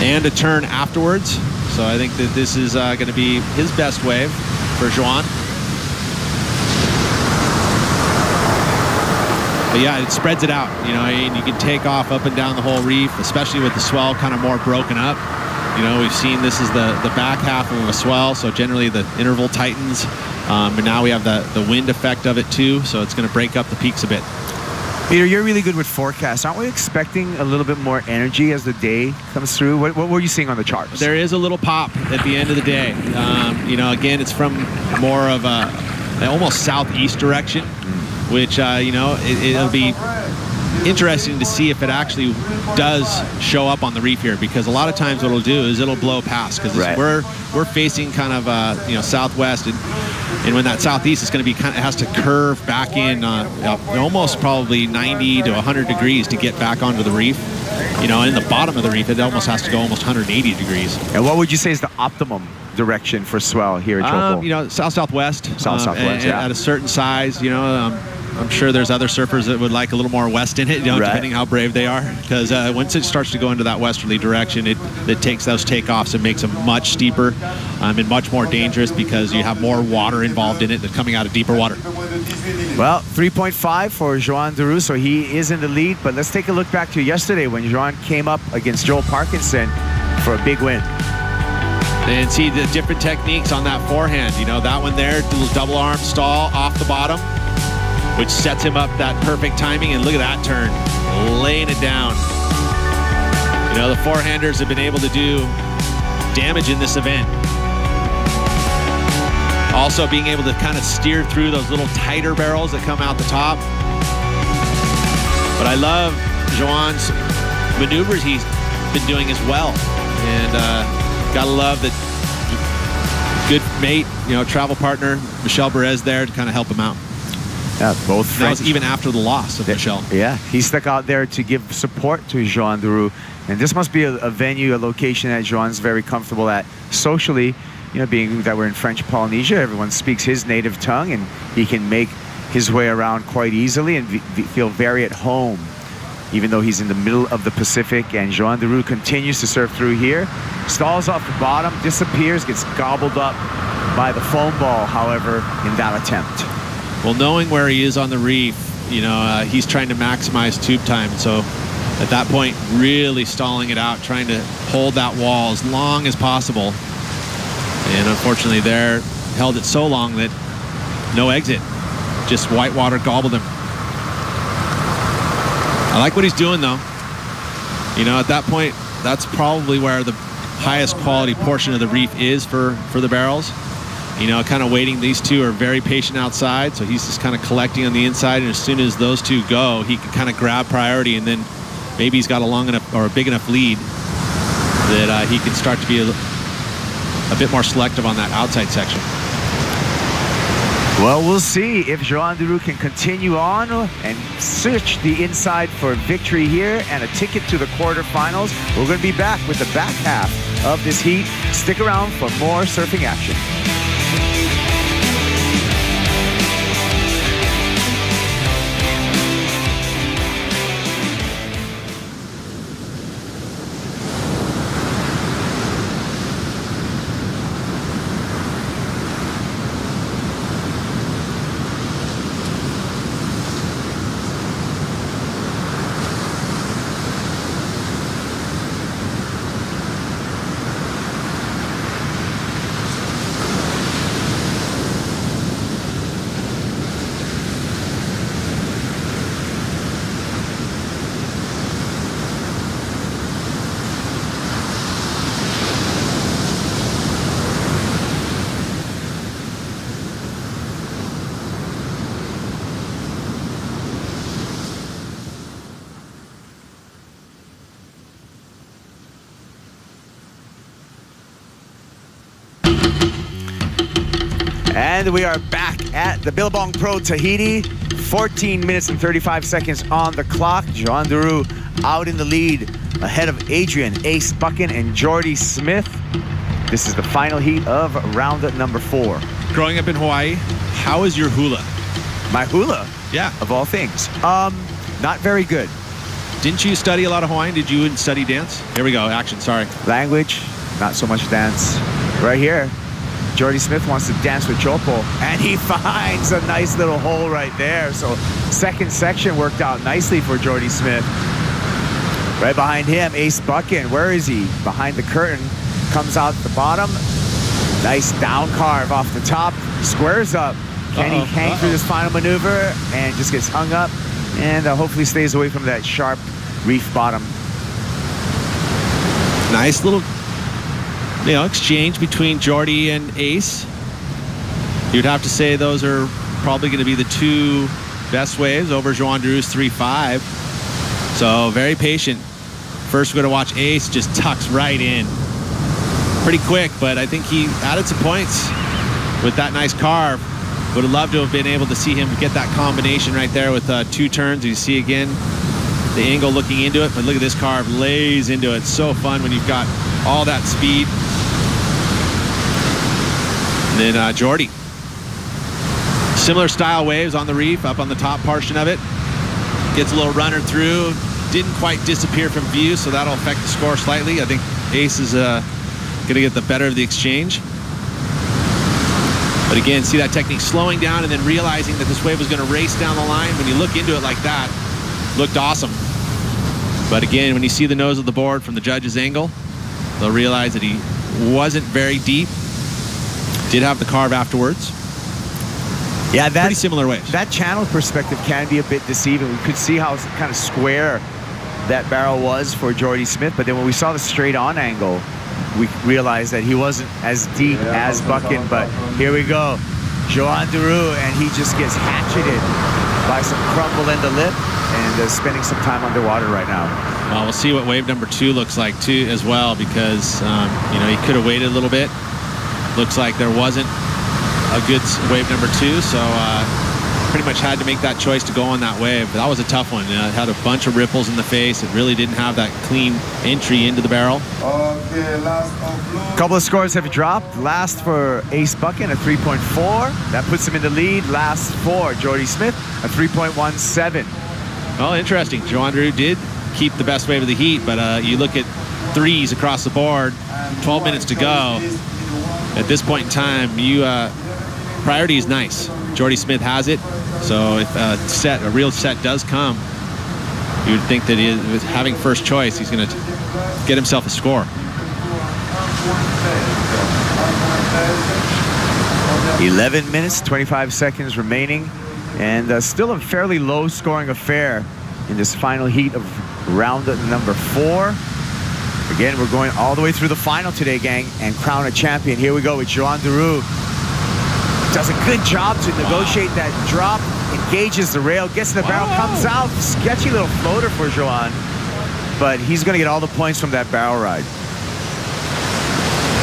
L: and a turn afterwards. So I think that this is going to be his best wave for Joan. But yeah, it spreads it out, you know, and you can take off up and down the whole reef, especially with the swell kind of more broken up. You know, we've seen this is the back half of a swell, so generally the interval tightens, but now we have the wind effect of it too, so it's going to break up the peaks a bit.
K: Peter, you're really good with forecasts. Aren't we expecting a little bit more energy as the day comes through? What were you seeing on the charts?
L: There is a little pop at the end of the day. You know, again, it's from more of an almost southeast direction, which, you know, it'll be interesting to see if it actually does show up on the reef here, because a lot of times what it'll do is it'll blow past, because we're facing kind of, you know, southwest, and when that southeast is going to be kind of, it has to curve back in almost probably 90 to 100 degrees to get back onto the reef. You know, in the bottom of the reef, it almost has to go almost 180 degrees.
K: And what would you say is the optimum direction for swell here at Chopo?
L: You know, south-southwest.
K: South-southwest, yeah.
L: At a certain size, you know, I'm sure there's other surfers that would like a little more west in it, you know, depending how brave they are. Because once it starts to go into that westerly direction, it takes those takeoffs and makes them much steeper and much more dangerous because you have more water involved in it than coming out of deeper water.
K: Well, 3.5 for Joan Duru, so he is in the lead. But let's take a look back to yesterday when Joan came up against Joel Parkinson for a big win.
L: And see the different techniques on that forehand. You know, that one there, little double arm stall off the bottom, which sets him up that perfect timing. And look at that turn, laying it down. You know, the forehanders have been able to do damage in this event. Also being able to kind of steer through those little tighter barrels that come out the top. But I love Joan's maneuvers he's been doing as well. And gotta love that good mate, you know, travel partner, Michel Perez there to kind of help him out.
K: Yeah, both
L: that was even after the loss of Michel.
K: Yeah, he stuck out there to give support to Joan Duru. And this must be a venue, a location that Joan's very comfortable at socially. You know, being that we're in French Polynesia, everyone speaks his native tongue, and he can make his way around quite easily and feel very at home, even though he's in the middle of the Pacific. And Joan Duru continues to surf through here, stalls off the bottom, disappears, gets gobbled up by the foam ball, however, in that attempt.
L: Well, knowing where he is on the reef, you know, he's trying to maximize tube time. So at that point, really stalling it out, trying to hold that wall as long as possible. And unfortunately there, held it so long that no exit. Just whitewater gobbled him. I like what he's doing though. You know, at that point, that's probably where the highest quality portion of the reef is for the barrels. You know, kind of waiting. These two are very patient outside, so he's just kind of collecting on the inside, and as soon as those two go, he can kind of grab priority, and then maybe he's got a long enough or a big enough lead that he can start to be a bit more selective on that outside section.
K: Well, we'll see if Joan Duru can continue on and search the inside for victory here and a ticket to the quarterfinals. We're going to be back with the back half of this heat. Stick around for more surfing action. And we are back at the Billabong Pro Tahiti. 14 minutes and 35 seconds on the clock. Joan Duru out in the lead ahead of Adrian, Ace Buchan, and Jordy Smith. This is the final heat of round number 4.
L: Growing up in Hawaii, how is your hula?
K: My hula?
L: Yeah.
K: Of all things. Not very good.
L: Didn't you study a lot of Hawaiian? Did you study dance? Here we go, action, sorry.
K: Language, not so much dance. Right here. Jordy Smith wants to dance with Chopo, and he finds a nice little hole right there. So second section worked out nicely for Jordy Smith. Right behind him, Ace Buchan. Where is he? Behind the curtain. Comes out the bottom. Nice down carve off the top. Squares up. Can he hang through this final maneuver and just gets hung up and hopefully stays away from that sharp reef bottom.
L: Nice little exchange between Jordy and Ace. You'd have to say those are probably going to be the two best waves over Joan Duru's 3.5. So very patient. First we're going to watch Ace just tucks right in. Pretty quick, but I think he added some points with that nice carve. Would have loved to have been able to see him get that combination right there with 2 turns. You see again the angle looking into it, but look at this carve, lays into it. So fun when you've got all that speed. And then Jordy. Similar style waves on the reef, up on the top portion of it. Gets a little runner through. Didn't quite disappear from view, so that'll affect the score slightly. I think Ace is going to get the better of the exchange. But again, see that technique slowing down and then realizing that this wave was going to race down the line. When you look into it like that, looked awesome. But again, when you see the nose of the board from the judge's angle, they'll realize that he wasn't very deep. Did have the carve afterwards.
K: Yeah,
L: pretty similar waves.
K: That channel perspective can be a bit deceiving. We could see how kind of square that barrel was for Jordy Smith, but then when we saw the straight on angle, we realized that he wasn't as deep as Buchan. But here we go, Johan Duru, and he just gets hatcheted by some crumble in the lip and spending some time underwater right now.
L: Well, we'll see what wave number 2 looks like too as well, because you know, he could have waited a little bit. Looks like there wasn't a good wave number 2, so pretty much had to make that choice to go on that wave. But that was a tough one. It had a bunch of ripples in the face. It really didn't have that clean entry into the barrel.
K: A couple of scores have dropped. Last for Ace Buchan, a 3.4. That puts him in the lead. Last for Jordy Smith, a 3.17.
L: Well, interesting. Johan Duru did keep the best wave of the heat, but you look at threes across the board, 12 minutes to go. At this point in time, priority is nice. Jordy Smith has it, so if a real set does come, you would think that with having first choice, he's going to get himself a score.
K: 11 minutes, 25 seconds remaining, and still a fairly low scoring affair in this final heat of round number 4. Again, we're going all the way through the final today, gang, and crown a champion. Here we go with Johan Duru. Does a good job to negotiate that drop, engages the rail, gets in the barrel, comes out. Sketchy little floater for Johan, but he's going to get all the points from that barrel ride.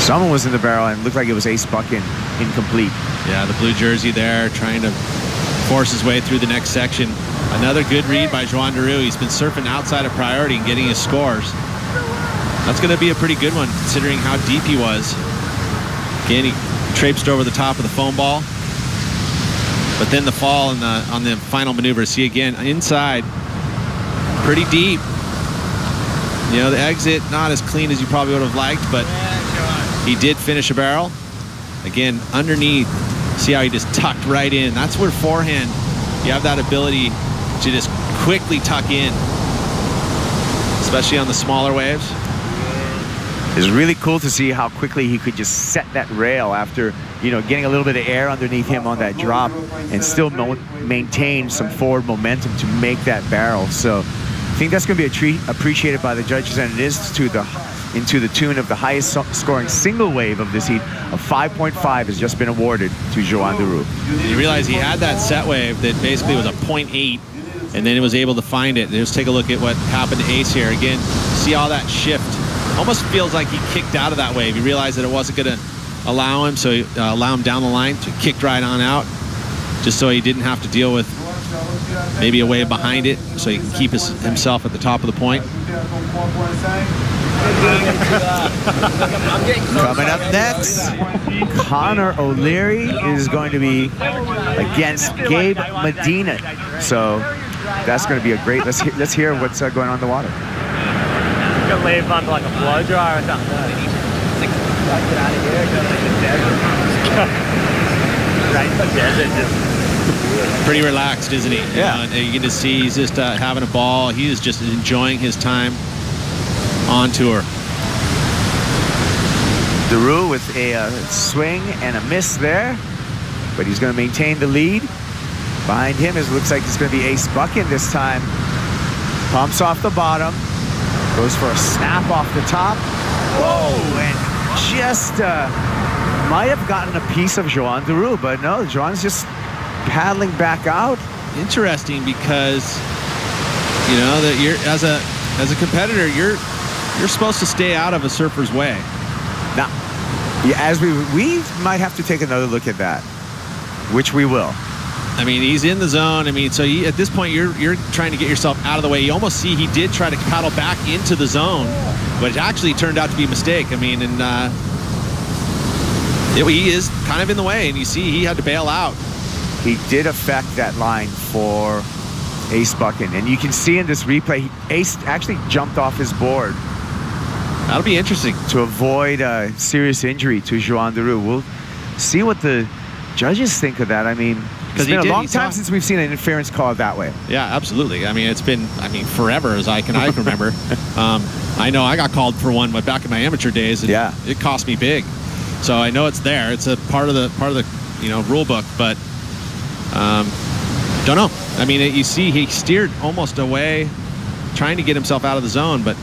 K: Someone was in the barrel and looked like it was Ace Buchan, incomplete.
L: Yeah, the blue jersey there, trying to force his way through the next section. Another good read by Johan Duru. He's been surfing outside of priority and getting his scores. That's going to be a pretty good one, considering how deep he was. Again, he traipsed over the top of the foam ball. But then the fall on the final maneuver. See, again, inside, pretty deep. You know, the exit, not as clean as you probably would have liked, but he did finish a barrel. Again, underneath, see how he just tucked right in. That's where forehand, you have that ability to just quickly tuck in, especially on the smaller waves.
K: It's really cool to see how quickly he could just set that rail after, you know, getting a little bit of air underneath him on that drop and still maintain some forward momentum to make that barrel. So I think that's going to be a treat appreciated by the judges, and it is into the tune of the highest scoring single wave of this heat. A 5.5 has just been awarded to Johan Duru.
L: You realize he had that set wave that basically was a 0.8, and then he was able to find it. Let's take a look at what happened to Ace here. Again, see all that shift. Almost feels like he kicked out of that wave. He realized that it wasn't going to allow him, so he allow him down the line, so he kicked right on out, just so he didn't have to deal with maybe a wave behind it, so he can keep himself at the top of the point.
K: Coming up next, Connor O'Leary is going to be against Gabe Medina. So that's going to be a great, let's hear what's going on in the water.
G: Could leave under like a blow dryer or something. Get out of here, go to the desert.
L: Pretty relaxed, isn't he?
K: Yeah.
L: You can just see he's just having a ball. He is just enjoying his time on tour.
K: Duru with a swing and a miss there, but he's going to maintain the lead. Behind him, it looks like it's going to be Ace Buchan this time. Pumps off the bottom. Goes for a snap off the top. Whoa, and just might have gotten a piece of Johan Duru, but no, Johan's just paddling back out.
L: Interesting, because you know that you're as a competitor, you're supposed to stay out of a surfer's way.
K: Now, yeah, as we might have to take another look at that, which we will.
L: I mean, he's in the zone. I mean, so at this point, you're trying to get yourself out of the way. You almost see he did try to paddle back into the zone, but it actually turned out to be a mistake. I mean, and He is kind of in the way, and you see he had to bail out.
K: He did affect that line for Ace Buchan, and you can see in this replay, Ace actually jumped off his board.
L: That'll be interesting.
K: To avoid a serious injury to Joan Deroux. We'll see what the judges think of that. I mean, it's been a long time since we've seen an interference call that way.
L: Yeah, absolutely. I mean, it's been, forever as I can remember. I know I got called for one back in my amateur days, and it cost me big. So I know it's there. It's a part of the rule book, but don't know. I mean, you see he steered almost away, trying to get himself out of the zone, but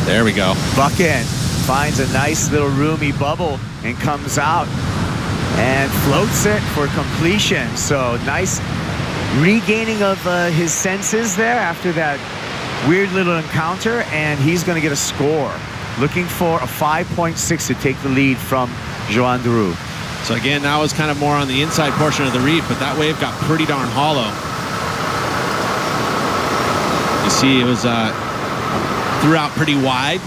L: there we go.
K: Buchan finds a nice little roomy bubble and comes out and floats it for completion. So nice regaining of his senses there after that weird little encounter, and he's going to get a score. Looking for a 5.6 to take the lead from Joan Deroux.
L: So again, that was kind of more on the inside portion of the reef, but that wave got pretty darn hollow. You see it was threw out pretty wide.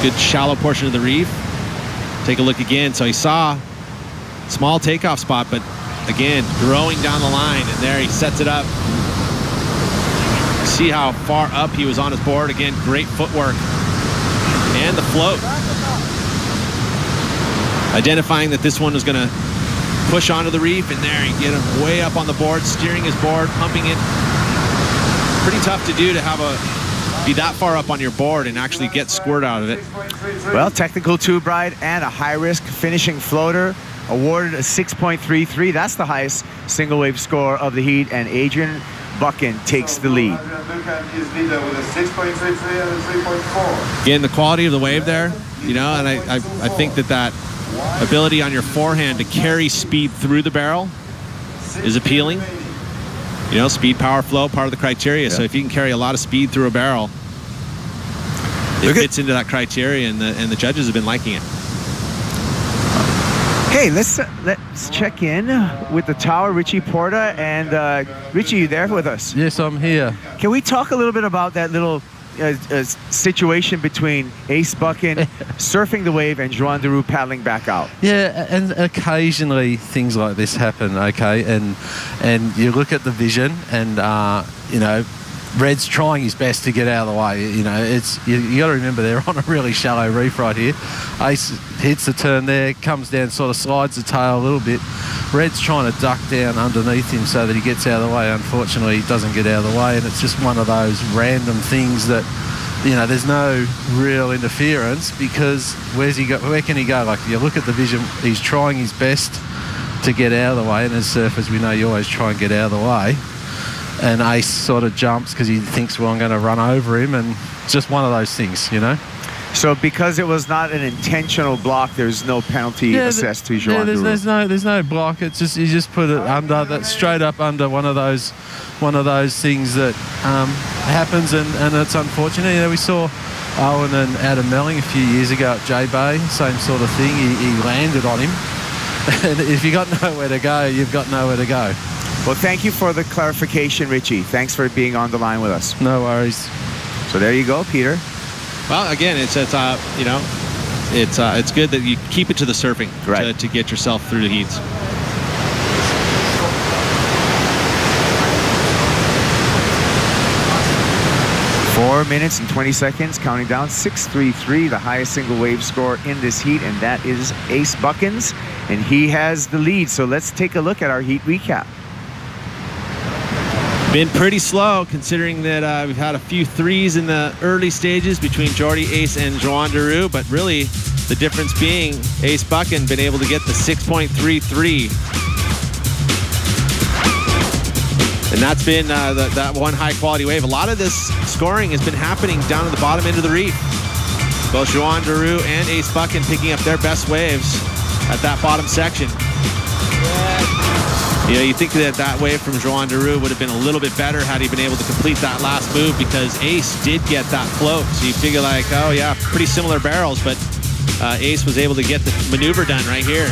L: Good shallow portion of the reef. Take a look again. So he saw small takeoff spot, but again, growing down the line, and there he sets it up. See how far up he was on his board. Again, great footwork. And the float. Identifying that this one was going to push onto the reef, and there you get him way up on the board, steering his board, pumping it. Pretty tough to do to have be that far up on your board and actually get squirt out of it.
K: Well, technical tube ride and a high-risk finishing floater, awarded a 6.33. That's the highest single wave score of the heat, and Adrian Buchan takes the lead.
L: Again, the quality of the wave there, and I think that ability on your forehand to carry speed through the barrel is appealing. Speed, power, flow, part of the criteria. Yeah. So if you can carry a lot of speed through a barrel, it fits into that criteria, and the judges have been liking it.
K: Hey, let's check in with the tower, Richie Porta. And Richie, you there with us?
H: Yes, I'm here.
K: Can we talk a little bit about that little situation between Ace Buchan surfing the wave and Joan Deroux paddling back out?
H: Yeah, and occasionally things like this happen, okay? And you look at the vision, and Red's trying his best to get out of the way. You got to remember they're on a really shallow reef right here. Ace hits the turn there, comes down, sort of slides the tail a little bit. Red's trying to duck down underneath him so that he gets out of the way. Unfortunately, he doesn't get out of the way, and it's just one of those random things that, there's no real interference, because where can he go? Like, you look at the vision, he's trying his best to get out of the way, and as surfers, we know you always try and get out of the way. And Ace sort of jumps because he thinks, well, I'm going to run over him, and it's just one of those things,
K: So because it was not an intentional block, there's no penalty assessed to Joan Deroux.
H: There's no block. It's just, you just put it under that, straight up under one of those things that happens, and it's unfortunate. We saw Owen and Adam Melling a few years ago at J Bay, same sort of thing. He landed on him, and if you got nowhere to go, you've got nowhere to go.
K: Well, thank you for the clarification, Richie. Thanks for being on the line with us.
H: No worries.
K: So there you go, Peter.
L: Well, again, it's good that you keep it to the surfing, right, to get yourself through the heats.
K: Four minutes and 20 seconds, counting down. 6.33, the highest single wave score in this heat, and that is Ace Buchan's, and he has the lead. So let's take a look at our heat recap.
L: Been pretty slow, considering that we've had a few threes in the early stages between Jordy, Ace, and Joan Deroux, but really the difference being Ace Buchan been able to get the 6.33. And that's been that one high quality wave. A lot of this scoring has been happening down at the bottom end of the reef. Both Joan Deroux and Ace Buchan picking up their best waves at that bottom section. You think that wave from Joan Deroux would have been a little bit better had he been able to complete that last move, because Ace did get that float. So you figure like, oh yeah, pretty similar barrels, but Ace was able to get the maneuver done right here.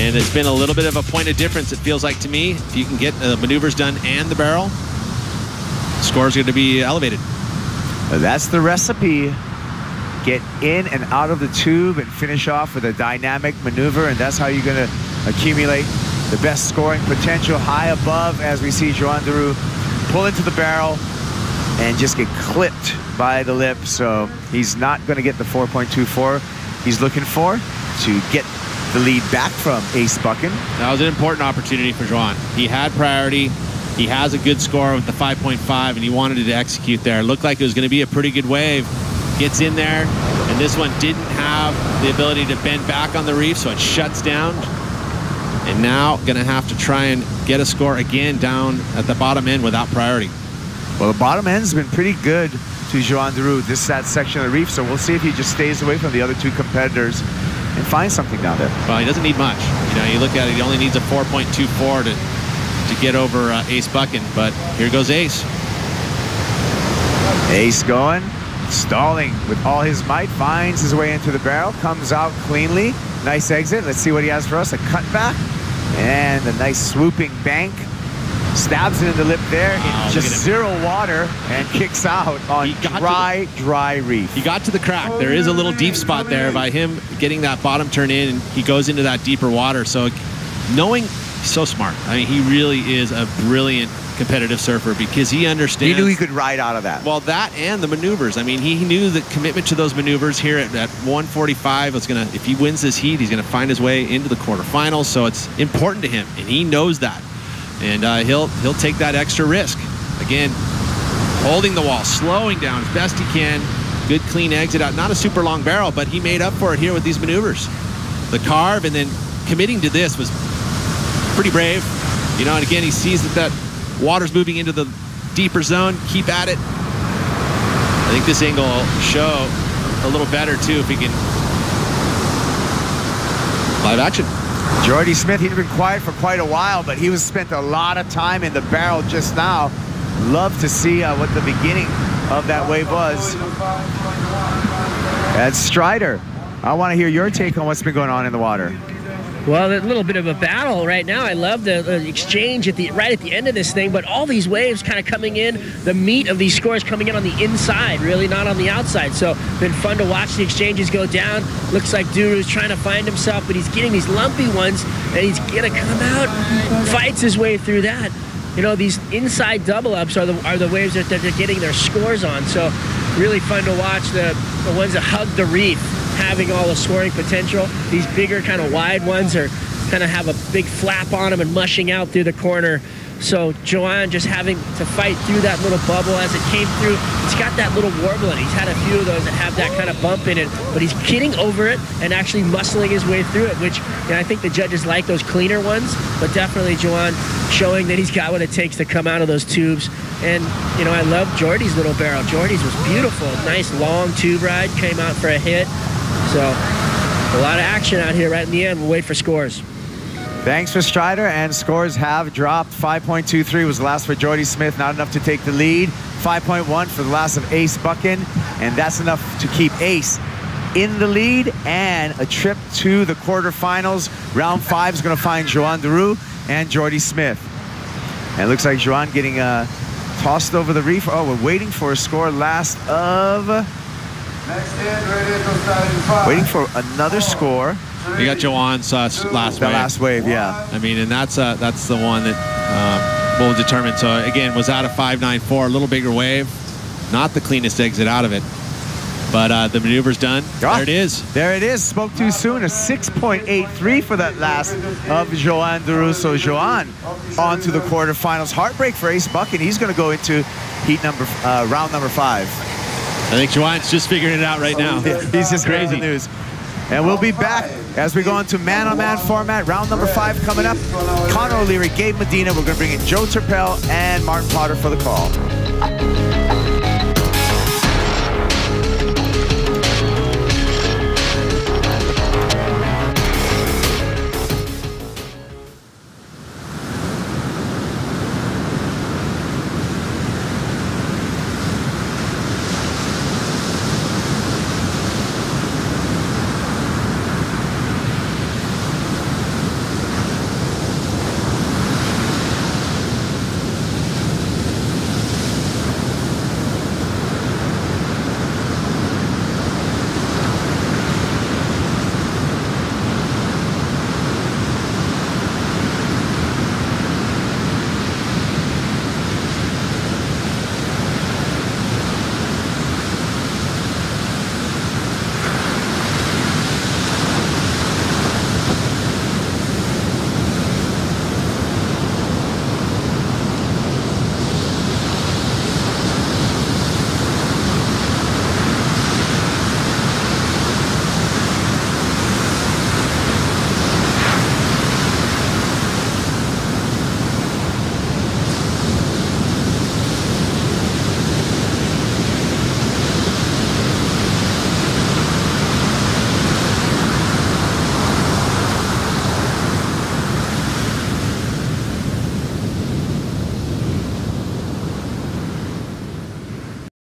L: And it's been a little bit of a point of difference, it feels like to me. If you can get the maneuvers done and the barrel, the score's going to be elevated.
K: That's the recipe get in and out of the tube and finish off with a dynamic maneuver, and that's how you're going to accumulate the best scoring potential high above, as we see Joan Duru pull into the barrel and just get clipped by the lip. So he's not going to get the 4.24 he's looking for to get the lead back from Ace Buchan.
L: That was an important opportunity for Joan. He had priority. He has a good score with the 5.5, and he wanted to execute there. It looked like it was going to be a pretty good wave. Gets in there, and this one didn't have the ability to bend back on the reef, so it shuts down. And now going to have to try and get a score again down at the bottom end without priority.
K: Well, the bottom end's been pretty good to Joan Duru, that section of the reef, so we'll see if he just stays away from the other two competitors and finds something down there.
L: Well, he doesn't need much. You know, you look at it, he only needs a 4.24 to get over Ace Buchan, but here goes Ace.
K: Ace going, stalling with all his might, finds his way into the barrel, comes out cleanly. Nice exit. Let's see what he has for us. A cutback and a nice swooping bank. Stabs it in the lip there. Wow, just zero water and kicks out on dry reef.
L: He got to the crack. There is a little deep spot there by him getting that bottom turn in, and he goes into that deeper water. So knowing, so smart. I mean, he really is a brilliant competitive surfer because he understands.
K: He knew he could ride out of that.
L: Well, that and the maneuvers. I mean, he knew the commitment to those maneuvers here at 145 was going to, if he wins this heat, he's going to find his way into the quarterfinals. So it's important to him, and he knows that. And he'll take that extra risk. Again, holding the wall, slowing down as best he can. Good clean exit out. Not a super long barrel, but he made up for it here with these maneuvers. The carve and then committing to this was pretty brave. You know, and again, he sees that water's moving into the deeper zone. Keep at it. I think this angle will show a little better too if he can. Live action.
K: Jordy Smith, he'd been quiet for quite a while, but he was spent a lot of time in the barrel just now. Love to see what the beginning of that wave was. And Strider, I want to hear your take on what's been going on in the water.
J: Well, a little bit of a battle right now. I love the exchange right at the end of this thing, but all these waves kind of coming in, the meat of these scores coming in on the inside, really not on the outside. So been fun to watch the exchanges go down. Looks like Duru's trying to find himself, but he's getting these lumpy ones, and he's gonna come out, fights his way through that. You know, these inside double ups are the waves that they're getting their scores on. So really fun to watch the ones that hug the reef, having all the scoring potential. These bigger kind of wide ones are kind of have a big flap on them and mushing out through the corner. So Joan just having to fight through that little bubble as it came through. It's got that little warble in it. He's had a few of those that have that kind of bump in it, but he's getting over it and actually muscling his way through it, which, you know, I think the judges like those cleaner ones, but definitely Joan showing that he's got what it takes to come out of those tubes. And, you know, I love Jordy's little barrel. Jordy's was beautiful. Nice long tube ride, came out for a hit. So a lot of action out here right in the end. We'll wait for scores.
K: Thanks for Strider, and scores have dropped. 5.23 was the last for Jordy Smith, not enough to take the lead. 5.1 for the last of Ace Buchan, and that's enough to keep Ace in the lead and a trip to the quarterfinals. Round 5 is going to find Joan Duru and Jordy Smith. And it looks like Joan getting tossed over the reef. Oh, we're waiting for a score last of... Waiting for another score.
L: You got Joan's last wave.
K: The last wave, yeah.
L: I mean, and that's the one that will determine. So again, was out of 5.94, a little bigger wave. Not the cleanest exit out of it, but the maneuver's done.
K: Oh,
L: there it is.
K: There it is. Spoke too soon. A 6.83 for that last of Joan Duru. So Joan on to the quarterfinals. Heartbreak for Ace Buchan. He's going to go into round number 5.
L: I think Joan's just figuring it out right now.
K: He's just crazy news. And we'll be back as we go into man-on-man format. Round number 5 coming up. Connor O'Leary, Gabe Medina. We're going to bring in Joe Turpel and Martin Potter for the call.